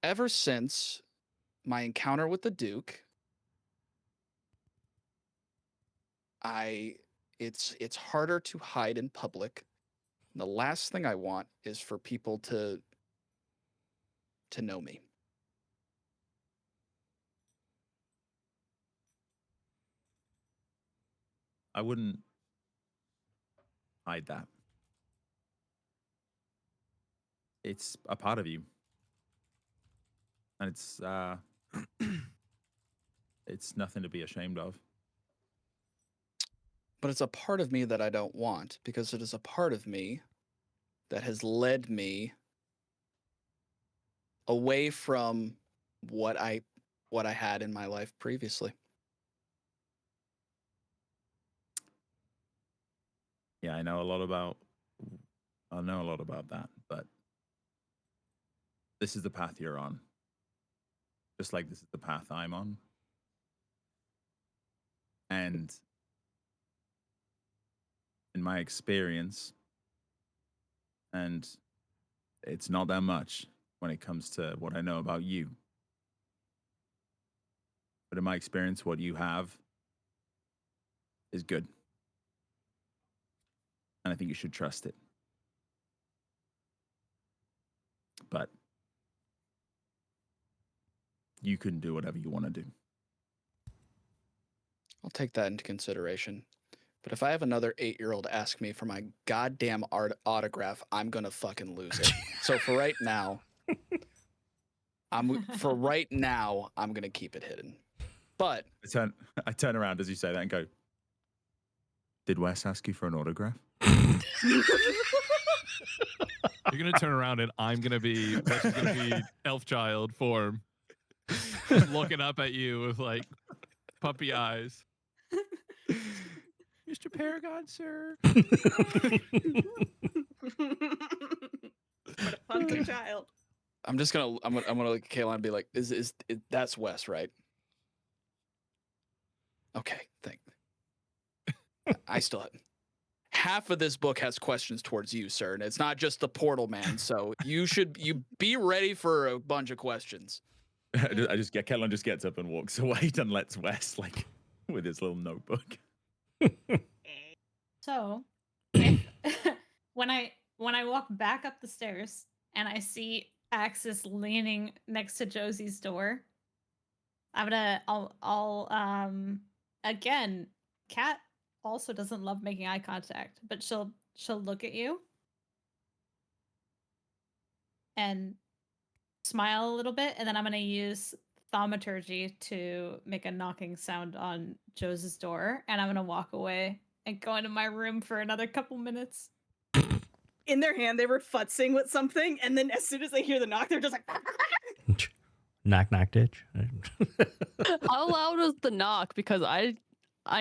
G: Ever since my encounter with the Duke, it's harder to hide in public. The last thing I want is for people to know me.
E: I wouldn't hide that. It's a part of you. And it's it's nothing to be ashamed of.
G: But it's a part of me that I don't want, because it is a part of me that has led me away from what I had in my life previously.
E: Yeah, I know a lot about that, but this is the path you're on. Just like this is the path I'm on. And in my experience, and it's not that much when it comes to what I know about you, but in my experience, what you have is good. And I think you should trust it. But you can do whatever you want to do.
G: I'll take that into consideration. But if I have another 8-year-old ask me for my goddamn autograph, I'm gonna fucking lose it. So for right now, I'm gonna keep it hidden. But
E: I turn around as you say that and go, "Did Wes ask you for an autograph?"
B: You're gonna turn around and I'm gonna be elf child form, looking up at you with like puppy eyes. Mr. Paragon, sir.
D: What a pumpkin child.
G: I'm gonna look at Kayla and be like, that's Wes, right? Okay, thank. I still have half of this book has questions towards you, sir, and it's not just the portal man. So you be ready for a bunch of questions.
E: Kellon just gets up and walks away and lets Wes like with his little notebook.
C: So, when I walk back up the stairs and I see Axis leaning next to Josie's door, I'll again, Kat also doesn't love making eye contact, but she'll look at you and smile a little bit, and then I'm gonna use thaumaturgy to make a knocking sound on Jose's door, and I'm gonna walk away and go into my room for another couple minutes.
D: In their hand, they were futzing with something, and then as soon as they hear the knock, they're just like...
A: Knock, knock, ditch.
F: How loud was the knock? Because I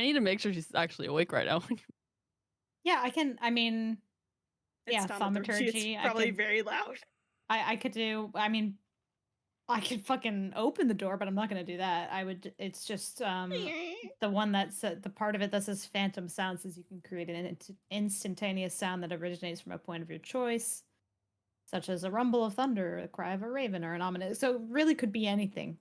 F: need to make sure she's actually awake right now.
C: Yeah, I can. I mean,
D: It's
C: thaumaturgy.
D: It's probably very loud.
C: I could do. I mean, I could fucking open the door, but I'm not gonna do that. It's just the one that's the part of it that says phantom sound says you can create an instantaneous sound that originates from a point of your choice, such as a rumble of thunder, a cry of a raven, or an ominous. So it really could be anything.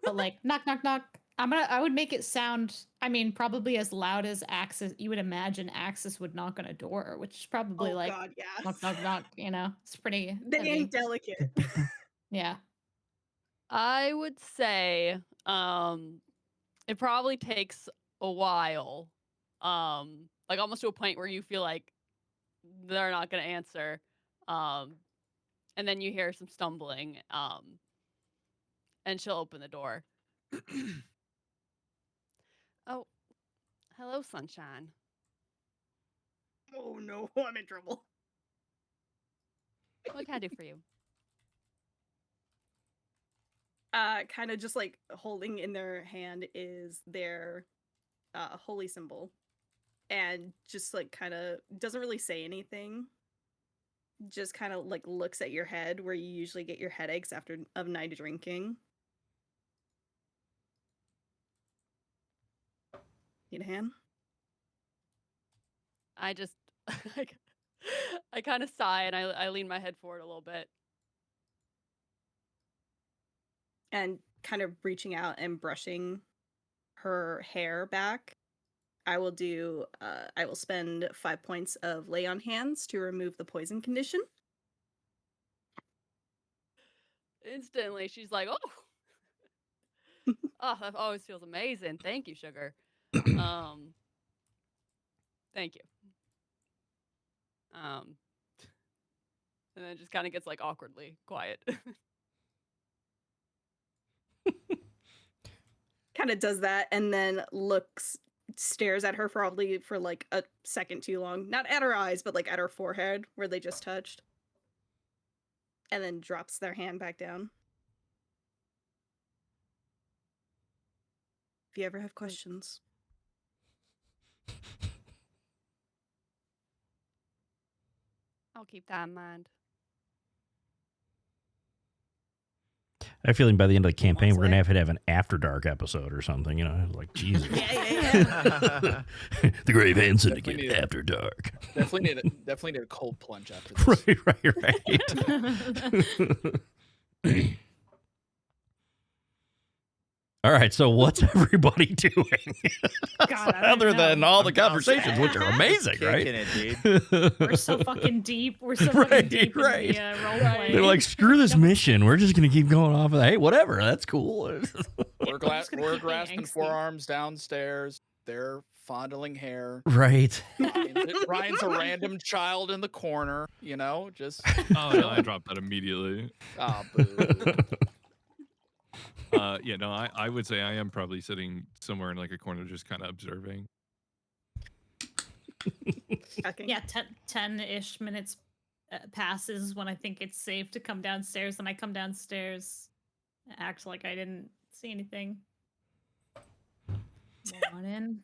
C: But like knock, knock, knock. I would make it sound. I mean, probably as loud as Axis. You would imagine Axis would knock on a door, which is probably like
D: God, yes.
C: knock, knock, knock. You know, it's pretty.
D: They
C: heavy.
D: ain't delicate.
C: Yeah.
F: I would say it probably takes a while. Like almost to a point where you feel like they're not going to answer. And then you hear some stumbling. And she'll open the door. Oh, hello, sunshine.
D: Oh no, I'm in trouble.
F: What can I do for you?
D: Kind of just like holding in their hand is their holy symbol, and just like kind of doesn't really say anything, just kind of like looks at your head where you usually get your headaches after a night of drinking. Need a hand?
F: I just I kind of sigh and I lean my head forward a little bit.
D: And kind of reaching out and brushing her hair back, I will spend 5 points of lay on hands to remove the poison condition.
F: Instantly, she's like, "Oh, oh, that always feels amazing. Thank you, sugar." Thank you. And then it just kind of gets like awkwardly quiet.
D: Kind of does that and then stares at her probably for like a second too long. Not at her eyes, but like at her forehead where they just touched. And then drops their hand back down. If you ever have questions.
F: I'll keep that in mind.
A: I have a feeling by the end of the campaign, we're going to have an After Dark episode or something, you know, like, Jesus.
D: Yeah.
A: The Gravehand Syndicate, After Dark.
G: Definitely need a cold plunge after this.
A: Right. All right, so what's everybody doing?
C: God,
A: Other than all the conversations, which are amazing, right?
E: Kicking it, dude.
C: We're so fucking deep. We're so fucking deep in the role play.
A: They're like, screw this mission. We're just going to keep going off of that. Hey, whatever. That's cool.
G: We're grasping forearms downstairs. They're fondling hair.
A: Right.
G: Ryan's a random child in the corner, you know, just...
B: Oh, no, I dropped that immediately.
G: Ah, boo.
B: Yeah, no, I would say I am probably sitting somewhere in like a corner just kind of observing.
C: Yeah, 10-ish minutes passes when I think it's safe to come downstairs, and I come downstairs, act like I didn't see anything. Come on in.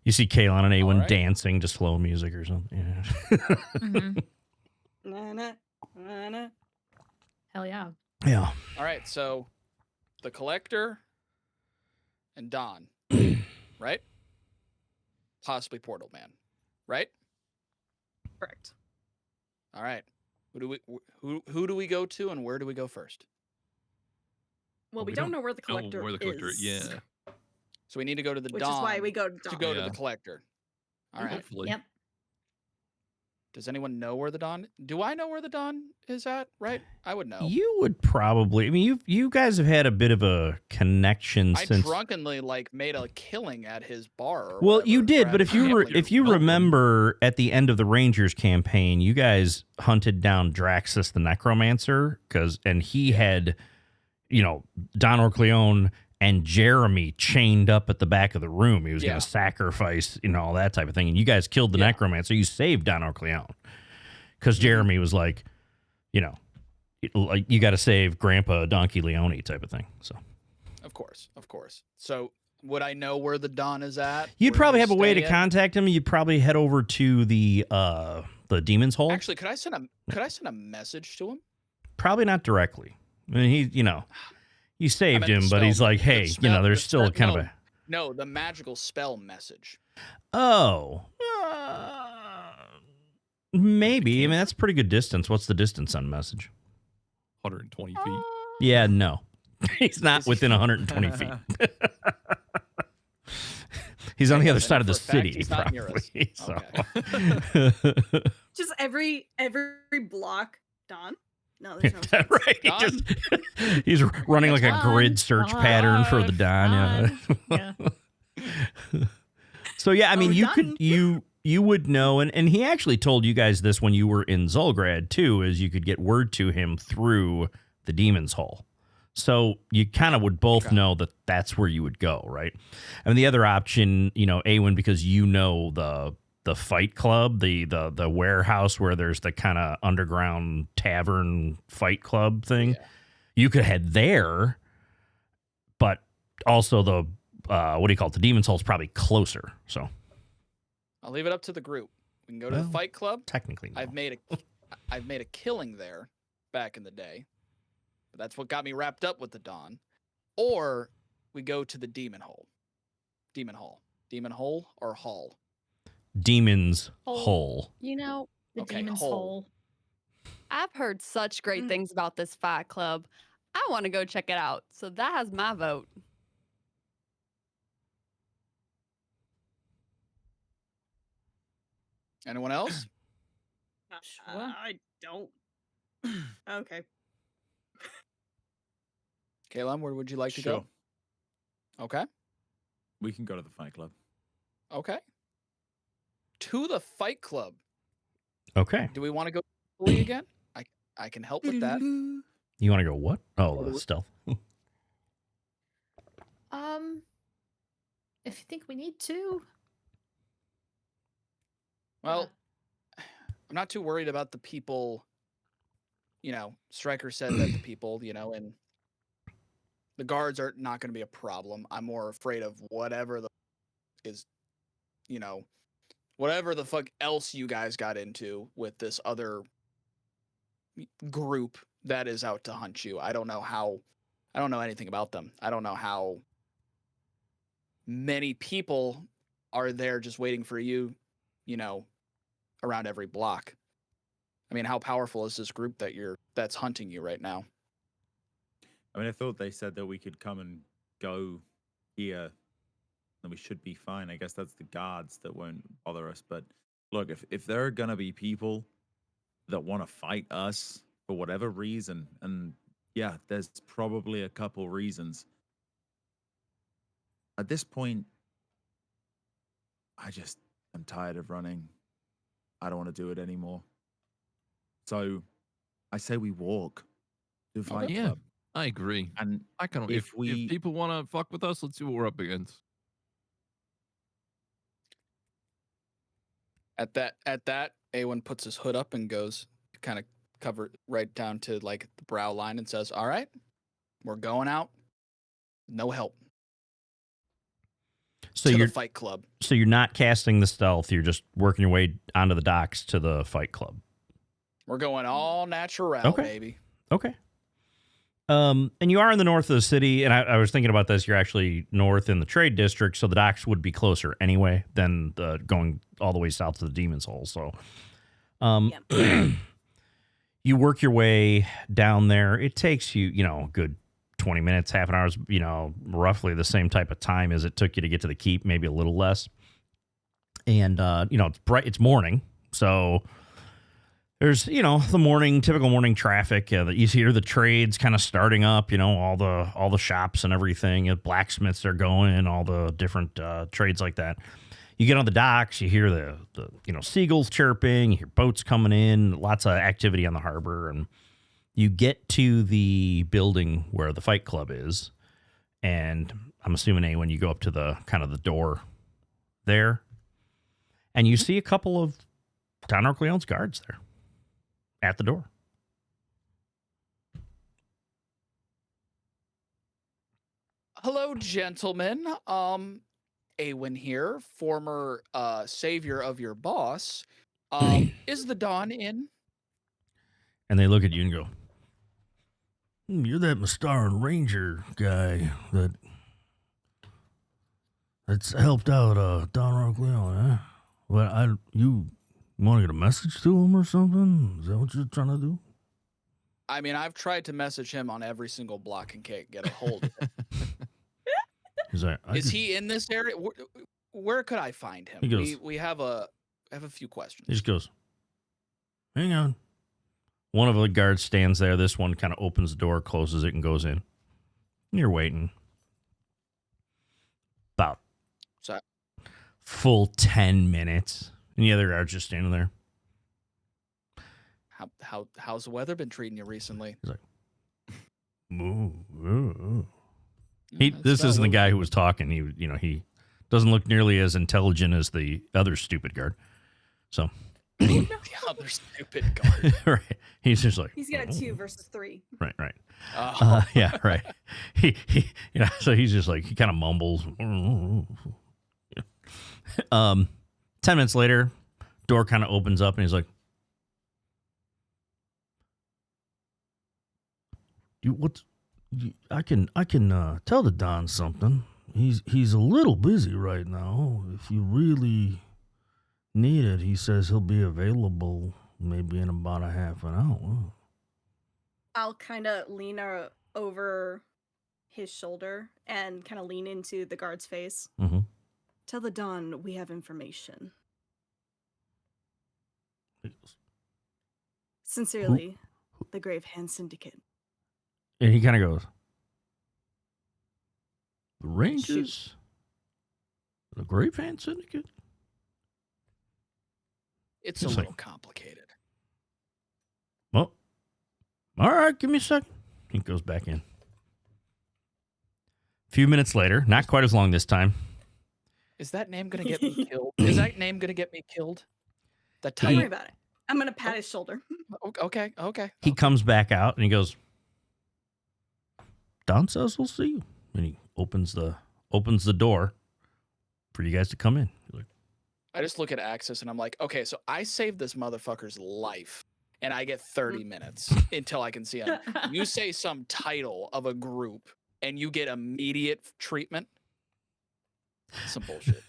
A: You see Kaylon and Awen
G: right.
A: dancing to slow music or something. Yeah.
C: Mm-hmm.
D: Na-na, na-na.
C: Hell yeah.
A: Yeah.
G: All right, so the Collector and Don, right? Possibly Portal Man, right?
D: Correct.
G: All right. Who do we go to, and where do we go first?
D: Well,
B: we
D: we don't
B: don't
D: know where the
B: know
D: collector
B: where the collector
D: is.
B: yeah.
G: So we need to go to the
D: Which
G: Don.
D: is why we go to
G: to
D: Dawn.
G: go to
B: Yeah.
G: the Collector. All right.
B: Hopefully.
C: Yep.
G: Does anyone know where the Don? Do I know where the Don is at? Right? I would know.
A: You would probably. I mean, you guys have had a bit of a connection
G: I
A: since.
G: drunkenly made a killing at his bar. Or
A: Well, you
G: whatever,
A: did,
G: or
A: but
G: at
A: if
G: the
A: you
G: gambling
A: if you
G: room.
A: remember at the end of the Rangers campaign, you guys hunted down Draxus the Necromancer and he had, Don Orcleone and Jeremy chained up at the back of the room. He was going
G: Yeah.
A: to sacrifice, all that type of thing, and you guys killed the
G: Yeah.
A: Necromancer. You saved Don Orcleone because Jeremy was like, like you got to save Grandpa Donkey Leone type of thing. So
G: Of course. So would I know where the Don is at?
A: you'd
G: Where
A: probably
G: he's
A: have a way to
G: staying?
A: contact him. You'd probably head over to the Demon's Hole.
G: Actually, could I send a message to him?
A: Probably not directly. I mean, you saved
G: meant the
A: him, but he's
G: spell-
A: like,
G: the
A: hey,
G: spell-
A: there's
G: the
A: still
G: spell-
A: kind of
G: no.
A: a.
G: No, the magical spell message.
A: Oh, maybe. I mean, that's a pretty good distance. What's the distance on message?
B: 120 feet.
A: Yeah, no, he's not
G: Is-
A: within 120 feet. He's on the
G: Yes,
A: other
G: I
A: side
G: know
A: of the
G: for a fact
A: city,
G: he's not near us.
A: probably. So.
D: Just every block, Dawn. No, there's no sense.
A: Right.
G: Don?
A: He's running like a
C: Don,
A: grid search pattern for the Don. Yeah.
C: Yeah.
A: So yeah, I mean,
D: Oh,
A: you
D: Don.
A: could you would know, and he actually told you guys this when you were in Zulgrad too, is you could get word to him through the Demon's Hole. So you kind of would both
G: Okay.
A: know that that's where you would go, right? I mean, the other option, Awen, because the Fight Club, the warehouse where there's the kind of underground tavern fight club thing,
G: Yeah.
A: you could head there, but also the the Demon's Hole is probably closer. So
G: I'll leave it up to the group. We can go to
A: Well,
G: the Fight Club.
A: technically, no.
G: I've made a killing there back in the day. But that's what got me wrapped up with the Dawn. Or we go to the Demon Hole. Demon Hall. Demon Hole or Hall?
A: Demon's
F: Hole.
A: Hole.
C: The
G: Okay,
C: Demon's
G: hole.
C: Hole.
F: I've heard such great things about this Fight Club. I want to go check it out. So that has my vote.
G: Anyone else?
C: Sure.
D: I don't. Okay.
G: Kalem, where would you like to go? Okay.
E: We can go to the Fight Club.
G: Okay. To the Fight Club.
A: Okay.
G: Do we want to go fully again? I can help with that.
A: You want to go what? Oh, the stealth.
C: If you think we need to.
G: Well, I'm not too worried about the people. Stryker said that the people, and the guards are not going to be a problem. I'm more afraid of whatever whatever the fuck else you guys got into with this other group that is out to hunt you. I don't know anything about them. I don't know how many people are there just waiting for you, around every block. I mean, how powerful is this group that's hunting you right now?
E: I mean, I thought they said that we could come and go here, and we should be fine. I guess that's the guards that won't bother us. But look, if there are gonna be people that want to fight us for whatever reason, and yeah, there's probably a couple reasons. At this point, I'm tired of running. I don't want to do it anymore. So I say we walk to Fight
B: Yeah.
E: Club.
B: I agree.
E: And
B: I kind of
E: if
B: if people want to fuck with us, let's see what we're up against.
G: At that, Awen puts his hood up and goes, "You kind of cover right down to like the brow line and says, "All right, we're going out. No help."
A: So
G: to
A: you're
G: the Fight Club.
A: So you're not casting the stealth. You're just working your way onto the docks to the Fight Club.
G: We're going all natural,
A: Okay.
G: baby.
A: Okay. And you are in the north of the city, and I was thinking about this. You're actually north in the trade district, so the docks would be closer anyway than going all the way south to the Demon's Hole. So, you work your way down there. It takes you, a good 20 minutes, half an hour, roughly the same type of time as it took you to get to the keep, maybe a little less. And, it's bright, it's morning. So there's, the typical morning traffic. You hear the trades kind of starting up, all the shops and everything. Blacksmiths are going, all the different trades like that. You get on the docks, you hear the seagulls chirping, you hear boats coming in, lots of activity on the harbor, and you get to the building where the Fight Club is, and I'm assuming when you go up to the kind of the door there, and you see a couple of Don Orcleone's guards there at the door.
G: Hello, gentlemen. Awen here, former savior of your boss. Is the Dawn in?
A: And they look at you and go, "You're that Mastaran Ranger guy that's helped out Don Orcleone, huh? Well, you want to get a message to him or something? Is that what you're trying to do?"
G: I mean, I've tried to message him on every single block and can't get a hold of him.
A: He's like,
G: Is he in this area? Where could I find him?
A: He goes,
G: we have a few questions.
A: He just goes, "Hang on." One of the guards stands there. This one kind of opens the door, closes it, and goes in. You're waiting about full 10 minutes. And the other guard's just standing there.
G: How's the weather been treating you recently?
A: He's like, "Moo."
G: That's
A: This isn't the
G: about
A: guy who was talking. He doesn't look nearly as intelligent as the other stupid guard. So
G: the other stupid guard.
A: right. He's just like,
D: He's got a 2 versus 3.
A: Right.
G: Oh.
A: Yeah, right. So he's just like, he kind of mumbles. 10 minutes later, door kind of opens up and he's like, I can tell the Don something. He's a little busy right now. If you really need it, he says he'll be available maybe in about a half an hour.
D: I'll kind of lean over his shoulder and kind of lean into the guard's face.
A: Mm-hmm.
D: Tell the Don we have information. Sincerely, the Gravehand Syndicate.
A: And he kind of goes, "The Rangers? The Gravehand Syndicate?"
G: It's a little complicated.
A: Well, all right, give me a second. He goes back in. A few minutes later, not quite as long this time.
G: Is that name going to get me killed? Is that name going to get me killed?
D: Don't worry about it. I'm going to pat his shoulder.
G: Okay.
A: He comes back out and he goes, "Don says we'll see you." And he opens the door for you guys to come in. He's like,
G: I just look at Axis and I'm like, okay, so I saved this motherfucker's life and I get 30 minutes until I can see him. You say some title of a group and you get immediate treatment. Some bullshit.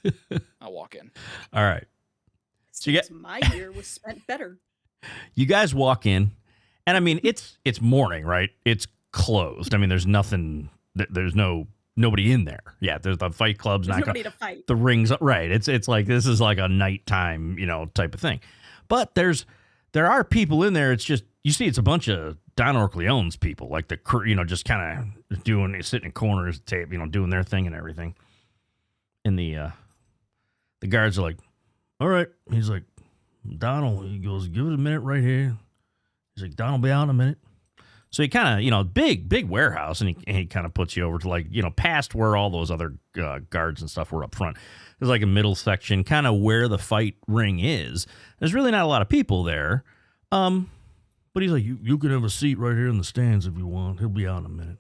G: I'll walk in.
A: all right. So
D: My year was spent better.
A: You guys walk in, and I mean, it's morning, right? It's closed. I mean, there's nothing. There's nobody in there. Yeah, there's the Fight Club's
D: There's
A: not
D: nobody to fight.
A: The rings, right? It's like this is like a nighttime, type of thing. But there are people in there. It's just you see, it's a bunch of Don Orcleone's people, like the just kind of sitting in corners, doing their thing and everything. And the guards are like, "All right." He's like, "Donald," he goes, "give it a minute right here." He's like, "Donald will be out in a minute." So he kind of, big warehouse, and he kind of puts you over to past where all those other guards and stuff were up front. There's like a middle section, kind of where the fight ring is. There's really not a lot of people there. But he's like, you can have a seat right here in the stands if you want. He'll be out in a minute.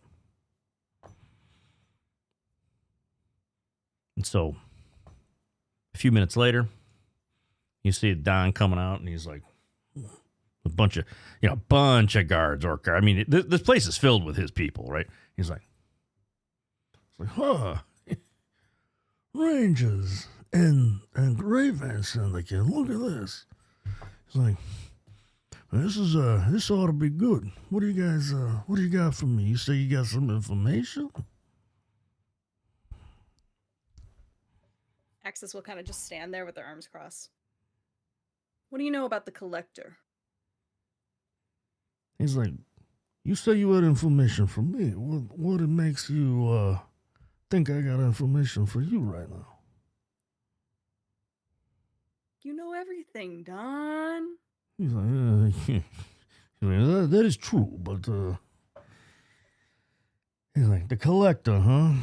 A: And so, a few minutes later, you see Don coming out, and he's like, a bunch of guards. I mean, this place is filled with his people, right? He's like, huh, Rangers and Gravehand Syndicate. Look at this. He's like, this ought to be good. What do you got for me? You say you got some information?
D: Axis will kind of just stand there with their arms crossed. What do you know about the Collector?
A: He's like, you say you had information for me. What it makes you think I got information for you right now?
D: You know everything, Don.
A: He's like, that is true, but he's like, the Collector, huh?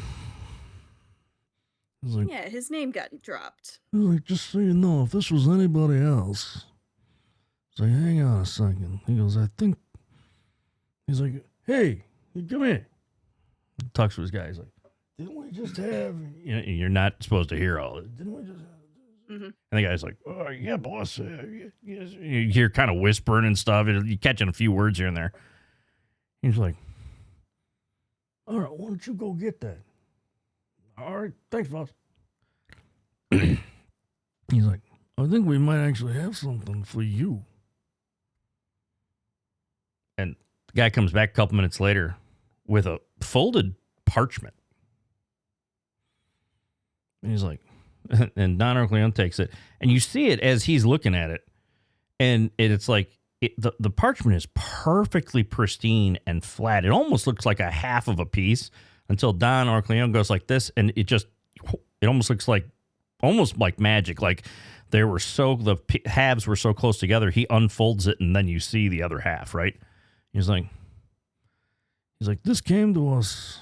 A: He's like,
D: Yeah, his name got dropped.
A: He's like, just so you know, if this was anybody else, he's like, hang on a second. He goes, he's like, hey, come here. He talks to his guy. He's like, didn't we just have, you're not supposed to hear all this. Didn't we just have this? And the guy's like, oh, yeah, boss. Yes. You hear kind of whispering and stuff. You're catching a few words here and there. He's like, all right, why don't you go get that? All right, thanks, boss. He's like, I think we might actually have something for you. And the guy comes back a couple minutes later with a folded parchment. And he's like, and Don Orcleon takes it. And you see it as he's looking at it. And it's like, the parchment is perfectly pristine and flat. It almost looks like a half of a piece until Don Orcleon goes like this. And it almost looks like, almost like magic. Like the halves were so close together. He unfolds it and then you see the other half, right? He's like, this came to us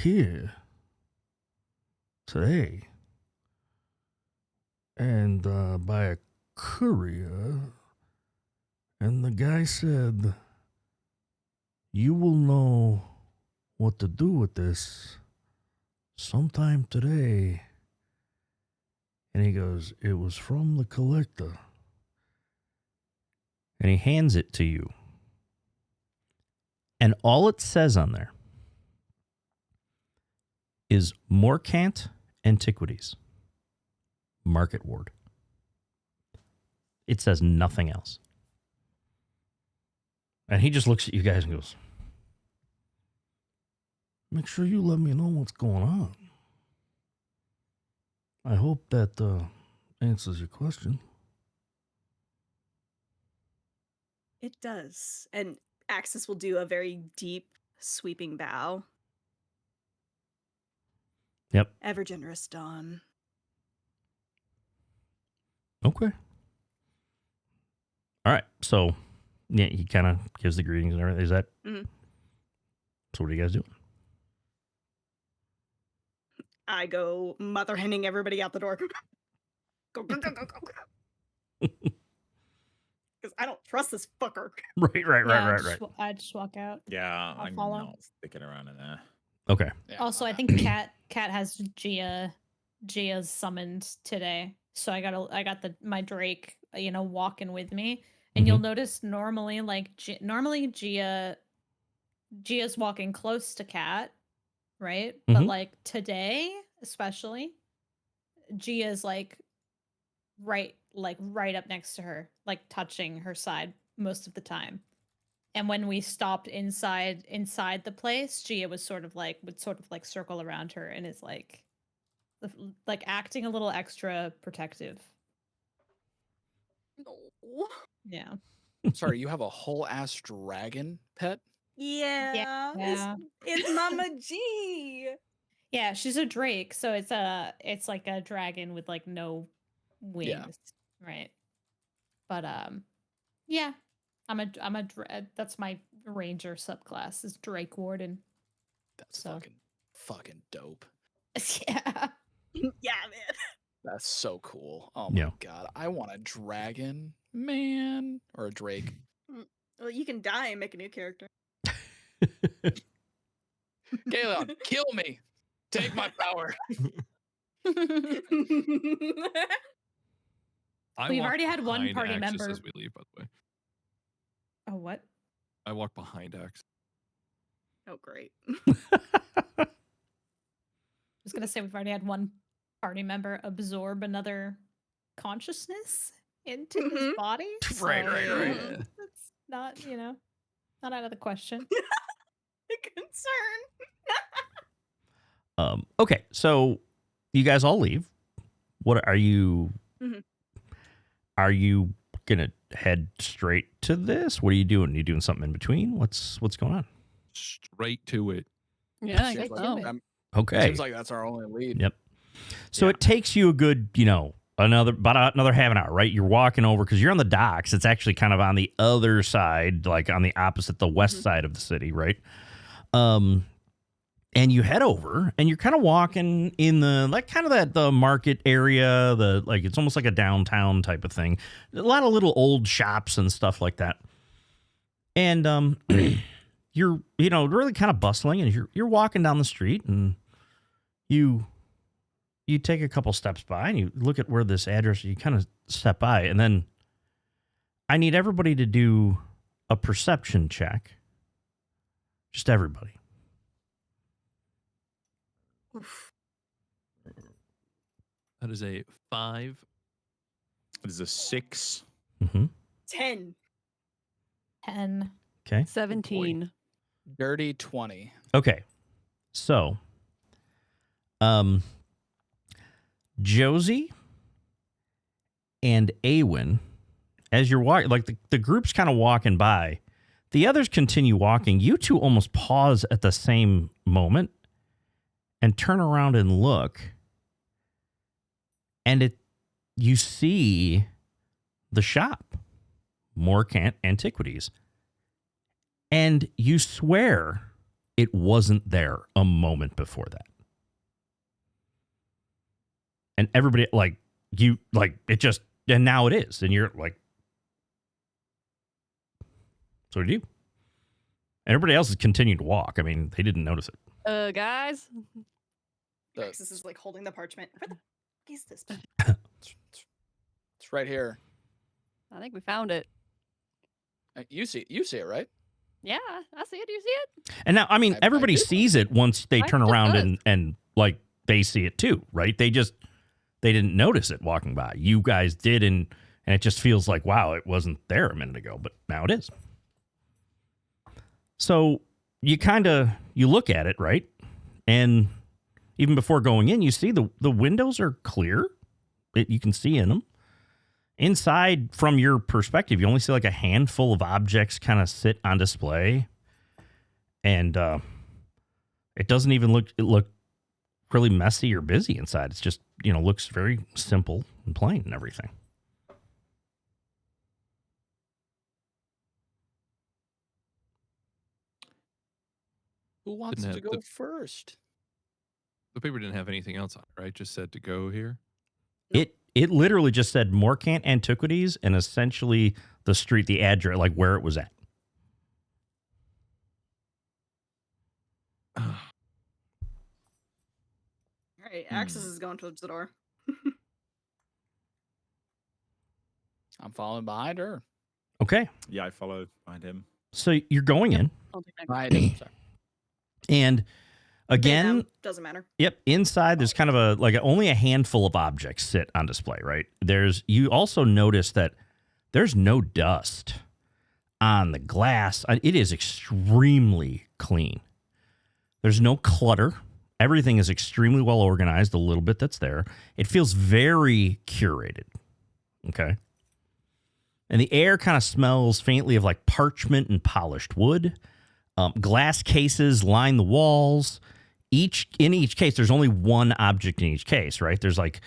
A: here today. And by a courier. And the guy said, you will know what to do with this sometime today. And he goes, it was from the Collector. And he hands it to you. And all it says on there is Morcant Antiquities, Market Ward. It says nothing else. And he just looks at you guys and goes, make sure you let me know what's going on. I hope that answers your question.
D: It does. And Axis will do a very deep, sweeping bow.
A: Yep.
D: Ever generous, Don.
A: Okay. All right. So, yeah, he kind of gives the greetings and everything. Is that?
D: Mm-hmm.
A: So what are you guys doing?
D: I go mother henning everybody out the door. Go. Because I don't trust this fucker.
A: Right.
C: I just walk out.
E: Yeah, I'm
C: follow.
E: not sticking around in there.
A: Okay.
G: Yeah.
C: Also, I think Cat has Gia's summoned today, so I got my Drake, walking with me, and you'll notice normally Gia's walking close to Cat, right? But like today, especially, Gia's like right up next to her, like touching her side most of the time. And when we stopped inside the place, Gia would sort of like circle around her and is like acting a little extra protective.
D: No.
C: Yeah.
G: Sorry, you have a whole ass dragon pet?
D: Yeah. It's Mama G.
C: Yeah, she's a drake, so it's like a dragon with like no wings, right? But yeah. That's my ranger subclass is Drake Warden.
G: That's fucking dope.
C: Yeah.
D: Yeah, man.
G: That's so cool. Oh my god. I want a dragon, man. Or a drake.
D: Well, you can die and make a new character.
G: Galen, kill me. Take my power.
C: We've already had one party
B: Axis
C: member.
B: as we leave, by the way.
C: Oh, what?
B: I walk behind Axis.
D: Oh, great.
C: I was gonna say we've already had one party member absorb another consciousness into his body.
B: Right.
C: That's not, not out of the question.
D: A concern.
A: Okay, so you guys all leave. What are you?
D: Mhm.
A: Are you gonna head straight to this? What are you doing? Are you doing something in between? What's going on?
B: Straight to it.
F: Yeah, I
C: Straight
F: guess
C: to
F: so.
C: it.
A: Okay.
G: Seems like that's our only lead.
A: Yep. So
G: Yeah.
A: it takes you a good, another half an hour, right? You're walking over because you're on the docks. It's actually kind of on the other side, like on the opposite, the west side of the city, right? And you head over and you're kind of walking in the market area, it's almost like a downtown type of thing. A lot of little old shops and stuff like that. And you're, really kind of bustling, and you're walking down the street, and you take a couple steps by and you look at where this address, you kind of step by, and then I need everybody to do a perception check. Just everybody.
D: Oof.
B: That is a 5.
E: It is a 6.
A: Mm-hmm.
D: 10.
C: 10.
A: Okay.
F: 17.
G: Dirty 20.
A: Okay. So, Josie and Awen, as you're walking, like the group's kind of walking by, the others continue walking. You two almost pause at the same moment and turn around and look, and you see the shop, Morcant Antiquities, and you swear it wasn't there a moment before that. And everybody, and now it is. And you're like, so did you? And everybody else is continuing to walk. I mean, they didn't notice it.
F: Guys.
D: Alexis is like holding the parchment. Where the fuck is this?
G: It's right here.
F: I think we found it.
G: You see it, right?
F: Yeah, I see it. Do you see it?
A: And now, I mean,
G: I
A: everybody
G: do.
A: sees it once they
F: Mine
A: turn
F: just
A: around
F: does.
A: and they see it too, right? They didn't notice it walking by. You guys did, and it just feels like, wow, it wasn't there a minute ago, but now it is. So you look at it, right? And even before going in, you see the windows are clear. You can see in them. Inside, from your perspective, you only see like a handful of objects kind of sit on display. And it doesn't even look really messy or busy inside. It's just, looks very simple and plain and everything.
G: Who wants
B: Didn't
G: to
B: have
G: go
B: the-
G: first?
B: The paper didn't have anything else on it, right? Just said to go here.
A: It literally just said Morcant Antiquities and essentially the street, the address, like where it was at.
D: All right, Axis is going towards the door.
G: I'm following behind her.
A: Okay.
E: Yeah, I follow behind him.
A: So you're going in,
F: I'll take my-
G: Behind him. Sorry.
A: and again,
D: Doesn't matter.
A: yep, inside there's kind of only a handful of objects sit on display, right? You also notice that there's no dust on the glass. It is extremely clean. There's no clutter. Everything is extremely well organized, the little bit that's there. It feels very curated. Okay. And the air kind of smells faintly of like parchment and polished wood. Glass cases line the walls. In each case, there's only one object in each case, right? There's like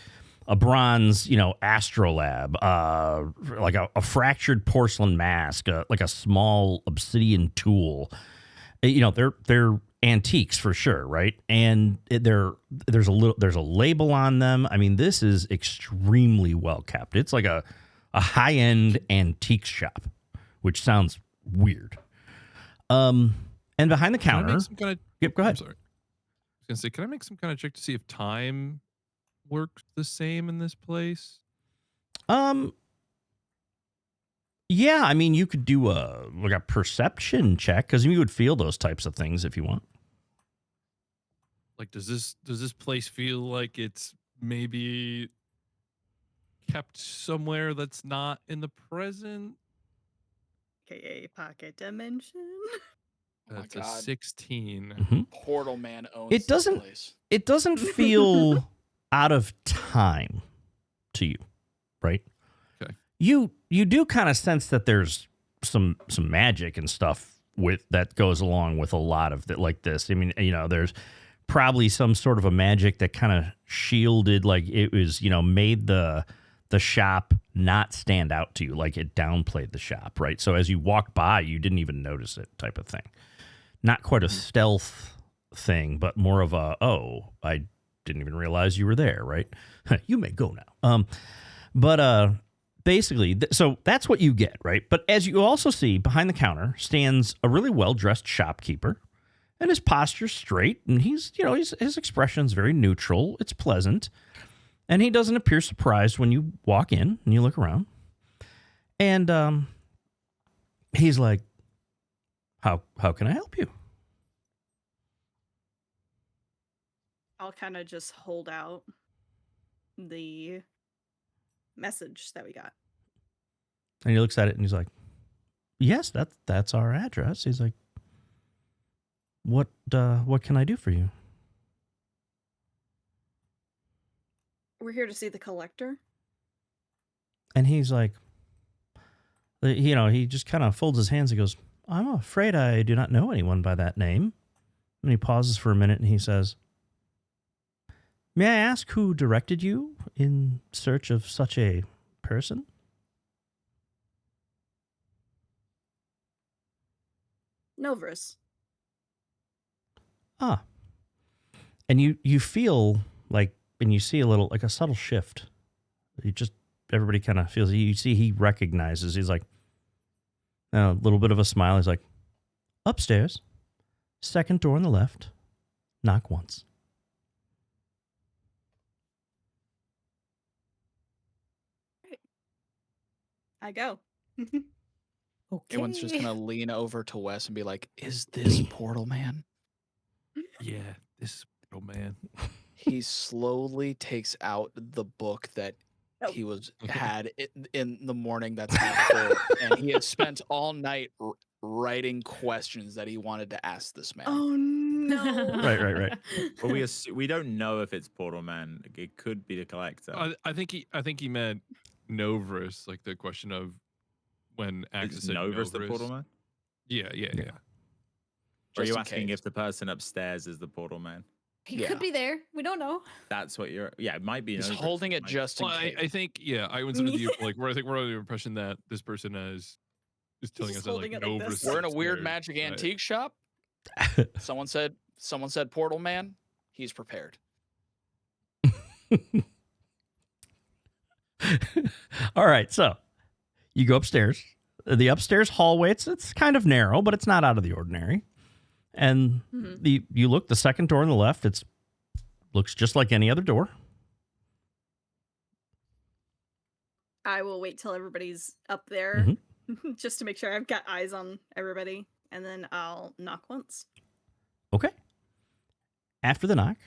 A: a bronze, astrolabe, like a fractured porcelain mask, like a small obsidian tool. They're antiques for sure, right? And there's a label on them. I mean, this is extremely well kept. It's like a high-end antique shop, which sounds weird. And behind the
B: Can I
A: counter.
B: make some kind of,
A: Yep, go
B: I'm
A: ahead.
B: sorry. I was gonna say, can I make some kind of check to see if time works the same in this place?
A: Yeah, I mean, you could do a perception check because you would feel those types of things if you want.
B: Like, does this place feel like it's maybe kept somewhere that's not in the present?
D: AKA pocket dimension.
G: Oh my
B: That's a
G: God.
B: 16.
A: Mhm.
G: Portal Man owns
A: It doesn't-
G: this place.
A: It doesn't feel out of time to you, right?
B: Okay.
A: You do kind of sense that there's some magic and stuff with that goes along with a lot of like this. I mean, there's probably some sort of a magic that kind of shielded, like it was, made the shop not stand out to you, like it downplayed the shop, right? So as you walk by, you didn't even notice it type of thing. Not quite a stealth thing, but more of a, oh, I didn't even realize you were there, right? You may go now. But basically, so that's what you get, right? But as you also see, behind the counter stands a really well-dressed shopkeeper, and his posture's straight, and his expression's very neutral. It's pleasant, and he doesn't appear surprised when you walk in and you look around. And he's like, How can I help you?
D: I'll kind of just hold out the message that we got.
A: And he looks at it and he's like, yes, that's our address. He's like, what can I do for you?
D: We're here to see the collector.
A: And he's like, he just kind of folds his hands and goes, I'm afraid I do not know anyone by that name. And he pauses for a minute and he says, may I ask who directed you in search of such a person?
D: Novris.
A: Ah. And you feel like, and you see a little, like a subtle shift. Everybody kind of feels, you see he recognizes, he's like, a little bit of a smile. He's like, upstairs, second door on the left, knock once.
D: I go.
C: Okay.
G: Everyone's just gonna lean over to Wes and be like, "Is this Portal Man?"
B: Yeah, this is Portal Man.
G: He slowly takes out the book that
D: Oh.
G: he had in the morning. That's half full, and he had spent all night writing questions that he wanted to ask this man.
D: Oh no!
A: Right.
E: But we don't know if it's Portal Man. It could be the collector.
B: I think he meant Novris, like the question of when Axis
E: Is
B: said
E: Novris the Portal Man?
B: Yeah.
E: Or are
G: Just
E: you
G: in
E: asking
G: case.
E: if the person upstairs is the Portal Man?
C: He
G: Yeah.
C: could be there. We don't know.
E: That's what you're. Yeah, it might be.
G: He's
E: Novris.
G: holding it
E: Might-
G: just in
B: Well,
G: case.
B: I think I went under the like where I think we're under the impression that this person is telling
D: just
B: us that like
D: holding it like
B: Novris.
D: this.
B: is
G: We're in a weird
B: upstairs,
G: magic
B: right?
G: antique shop. Someone said Portal Man. He's prepared.
A: All right, so you go upstairs. The upstairs hallway, it's kind of narrow, but it's not out of the ordinary. And you look, the second door on the left, looks just like any other door.
D: I will wait till everybody's up there just to make sure I've got eyes on everybody, and then I'll knock once.
A: Okay. After the knock,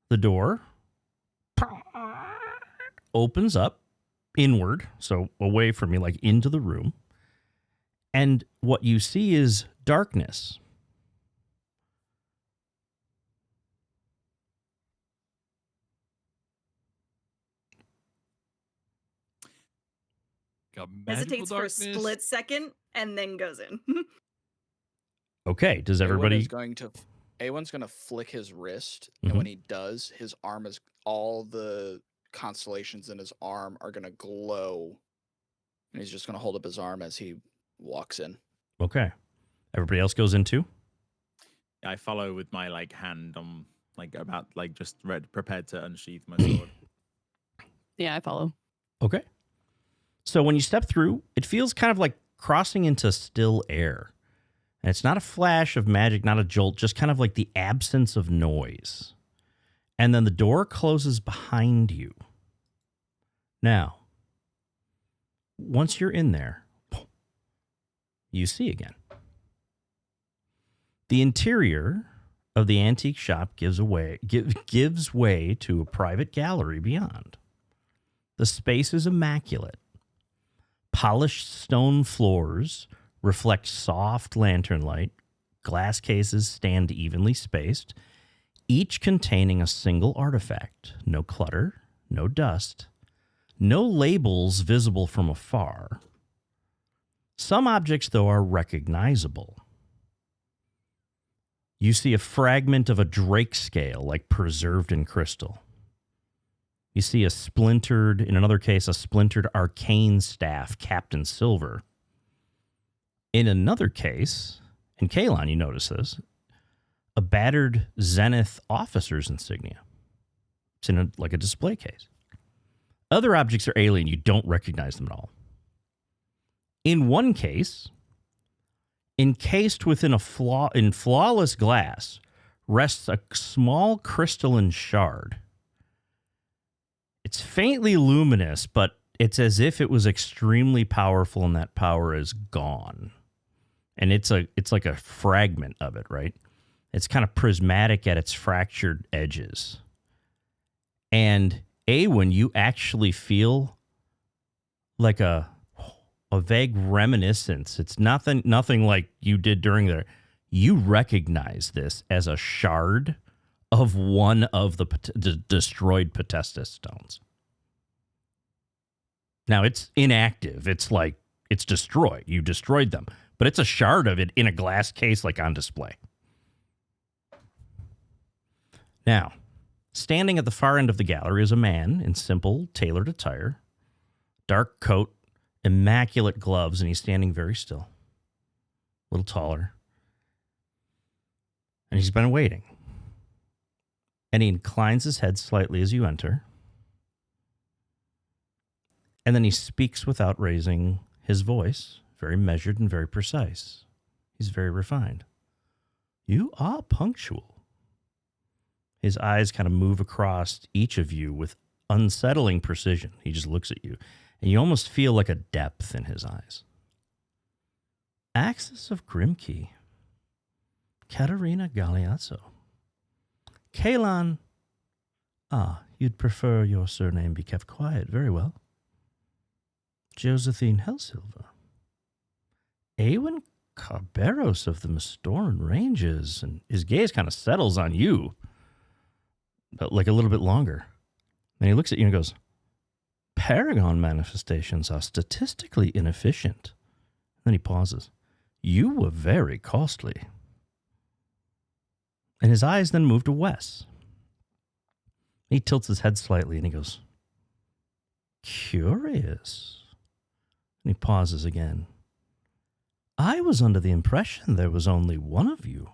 A: the door opens up inward, so away from you, like into the room. And what you see is darkness.
B: Got magical
D: Hesitates
B: darkness.
D: for a split second and then goes in.
A: Okay, does everybody...
G: Awen's gonna flick his wrist,
A: Mhm.
G: and when he does, his arm is all the constellations in his arm are gonna glow, and he's just gonna hold up his arm as he walks in.
A: Okay. Everybody else goes in too?
E: I follow with my hand on just prepared to unsheath my sword.
F: Yeah, I follow.
A: Okay. So when you step through, it feels kind of like crossing into still air. And it's not a flash of magic, not a jolt, just kind of like the absence of noise. And then the door closes behind you. Now, once you're in there, you see again. The interior of the antique shop gives way to a private gallery beyond. The space is immaculate. Polished stone floors reflect soft lantern light. Glass cases stand evenly spaced, each containing a single artifact. No clutter, no dust, no labels visible from afar. Some objects, though, are recognizable. You see a fragment of a drake scale, like preserved in crystal. You see in another case, a splintered arcane staff capped in silver. In another case, and Kalon, you notice this, a battered Zenith officer's insignia. It's in like a display case. Other objects are alien. You don't recognize them at all. In one case, encased within flawless glass, rests a small crystalline shard. It's faintly luminous, but it's as if it was extremely powerful and that power is gone. And it's like a fragment of it, right? It's kind of prismatic at its fractured edges. And Awen, you actually feel like a vague reminiscence. It's nothing like you did during the... You recognize this as a shard of one of the destroyed Potestas stones. Now, it's inactive. It's like, it's destroyed. You destroyed them. But it's a shard of it in a glass case, like on display. Now, standing at the far end of the gallery is a man in simple, tailored attire, dark coat, immaculate gloves, and he's standing very still, a little taller. And he's been waiting. And he inclines his head slightly as you enter. And then he speaks without raising his voice, very measured and very precise. He's very refined. You are punctual. His eyes kind of move across each of you with unsettling precision. He just looks at you, and you almost feel like a depth in his eyes. Axis of Grimkey. Katerina Galeazzo. Kalon. You'd prefer your surname be kept quiet. Very well. Josephine Hellsilver. Awen Carberos of the Mistoran Ranges. And his gaze kind of settles on you, but like a little bit longer. And he looks at you and goes, Paragon manifestations are statistically inefficient. Then he pauses. You were very costly. And his eyes then move to Wes. He tilts his head slightly and he goes, Curious. And he pauses again. I was under the impression there was only one of you.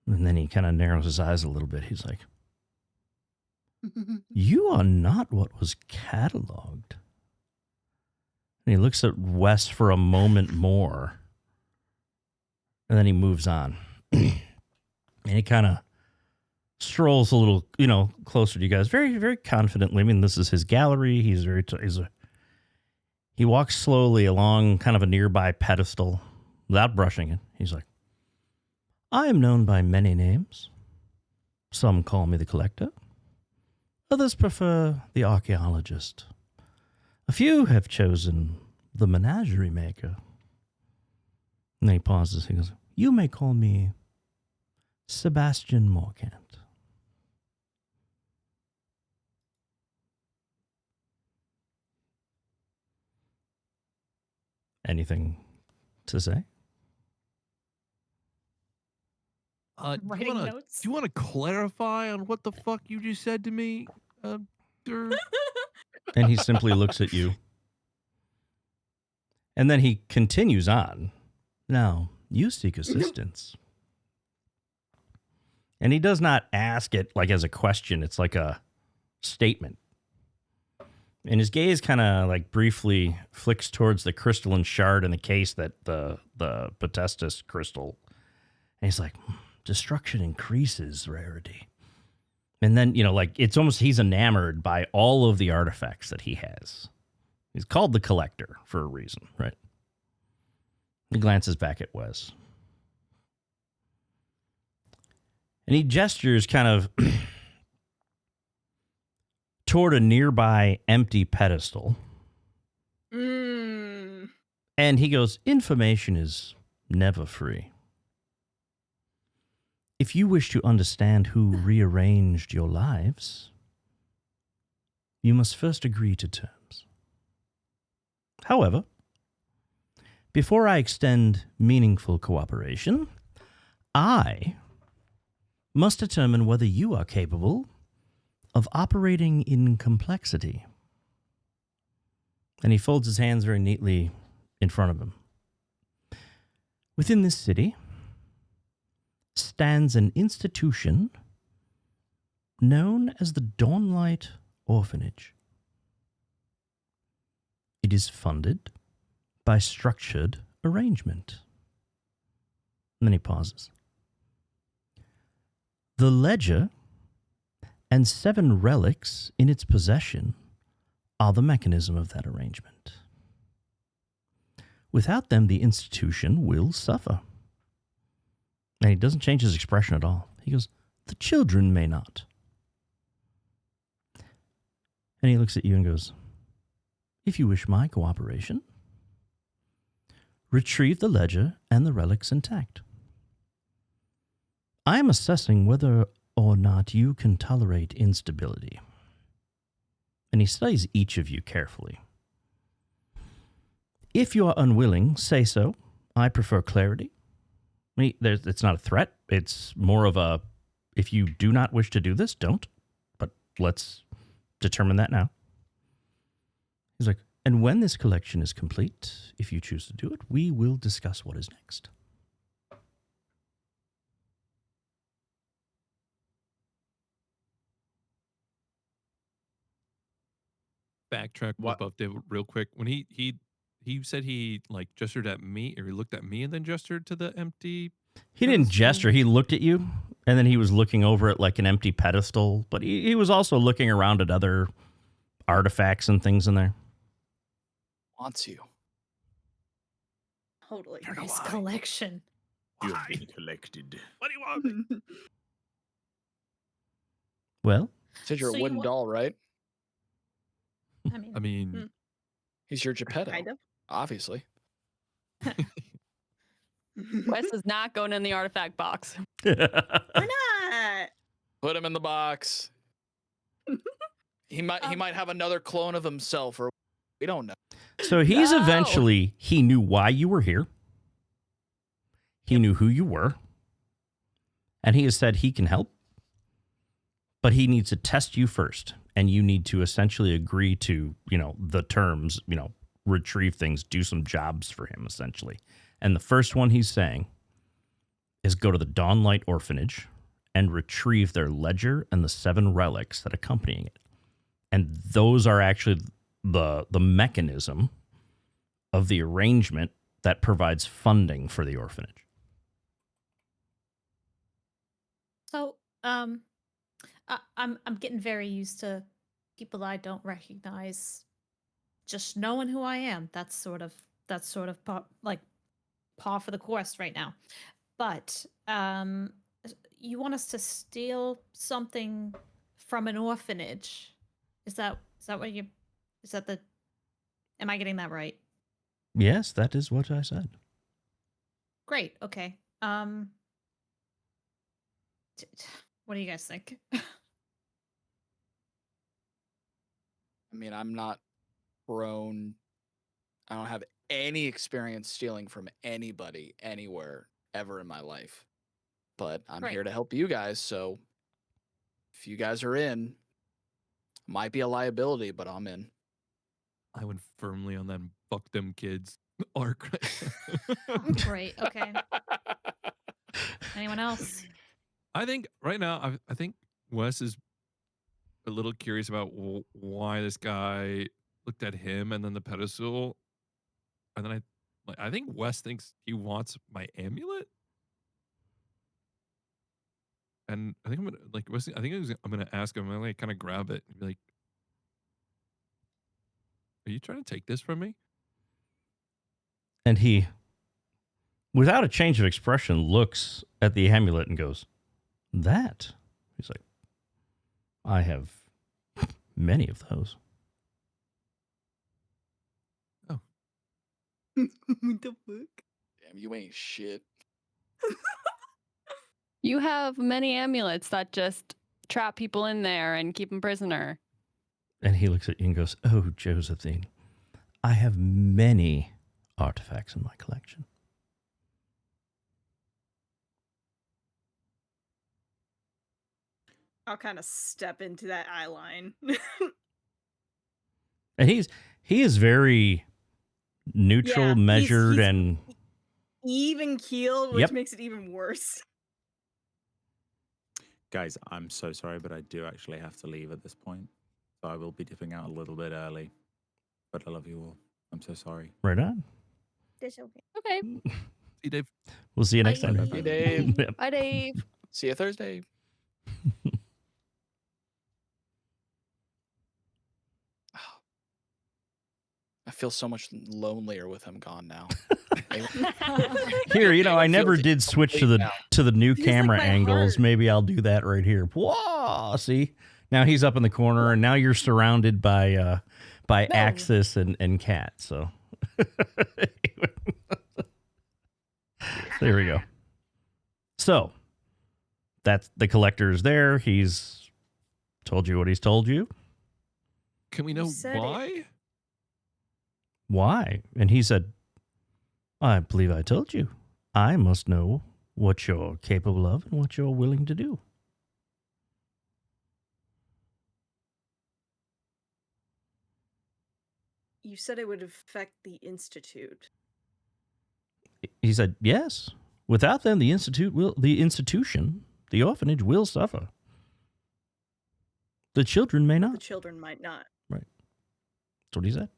A: And then he kind of narrows his eyes a little bit. He's like, You are not what was cataloged. And he looks at Wes for a moment more. And then he moves on. And he kind of strolls a little, closer to you guys. Very, very confidently. I mean, this is his gallery. He walks slowly along kind of a nearby pedestal without brushing it. He's like, I am known by many names. Some call me the Collector. Others prefer the Archaeologist. A few have chosen the Menagerie Maker. And then he pauses. He goes, You may call me Sebastian Morcant. Anything to say?
B: Do
C: Writing notes.
B: you want to clarify on what the fuck you just said to me?
A: And he simply looks at you. And then he continues on. Now, you seek assistance. And he does not ask it like as a question. It's like a statement. And his gaze kind of like briefly flicks towards the crystalline shard in the case that the Potestus crystal. And he's like, destruction increases rarity. And then, like it's almost he's enamored by all of the artifacts that he has. He's called the Collector for a reason, right? He glances back at Wes. And he gestures kind of toward a nearby empty pedestal.
D: Mm.
A: And he goes, information is never free. If you wish to understand who rearranged your lives, you must first agree to terms. However, before I extend meaningful cooperation, I must determine whether you are capable of operating in complexity. And he folds his hands very neatly in front of him. Within this city stands an institution known as the Dawnlight Orphanage. It is funded by structured arrangement. And then he pauses. The ledger and 7 relics in its possession are the mechanism of that arrangement. Without them, the institution will suffer. And he doesn't change his expression at all. He goes, the children may not. And he looks at you and goes, if you wish my cooperation, retrieve the ledger and the relics intact. I am assessing whether or not you can tolerate instability. And he studies each of you carefully. If you are unwilling, say so. I prefer clarity. It's not a threat. It's more of a, if you do not wish to do this, don't. But let's determine that now. He's like, and when this collection is complete, if you choose to do it, we will discuss what is next.
B: Backtrack above David real quick. When he said he like gestured at me, or he looked at me and then gestured to the empty.
A: He didn't gesture. He looked at you, and then he was looking over at like an empty pedestal. But he was also looking around at other artifacts and things in there.
G: Wants you.
D: Totally.
C: His collection.
E: You have been collected.
B: What do you want?
A: Well,
G: Said you're
C: So
G: a
C: you
G: wooden
C: wa-
G: doll, right?
C: I mean,
D: Hmm.
G: He's your Geppetto,
D: Kind of.
G: obviously.
F: Wes is not going in the artifact box.
D: Why not?
G: Put him in the box. He might have another clone of himself, or we don't know.
A: so he's
F: No.
A: eventually, he knew why you were here. He knew who you were. And he has said he can help. But he needs to test you first. And you need to essentially agree to, the terms, retrieve things, do some jobs for him, essentially. And the first one he's saying is go to the Dawnlight Orphanage and retrieve their ledger and the 7 relics that accompany it. And those are actually the mechanism of the arrangement that provides funding for the orphanage.
C: so I'm getting very used to people I don't recognize just knowing who I am. That's sort of par for the course right now. But you want us to steal something from an orphanage? Is that what you? Is that the? Am I getting that right?
A: Yes, that is what I said.
C: Great. Okay. What do you guys think?
G: I mean, I'm not prone. I don't have any experience stealing from anybody anywhere ever in my life. But I'm
C: Right.
G: here to help you guys, so if you guys are in, might be a liability, but I'm in.
B: I went firmly on that fuck them kids arc.
C: Great. Okay. Anyone else?
B: I think right now, I think Wes is a little curious about why this guy looked at him and then the pedestal, and then I think Wes thinks he wants my amulet, and I think I'm gonna like Wes. I'm gonna ask him. I'm gonna like kind of grab it and be like, "Are you trying to take this from me?"
A: And he, without a change of expression, looks at the amulet and goes, "That?" He's like, "I have many of those."
B: Oh.
D: What the fuck?
G: Damn, you ain't shit.
F: You have many amulets that just trap people in there and keep them prisoner.
A: And he looks at you and goes, "Oh, Josephine, I have many artifacts in my collection."
D: I'll kind of step into that eye line.
A: And he is very neutral,
D: Yeah,
A: measured,
D: he's
A: and
D: even keeled, which
A: Yep.
D: makes it even worse.
E: Guys, I'm so sorry, but I do actually have to leave at this point. So I will be dipping out a little bit early. But I love you all. I'm so sorry.
A: right on.
C: That's okay.
F: Okay.
B: See you, Dave.
A: We'll see you next time.
C: Bye.
A: everybody.
G: Dave.
A: Yep.
F: Bye, Dave.
G: See you Thursday. I feel so much lonelier with him gone now.
A: Here, you know, I
G: It
A: never
G: feels
A: did switch to
G: incomplete
A: the
G: now.
A: to the new
D: He's like
A: camera
D: my
A: angles.
D: heart.
A: Maybe I'll do that right here. Whoa! See, now he's up in the corner, and now you're surrounded by
C: No.
A: Axis and Cat. So there we go. So that's the collector's there. He's told you what he's told you.
B: Can we
D: You
B: know
D: said it.
B: why?
A: Why? And he said, "I believe I told you. I must know what you're capable of and what you're willing to do."
D: You said it would affect the Institute.
A: He said, "Yes. Without them, the institution, the orphanage will suffer. The children may
D: The
A: not."
D: children might not.
A: That's what he said.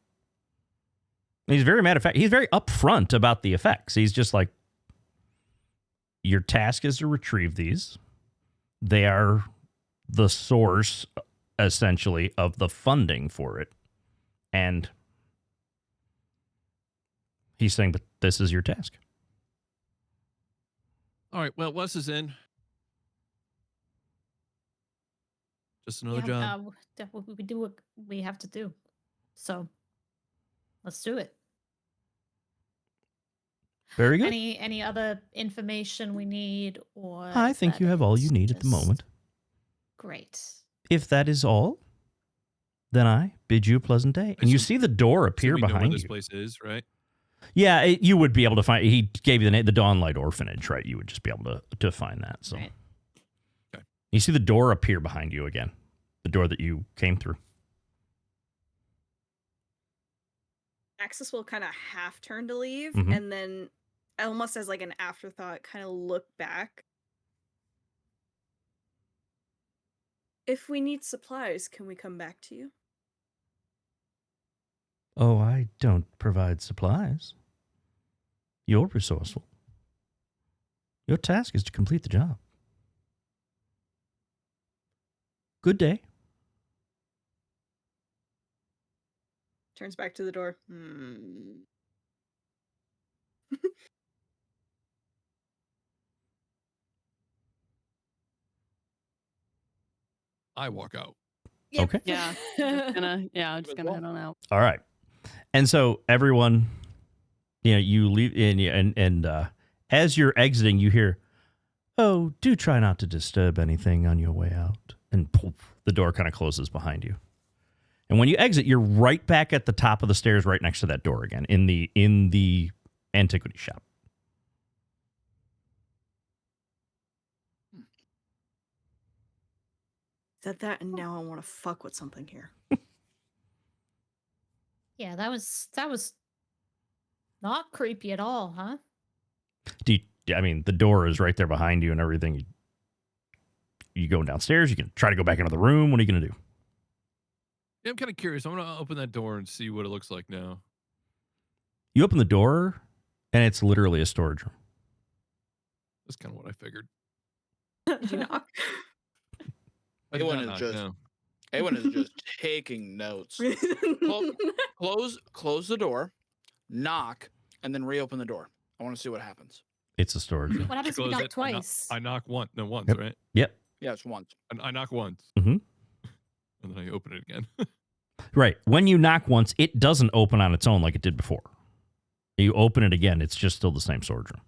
A: He's very matter of fact. He's very upfront about the effects. He's just like, your task is to retrieve these. They are the source, essentially, of the funding for it. And he's saying, but this is your task.
B: All right. Well, Wes is in. Just another job.
C: That's what we do. What we have to do. So let's do it.
A: Very good.
C: Any other information we need, or
A: I
C: is
A: think
C: that
A: you have all you
C: it?
A: need at the
C: Just
A: moment.
C: Great.
A: If that is all, then I bid you a pleasant day. And you see the door
B: So
A: appear
B: we know where
A: behind
B: this
A: you.
B: place is, right?
A: Yeah, you would be able to find. He gave you the name, the Dawnlight Orphanage, right? You would just be able to find that. So,
C: Right.
B: Okay.
A: You see the door appear behind you again, the door that you came through.
D: Axis will kind of half turn to leave,
A: Mhm.
D: and then almost as like an afterthought, kind of look back. If we need supplies, can we come back to you?
A: Oh, I don't provide supplies. You're resourceful. Your task is to complete the job. Good day.
D: Turns back to the door.
B: I walk out.
A: Okay.
F: Yeah. Just gonna head on out.
A: All right. And so everyone, you leave and as you're exiting, you hear, "Oh, do try not to disturb anything on your way out." And poof, the door kind of closes behind you. And when you exit, you're right back at the top of the stairs, right next to that door again, in the antiquity shop.
D: Said that, and now I want to fuck with something here.
C: Yeah, that was not creepy at all, huh?
A: The door is right there behind you and everything. You go downstairs. You can try to go back into the room. What are you going to do?
B: Yeah, I'm kind of curious. I'm gonna open that door and see what it looks like now.
A: You open the door, and it's literally a storage room.
B: That's kind of what I figured.
D: Did you knock?
B: I did
G: Awen
B: not
G: is
B: knock,
G: just
B: no.
G: Awen is just taking notes. Close the door, knock, and then reopen the door. I want to see what happens.
A: It's a storage room.
C: What happens if you
B: Close
C: knock
B: it,
C: twice?
B: I knock once,
A: Yep.
B: right?
A: Yep.
G: Yeah, it's once.
B: I knock once.
A: Mhm.
B: And then I open it again.
A: Right. When you knock once, it doesn't open on its own like it did before. You open it again, it's just still the same storage room.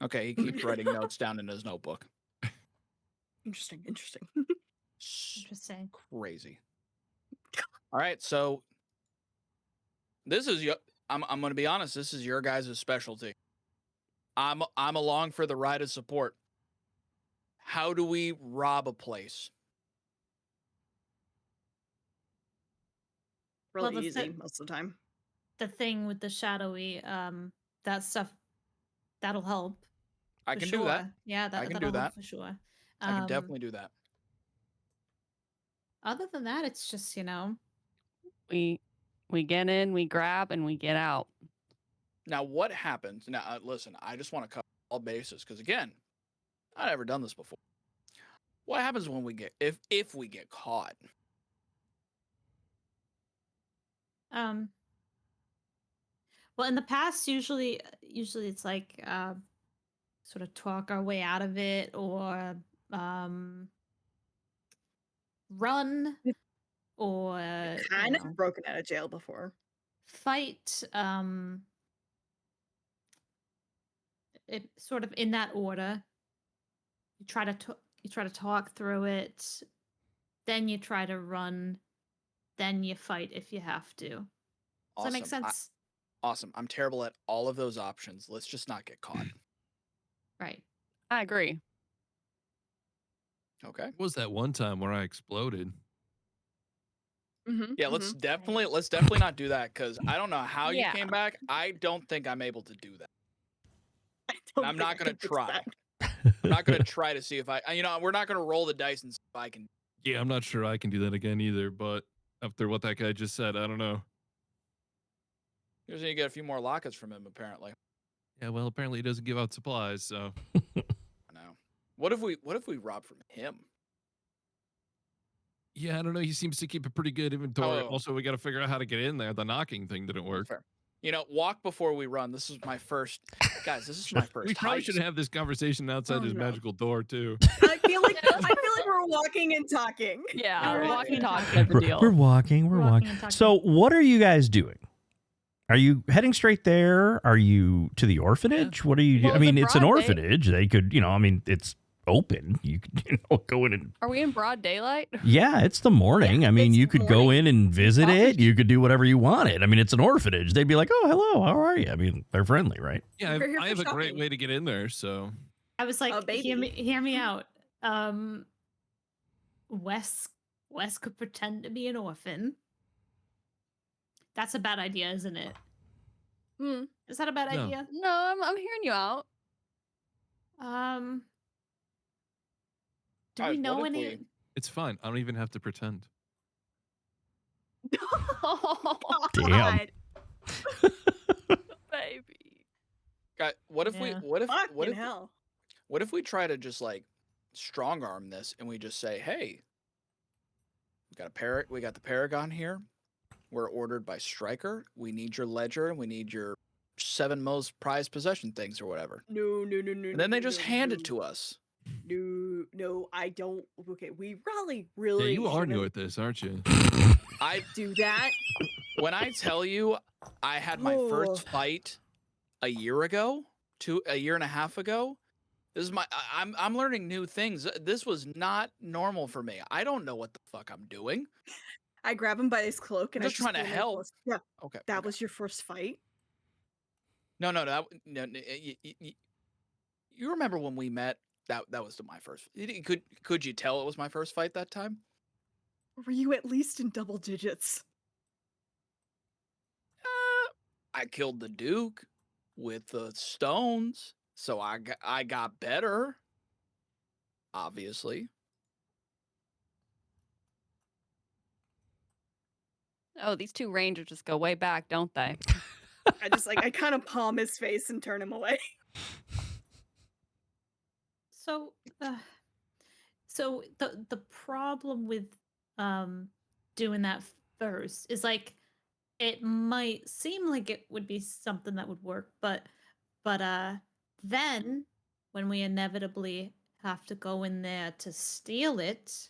G: Okay, he keeps writing notes down in his notebook.
D: Interesting.
C: Interesting.
G: Crazy. All right, so this is your. I'm going to be honest. This is your guys' specialty. I'm along for the ride of support. How do we rob a place?
D: Really
C: Well,
D: easy most of the time.
C: The thing with the shadowy, that stuff, that'll help.
G: I
C: for
G: can
C: sure.
G: do that.
C: Yeah,
G: I can
C: that'll
G: do
C: help
G: that.
C: for sure.
G: I can definitely do that.
C: Other than that, it's just,
F: We get in, we grab, and we get out.
G: Now, what happens? Now, listen, I just want to cover all bases because, again, I've never done this before. What happens when we get if we get caught?
C: Well, in the past, usually it's like sort of talk our way out of it, or run, or
D: Kind of broken out of jail before.
C: fight. It sort of in that order. You try to talk through it, then you try to run, then you fight if you have to. Does that make sense?
G: Awesome. I'm terrible at all of those options. Let's just not get caught.
C: Right.
F: I agree.
G: Okay.
B: What was that one time where I exploded?
G: Yeah, let's definitely not do that because I don't know how you came back. I don't think I'm able to do that. I'm not going to try. I'm not going to try to see if I, we're not going to roll the dice and see if I can.
B: Yeah, I'm not sure I can do that again either, but after what that guy just said, I don't know.
G: You're going to get a few more lockets from him, apparently.
B: Yeah, well, apparently he doesn't give out supplies, so.
G: I know. What if we rob from him?
B: Yeah, I don't know. He seems to keep a pretty good inventory.
G: Oh.
B: Also, we got to figure out how to get in there. The knocking thing didn't work.
G: Fair. Walk before we run. This is my first. Guys, this is my first.
B: We probably
G: heist.
B: should have this conversation outside his magical door, too.
D: I feel like we're walking and talking.
F: Yeah, we're
C: Alright.
F: walking and talking type of deal.
A: We're walking.
C: We're walking and talking.
A: So, what are you guys doing? Are you heading straight there? Are you to the orphanage? What are you doing?
F: Well,
A: I mean,
F: the
A: it's an
F: broad day-
A: orphanage. They could, it's open. You could go in and.
F: Are we in broad daylight?
A: Yeah, it's the morning.
D: Yeah,
A: I mean,
D: it's
A: you could go
D: morning.
A: in and visit
F: Probably
A: it. You could do whatever you wanted. I mean, it's an orphanage. They'd be like, "Oh, hello, how are you?" I mean, they're friendly, right?
B: Yeah,
D: We're here
B: I
D: for
B: have a great
D: shopping.
B: way to get in there, so.
C: I was like,
D: baby.
C: hear me out. Wes could pretend to be an orphan. That's a bad idea, isn't it? Is that a bad
B: No.
C: idea?
F: No, I'm hearing you out.
C: Do
G: Guys,
C: we know
G: what if
C: any?
B: It's fine. I don't even have to pretend.
F: Oh,
A: Damn.
F: baby.
G: Guys, what if
C: Yeah.
G: what if we try to just like strong arm this and we just say, hey, we got the Paragon here. We're ordered by Stryker. We need your ledger and we need your 7 most prized possession things or whatever.
D: No.
G: And then they just hand it to us.
D: No, I don't. Okay, we
B: Yeah,
D: really.
B: you are new
D: shouldn't
B: at this, aren't you?
G: I
D: do that.
G: when I tell you I had my first fight a year and a half ago. This is I'm learning new things. This was not normal for me. I don't know what the fuck I'm doing.
D: I grab him by his cloak and
G: Just
D: I
G: trying to
D: pull him
G: help.
D: close. Yeah,
G: Okay.
D: that
G: okay.
D: was your first fight.
G: No. You remember when we met? That was my first. Could you tell it was my first fight that time?
D: Were you at least in double digits?
G: I killed the Duke with the stones, so I got better. Obviously.
F: Oh, these two rangers just go way back, don't they?
D: I kind of palm his face and turn him away.
C: So, so the problem with doing that first is like it might seem like it would be something that would work, but then when we inevitably have to go in there to steal it,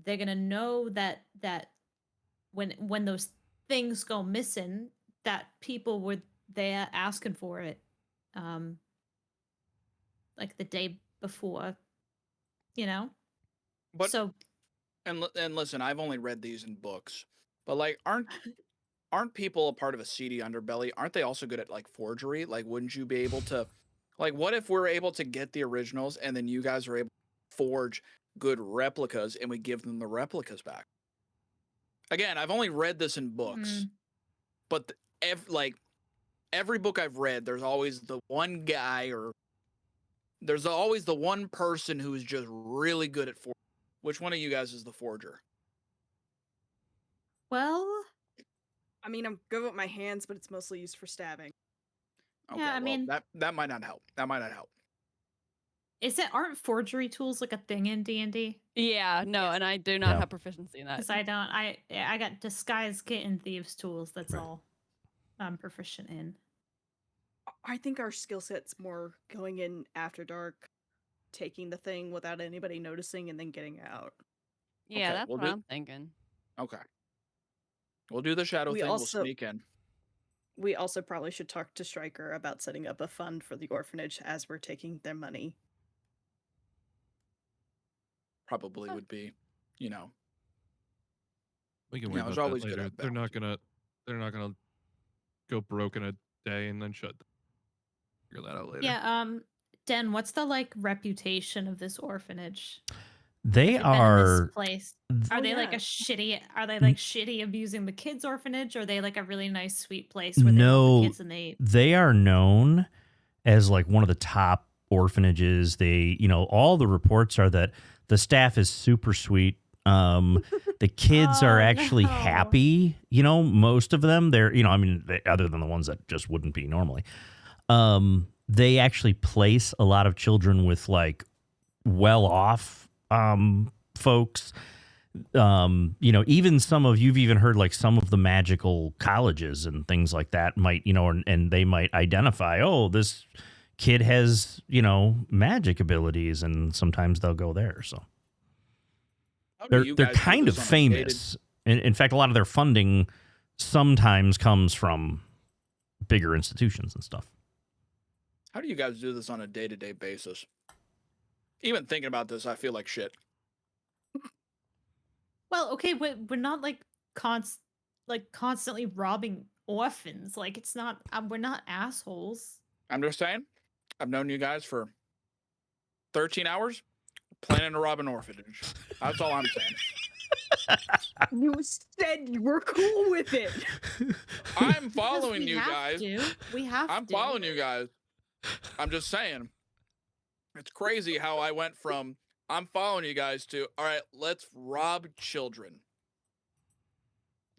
C: they're gonna know that when those things go missing, that people were there asking for it, like the day before, you know.
G: But
C: So
G: and listen, I've only read these in books, but like, aren't people a part of a seedy underbelly? Aren't they also good at like forgery? Like, wouldn't you be able to, like, what if we're able to get the originals and then you guys are able to forge good replicas and we give them the replicas back? Again, I've only read this in books, but every book I've read, there's always the one guy or there's always the one person who is just really good at forging. Which one of you guys is the forger?
C: well,
D: I mean, I'm good with my hands, but it's mostly used for stabbing.
G: Okay,
C: yeah, I
G: well,
C: mean,
G: that might not help. That might not help.
C: aren't forgery tools like a thing in D&D?
F: Yeah, no,
D: Yes.
F: and I do not
A: Yeah.
F: have proficiency in that.
C: Because I don't. I got disguise kit and thieves tools. That's
A: Right.
C: all I'm proficient in.
D: I think our skill set's more going in after dark, taking the thing without anybody noticing, and then getting out.
F: Yeah,
G: Okay,
F: that's
G: we'll
F: what
G: do-
F: I'm thinking.
G: Okay. We'll do the shadow
D: We
G: thing.
D: also-
G: We'll sneak in.
D: We also probably should talk to Stryker about setting up a fund for the orphanage as we're taking their money.
G: Probably would be, you know.
B: We can
G: Yeah,
B: worry
G: I was
B: about
G: always
B: that
G: good
B: later.
G: at
B: They're not gonna go broke in a day and then shut. Figure that out later.
C: Yeah. Den, what's the like reputation of this orphanage?
A: They
C: Have you been in
A: are.
C: this place?
D: Oh,
C: Are they like
D: yeah.
C: a shitty? Are they like shitty abusing the kids' orphanage? Or are they like a really nice, sweet place where they love
A: No,
C: the kids and they?
A: they are known as like one of the top orphanages. They, all the reports are that the staff is super sweet. The kids are
C: Oh,
A: actually
C: no.
A: happy. Most of them. They're, other than the ones that just wouldn't be normally. They actually place a lot of children with like well-off folks. Even you've even heard like some of the magical colleges and things like that might, and they might identify, oh, this kid has, magic abilities, and sometimes they'll go there. So
G: How do
A: they're
G: you
A: they're
G: guys do
A: kind of
G: this on a dated-
A: famous. In fact, a lot of their funding sometimes comes from bigger institutions and stuff.
G: How do you guys do this on a day-to-day basis? Even thinking about this, I feel like shit.
C: Well, okay, we're not like constantly robbing orphans. Like it's not. We're not assholes.
G: I'm just saying, I've known you guys for 13 hours, planning to rob an orphanage. That's all I'm saying.
D: You said you were cool with it.
G: I'm
C: Because
G: following
C: we
G: you
C: have
G: guys.
C: to. We have
G: I'm
C: to.
G: following you guys. I'm just saying. It's crazy how I went from I'm following you guys to all right, let's rob children.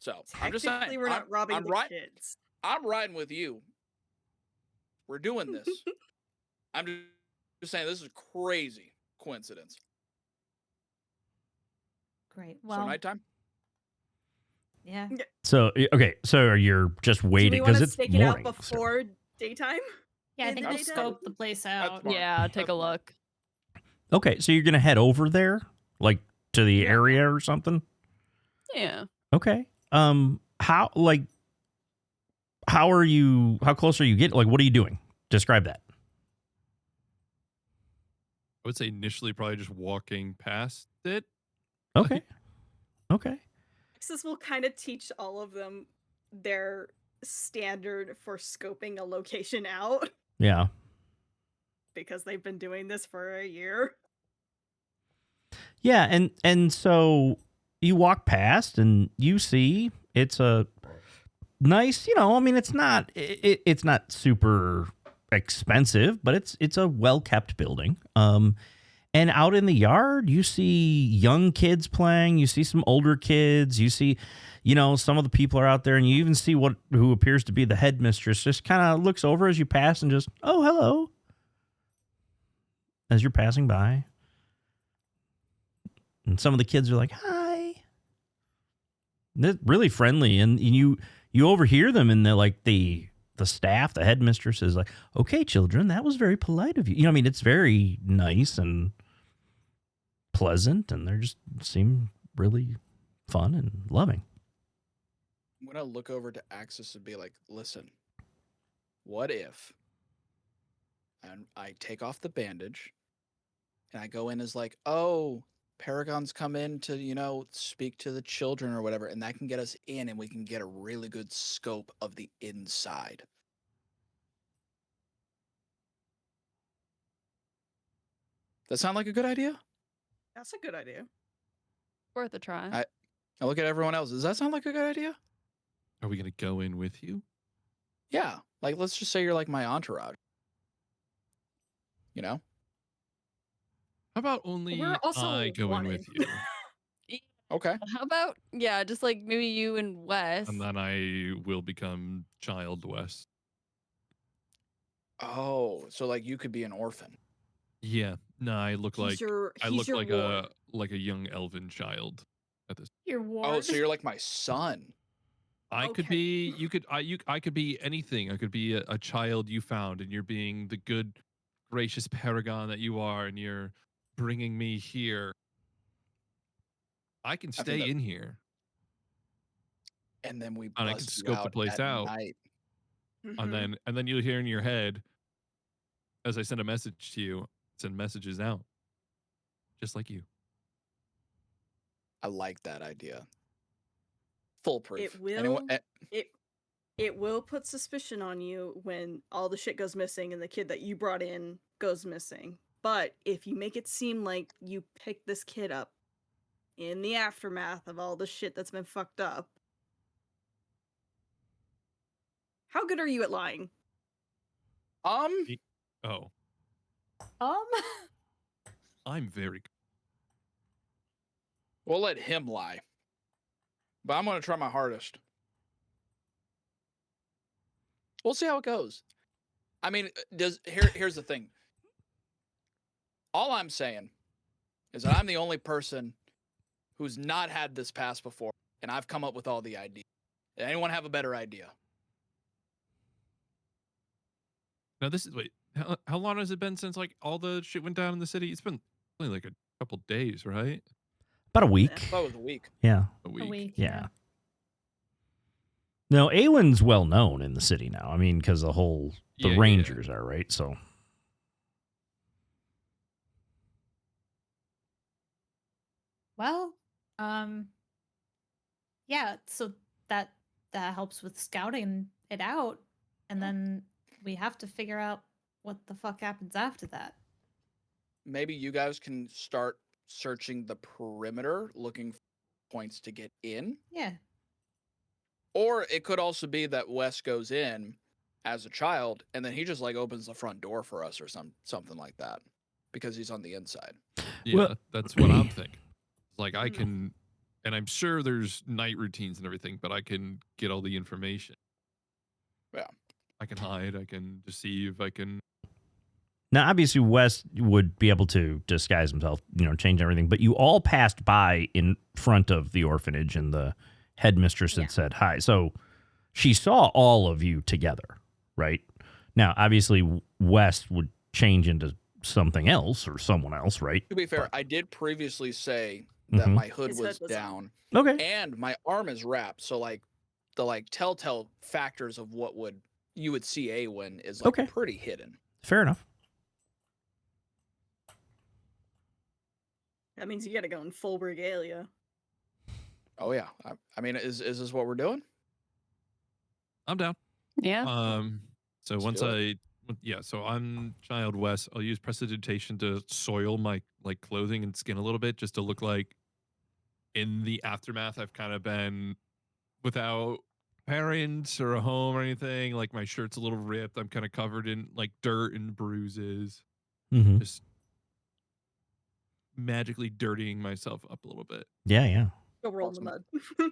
G: So I'm just saying,
D: Technically, we're not robbing
G: I'm
D: the kids.
G: I'm riding with you. We're doing this. I'm just saying this is crazy coincidence.
C: Great.
G: So
C: Well,
G: nighttime.
C: yeah.
A: So okay, so you're just
D: Do
A: waiting
D: we want
A: because
D: to
A: it's
D: stake it out
A: morning. so-
D: before daytime?
C: Yeah, I
D: In
C: think
D: the
C: we'll
D: daytime?
C: scope the place out.
G: smart.
F: Yeah, take
G: That's
F: a
G: smart.
F: look.
A: Okay, so you're gonna head over there, like to the
D: Yeah.
A: area or something.
F: Yeah.
A: Okay. How close are you getting? Like, what are you doing? Describe that.
B: I would say initially probably just walking past it.
A: Okay. Okay.
D: Texas will kind of teach all of them their standard for scoping a location out
A: Yeah.
D: because they've been doing this for a year.
A: Yeah, and so you walk past and you see it's a nice, it's not super expensive, but it's a well-kept building. And out in the yard, you see young kids playing. You see some older kids. You see, some of the people are out there, and you even see who appears to be the headmistress just kind of looks over as you pass and just, oh, hello, as you're passing by. And some of the kids are like, hi. They're really friendly, and you overhear them, and they're like the staff, the headmistress is like, okay, children, that was very polite of you. It's very nice and pleasant, and they just seem really fun and loving.
G: I'm gonna look over to Axis and be like, listen, what if and I take off the bandage and I go in as like, oh, Paragon's come in to, speak to the children or whatever, and that can get us in and we can get a really good scope of the inside. That sound like a good idea?
D: That's a good idea.
F: Worth a try.
G: I look at everyone else. Does that sound like a good idea?
B: Are we gonna go in with you?
G: Yeah. Like, let's just say you're like my entourage.
B: How about only
D: We're also
B: I go in with
D: wanted.
B: you?
G: Okay.
F: How about, just like maybe you and Wes.
B: And then I will become Child West.
G: Oh, so like you could be an orphan.
B: Yeah. No, I look like
D: He's your
B: a young elven child at this.
C: Your ward.
G: Oh, so you're like my son.
B: I could
D: Okay.
B: be I could be anything. I could be a child you found, and you're being the good, gracious paragon that you are, and you're bringing me here. I can
G: think
B: stay
G: that-
B: in here.
G: And then we
B: And I can
G: bust you
B: scope the
G: out
B: place
G: at
B: out.
G: night.
D: Mhm.
B: And then you'll hear in your head, as I send a message to you, send messages out. Just like you.
G: I like that idea. Foolproof.
D: It will.
G: Anyone,
D: It will put suspicion on you when all the shit goes missing and the kid that you brought in goes missing. But if you make it seem like you picked this kid up in the aftermath of all the shit that's been fucked up, how good are you at lying?
B: Oh,
C: Um,
B: I'm very good.
G: we'll let him lie. But I'm gonna try my hardest. We'll see how it goes. I mean, here's the thing. All I'm saying is that I'm the only person who's not had this pass before, and I've come up with all the ideas. Does anyone have a better idea?
B: Now wait, how long has it been since like all the shit went down in the city? It's been only like a couple days, right?
A: About a
G: I
A: week.
G: thought it was a week.
A: Yeah.
B: A
C: a
B: week.
C: week.
A: Yeah. No, Awen's well known in the city now. I mean, because the
B: Yeah.
A: Rangers are, right? So.
C: Well, yeah. So that helps with scouting it out, and then we have to figure out what the fuck happens after that.
G: Maybe you guys can start searching the perimeter, looking for points to get in.
C: Yeah.
G: Or it could also be that Wes goes in as a child, and then he just like opens the front door for us or something like that, because he's on the inside.
B: Yeah,
A: Well-
B: that's what I'm thinking. Like I can, and I'm sure there's night routines and everything, but I can get all the information.
G: Yeah.
B: I can hide. I can deceive. I can.
A: Now, obviously, Wes would be able to disguise himself, change everything. But you all passed by in front of the orphanage, and the headmistress had said hi. So she saw all of you together, right? Now, obviously, Wes would change into something else or someone else, right?
G: To be fair, I did previously say that my hood
D: His
G: was
D: hood was on.
G: down
A: Okay.
G: and my arm is wrapped. So like the telltale factors of what you would see Awen is
A: Okay.
G: pretty hidden.
A: Fair enough.
D: That means you gotta go in full regalia.
G: Oh yeah. I mean, is this what we're doing?
B: I'm down.
F: Yeah.
B: So
G: Let's
B: once
G: do
B: so I'm Child West. I'll use prestidigitation to soil my like clothing and skin a little bit, just to look like in the aftermath I've kind of been without parents or a home or anything. Like my shirt's a little ripped. I'm kind of covered in like dirt and bruises.
A: Mm-hmm.
B: Just magically dirtying myself up a little bit.
A: Yeah.
D: Go roll
G: Awesome.
D: in the mud.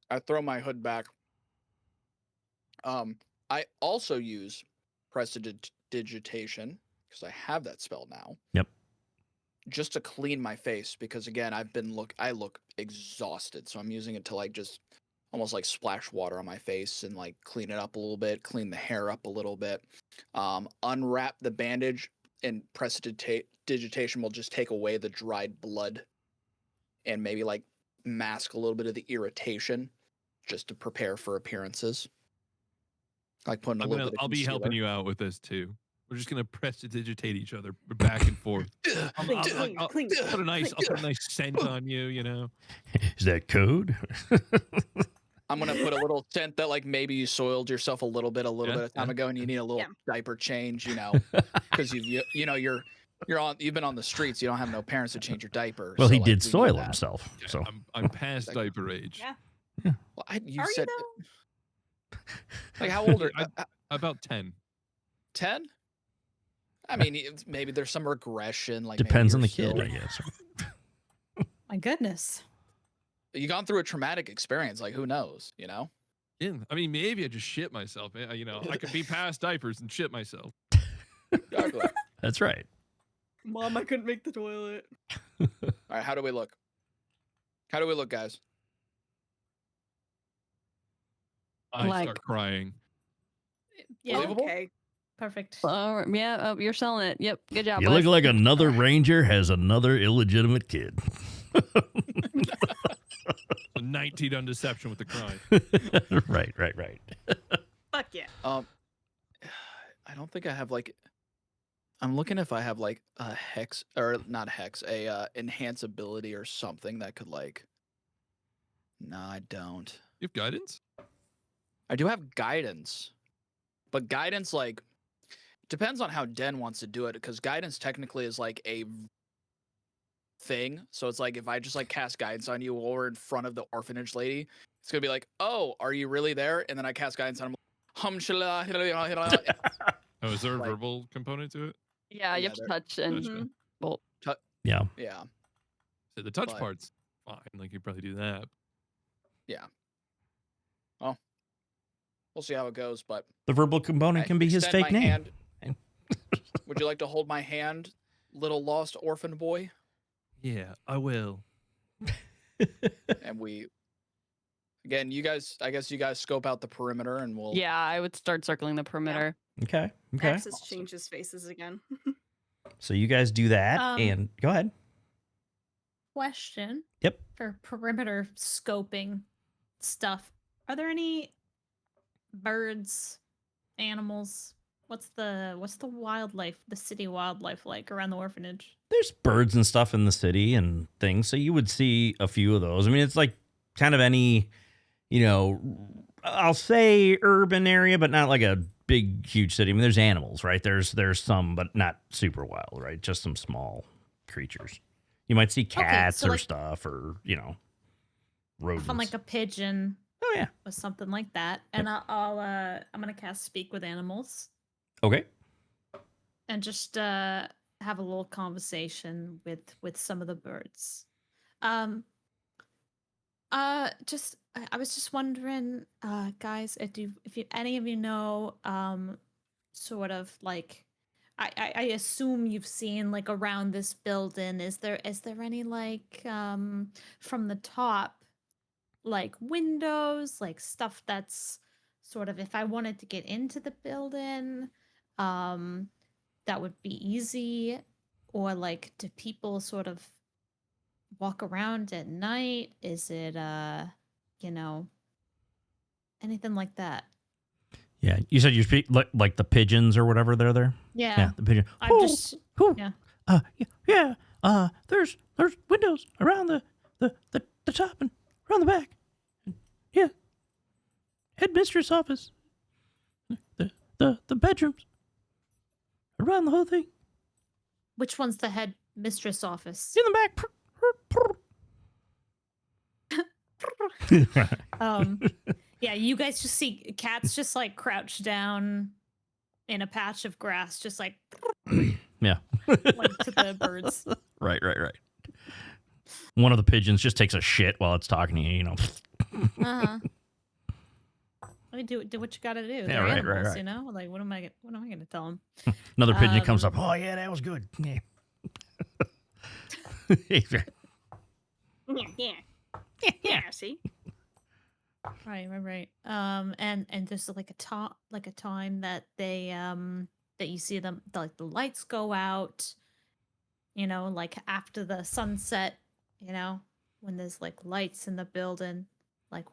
G: I throw my hood back. I also use prestidigitation because I have that spell now.
A: Yep.
G: Just to clean my face because again, I look exhausted, so I'm using it to like just almost like splash water on my face and like clean it up a little bit, clean the hair up a little bit. Unwrap the bandage and prestidigitation will just take away the dried blood and maybe like mask a little bit of the irritation just to prepare for appearances. Like putting a little bit of
B: I'll be
G: concealer.
B: helping you out with this too. We're just gonna prestidigitate each other back and forth. I'll put a nice scent on you. You know.
A: Is that code?
G: I'm gonna put a little scent that like maybe you soiled yourself a little bit of time ago, and you need a little diaper change. You know, because you've been on the streets. You don't have no parents to change your diaper.
A: Well,
G: so,
A: he
G: like,
A: did
G: we need
A: soil
G: that.
A: himself. So
B: I'm past diaper age.
C: Yeah.
G: Well, you
D: Are
G: said
D: you though?
G: like how old are
B: About 10.
G: 10? I mean, maybe there's some regression. Like
A: depends on
G: maybe
A: the
G: you're
A: kid,
G: still-
A: I guess.
C: My goodness.
G: You gone through a traumatic experience. Like who knows? You know.
B: Yeah, I mean, maybe I just shit myself. You know, I could be past diapers and shit myself.
G: Exactly.
A: That's right.
D: Mom, I couldn't make the toilet.
G: All right. How do we look? How do we look, guys?
B: I
F: Like-
B: start crying.
C: Yeah.
G: Believable?
D: Okay.
C: Perfect.
F: You're selling it. Yep, good job.
A: You
F: bud.
A: look like another ranger has another illegitimate kid.
B: A 19 on deception with the crying.
A: Right.
D: Fuck yeah.
G: I don't think I have like. I'm looking if I have like a hex or not hex, a enhance ability or something that could like. No, I don't.
B: You have guidance?
G: I do have guidance, but guidance like depends on how Den wants to do it because guidance technically is like a thing. So it's like if I just like cast guidance on you while we're in front of the orphanage lady, it's gonna be like, oh, are you really there? And then I cast guidance on him.
B: Oh, is there a
G: Like-
B: verbal component to it?
F: Yeah, you
G: Yeah,
F: have to
G: they're-
F: touch and
D: Mhm.
F: bolt.
A: Yeah.
G: Yeah,
B: So the touch
G: But-
B: part's fine. Like you probably do that.
G: we'll see how it goes. But
A: The verbal component
G: I
A: can be his
G: extend
A: fake
G: my
A: name.
G: hand. Would you like to hold my hand, little lost orphan boy?
B: Yeah, I will.
G: And we, again, you guys. I guess you guys scope out the perimeter, and we'll.
F: Yeah, I would start circling the perimeter.
A: Okay.
D: Axis
G: Awesome.
D: changes faces again.
A: So you guys do that, and go ahead.
C: Question.
A: Yep.
C: For perimeter scoping stuff, are there any birds, animals? What's the wildlife, the city wildlife like around the orphanage?
A: There's birds and stuff in the city and things, so you would see a few of those. I mean, it's like kind of any, I'll say urban area, but not like a big, huge city. I mean, there's animals, right? There's some, but not super wild, right? Just some small creatures. You might see cats
C: so
A: or
C: like-
A: stuff, or rodents.
C: From like a pigeon
A: Oh yeah.
C: or something like that. And I'm gonna cast Speak with Animals
A: Okay.
C: and just have a little conversation with some of the birds. I was just wondering, guys, if any of you know, sort of like, I assume you've seen like around this building. Is there any like from the top, like windows, like stuff that's sort of if I wanted to get into the building, that would be easy, or like do people sort of walk around at night? Is it anything like that?
A: Yeah. You said you speak like the pigeons or whatever they're there.
C: Yeah,
A: The pigeon.
C: I'm
A: Whoo,
C: just
A: whoo.
C: yeah.
A: Yeah. There's windows around the top and around the back. Yeah. Headmistress office. The bedrooms. Around the whole thing.
C: Which one's the head mistress office?
A: In the back.
C: Yeah, you guys just see cats just like crouched down in a patch of grass, just like
A: Yeah.
C: like to the birds.
A: Right. One of the pigeons just takes a shit while it's talking to you,
F: Uh-huh.
C: I mean, do what you got to do.
A: Yeah,
C: They're
A: right,
C: animals,
A: right.
C: you know. Like, what am I going to tell them?
A: Another pigeon comes up. Oh, yeah, that was good. Yeah.
D: Yeah, see?
C: Right. And there's like a time that they that you see them, like the lights go out, you know, like after the sunset, you know, when there's like lights in the building, like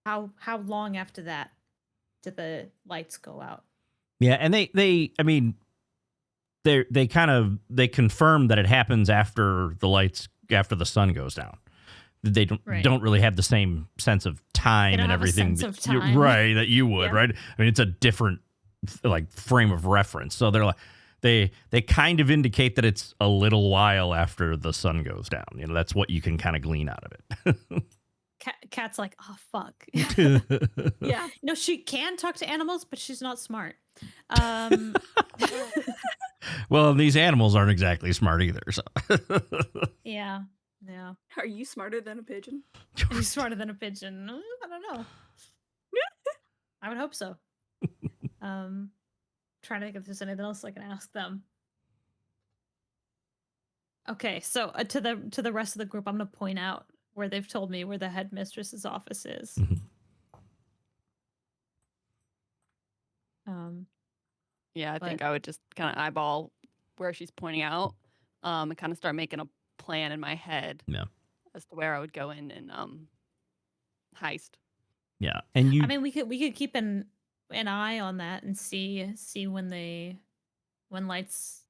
C: how long after that did the lights go out?
A: Yeah, and they I mean, they confirm that it happens after the sun goes down. They don't really have the same sense of time and everything.
C: Sense of time.
A: Right, that you would,
C: Yeah.
A: right? I mean, it's a different like frame of reference. So they're like they kind of indicate that it's a little while after the sun goes down. You know, that's what you can kind of glean out of it.
C: Cat's like, oh fuck.
D: Yeah.
C: No, she can talk to animals, but she's not smart.
A: Well, these animals aren't exactly smart either. So
C: Yeah.
D: Are you smarter than a pigeon?
C: Are you smarter than a pigeon? I don't know. I would hope so. Trying to think if there's anything else I can ask them. Okay, so to the rest of the group, I'm gonna point out where they've told me where the headmistress's office is.
F: Yeah, I
C: But-
F: think I would just kind of eyeball where she's pointing out, and kind of start making a plan in my head.
A: Yeah.
F: As to where I would go in and heist.
A: yeah, and you
C: I mean, we could keep an eye on that and see when lights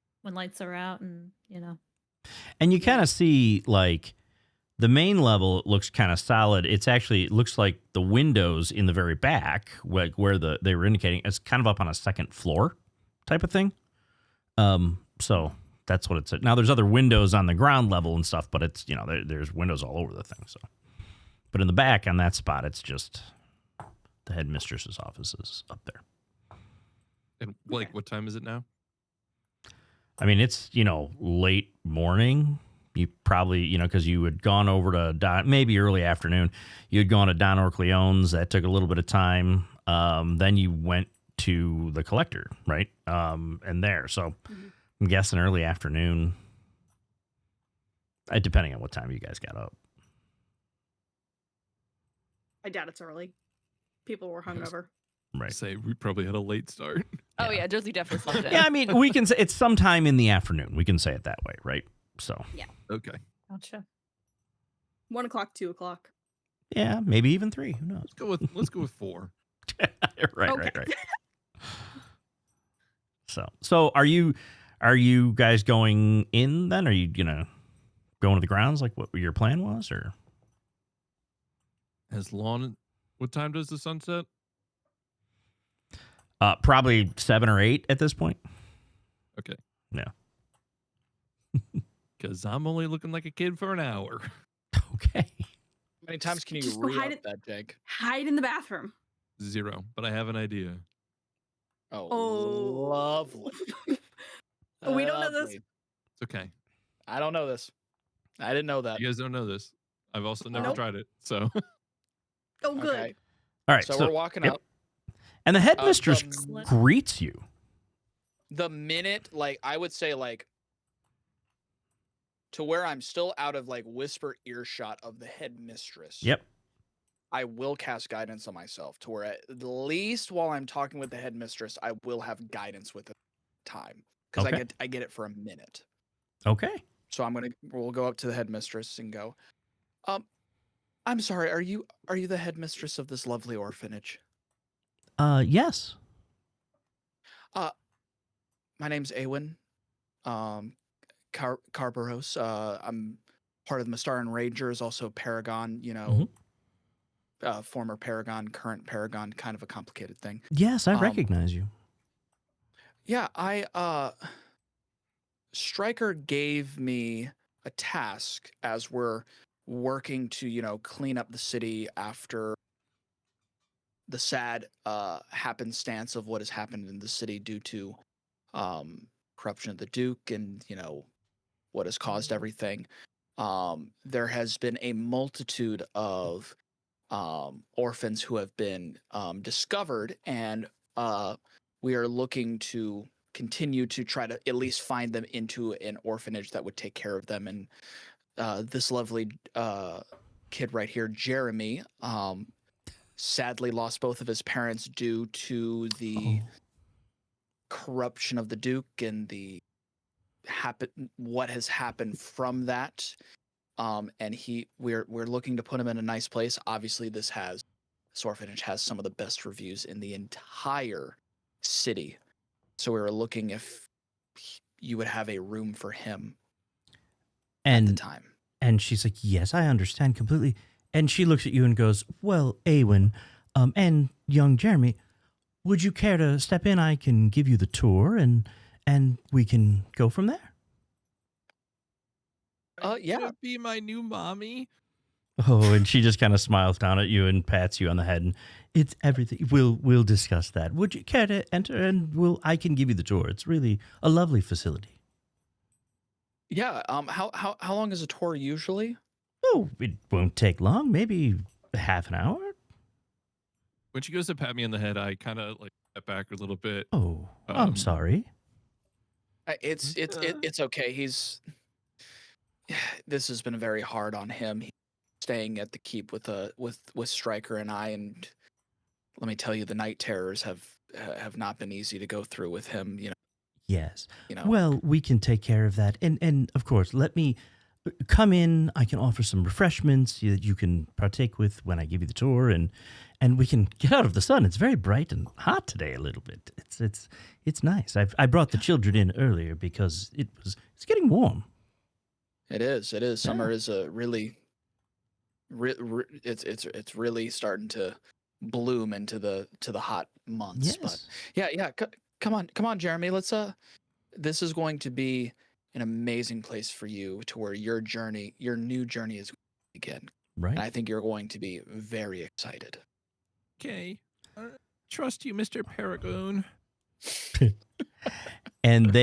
C: are out, and you know.
A: And you kind of see like the main level, it looks kind of solid. It looks like the windows in the very back, like where they were indicating, it's kind of up on a second floor type of thing. So that's what it's at. Now there's other windows on the ground level and stuff, but it's, you know, there's windows all over the thing. So, but in the back on that spot, it's just the headmistress's office is up there.
B: And like, what time is it now?
A: I mean, it's, you know, late morning. You probably, you know, because you had gone over to maybe early afternoon. You had gone to Don Orcleone's. That took a little bit of time. Then you went to the collector, right? And there. So I'm guessing early afternoon, depending on what time you guys got up.
D: I doubt it's early. People were hungover.
A: Right.
B: Say we probably had a late start.
F: Oh yeah, Josie definitely slept in.
A: Yeah, I mean, we can say it's sometime in the afternoon. We can say it that way, right? So.
B: Okay.
C: Gotcha.
D: 1 o'clock, 2 o'clock.
A: Yeah, maybe even 3. Who knows?
B: Let's go with 4.
A: Right. So are you guys going in then? Are you gonna go into the grounds like what your plan was, or?
B: What time does the sun set?
A: Probably 7 or 8 at this point.
B: Okay.
A: Yeah.
B: Because I'm only looking like a kid for an hour.
A: Okay.
G: How many times can you
D: Just go hide
G: re-up
D: it-
G: that, Jake?
D: Hide in the bathroom.
B: 0, but I have an idea.
G: Oh, lovely.
D: Oh, we don't know this.
G: Lovely.
B: It's okay.
G: I don't know this. I didn't know that.
B: You guys don't know this. I've also never
D: Nope.
B: tried it. So
D: Oh, good.
G: Okay.
A: All right.
G: So, we're walking
A: yep.
G: up.
A: And the headmistress
C: Excellent.
A: greets you.
G: The minute, like, I would say, like, to where I'm still out of, like, whisper earshot of the headmistress.
A: Yep.
G: I will cast guidance on myself to where at least while I'm talking with the headmistress, I will have guidance with the time. Because
A: Okay.
G: I get it for a minute.
A: Okay.
G: So we'll go up to the headmistress and go, I'm sorry, are you the headmistress of this lovely orphanage?
A: Yes.
G: My name's Awen. Carbaros. I'm part of the Mastaran Rangers, also Paragon, you know, former Paragon, current Paragon, kind of a complicated thing.
A: Yes, I recognize you.
G: Yeah, Stryker gave me a task as we're working to, you know, clean up the city after the sad happenstance of what has happened in the city due to corruption of the Duke and, what has caused everything. There has been a multitude of orphans who have been discovered, and we are looking to continue to try to at least find them into an orphanage that would take care of them. And this lovely kid right here, Jeremy, sadly lost both of his parents due to the corruption of the Duke and what has happened from that. And we're looking to put him in a nice place. Obviously, this orphanage has some of the best reviews in the entire city. So we were looking if you would have a room for him at the time.
A: And she's like, yes, I understand completely. And she looks at you and goes, well, Awen, and young Jeremy, would you care to step in? I can give you the tour and we can go from there.
G: Yeah.
B: Be my new mommy.
A: Oh, and she just kind of smiles down at you and pats you on the head, and it's everything. We'll discuss that. Would you care to enter? And I can give you the tour. It's really a lovely facility.
G: Yeah. How long is a tour usually?
A: Oh, it won't take long. Maybe half an hour.
B: When she goes to pat me on the head, I kind of like step back a little bit.
A: Oh, I'm sorry.
G: It's okay. This has been very hard on him. He's staying at the keep with Stryker and I, and let me tell you, the night terrors have not been easy to go through with him.
A: Yes. Well, we can take care of that, and of course, let me come in. I can offer some refreshments that you can partake with when I give you the tour, and we can get out of the sun. It's very bright and hot today, a little bit. It's nice. I brought the children in earlier because it's getting warm.
G: It is. Yeah. Summer is a really, it's really starting to bloom into the hot months.
A: Yes.
G: But yeah. Come on, Jeremy. Let's this is going to be an amazing place for you, to where your new journey is going to begin.
A: Right.
G: And I think you're going to be very excited.
B: Okay. Trust you, Mr. Paragon.
A: And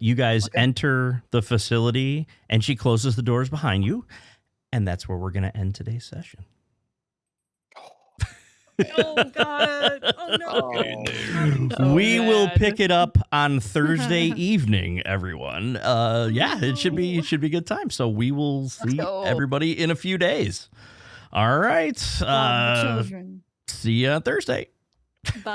A: you guys enter the facility, and she closes the doors behind you, and that's where we're going to end today's session.
D: Oh God! Oh no!
A: We will pick it up on Thursday evening, everyone. It should be a good time. So we will see everybody in a few days. All right.
C: Children.
A: See you on Thursday.
D: Bye.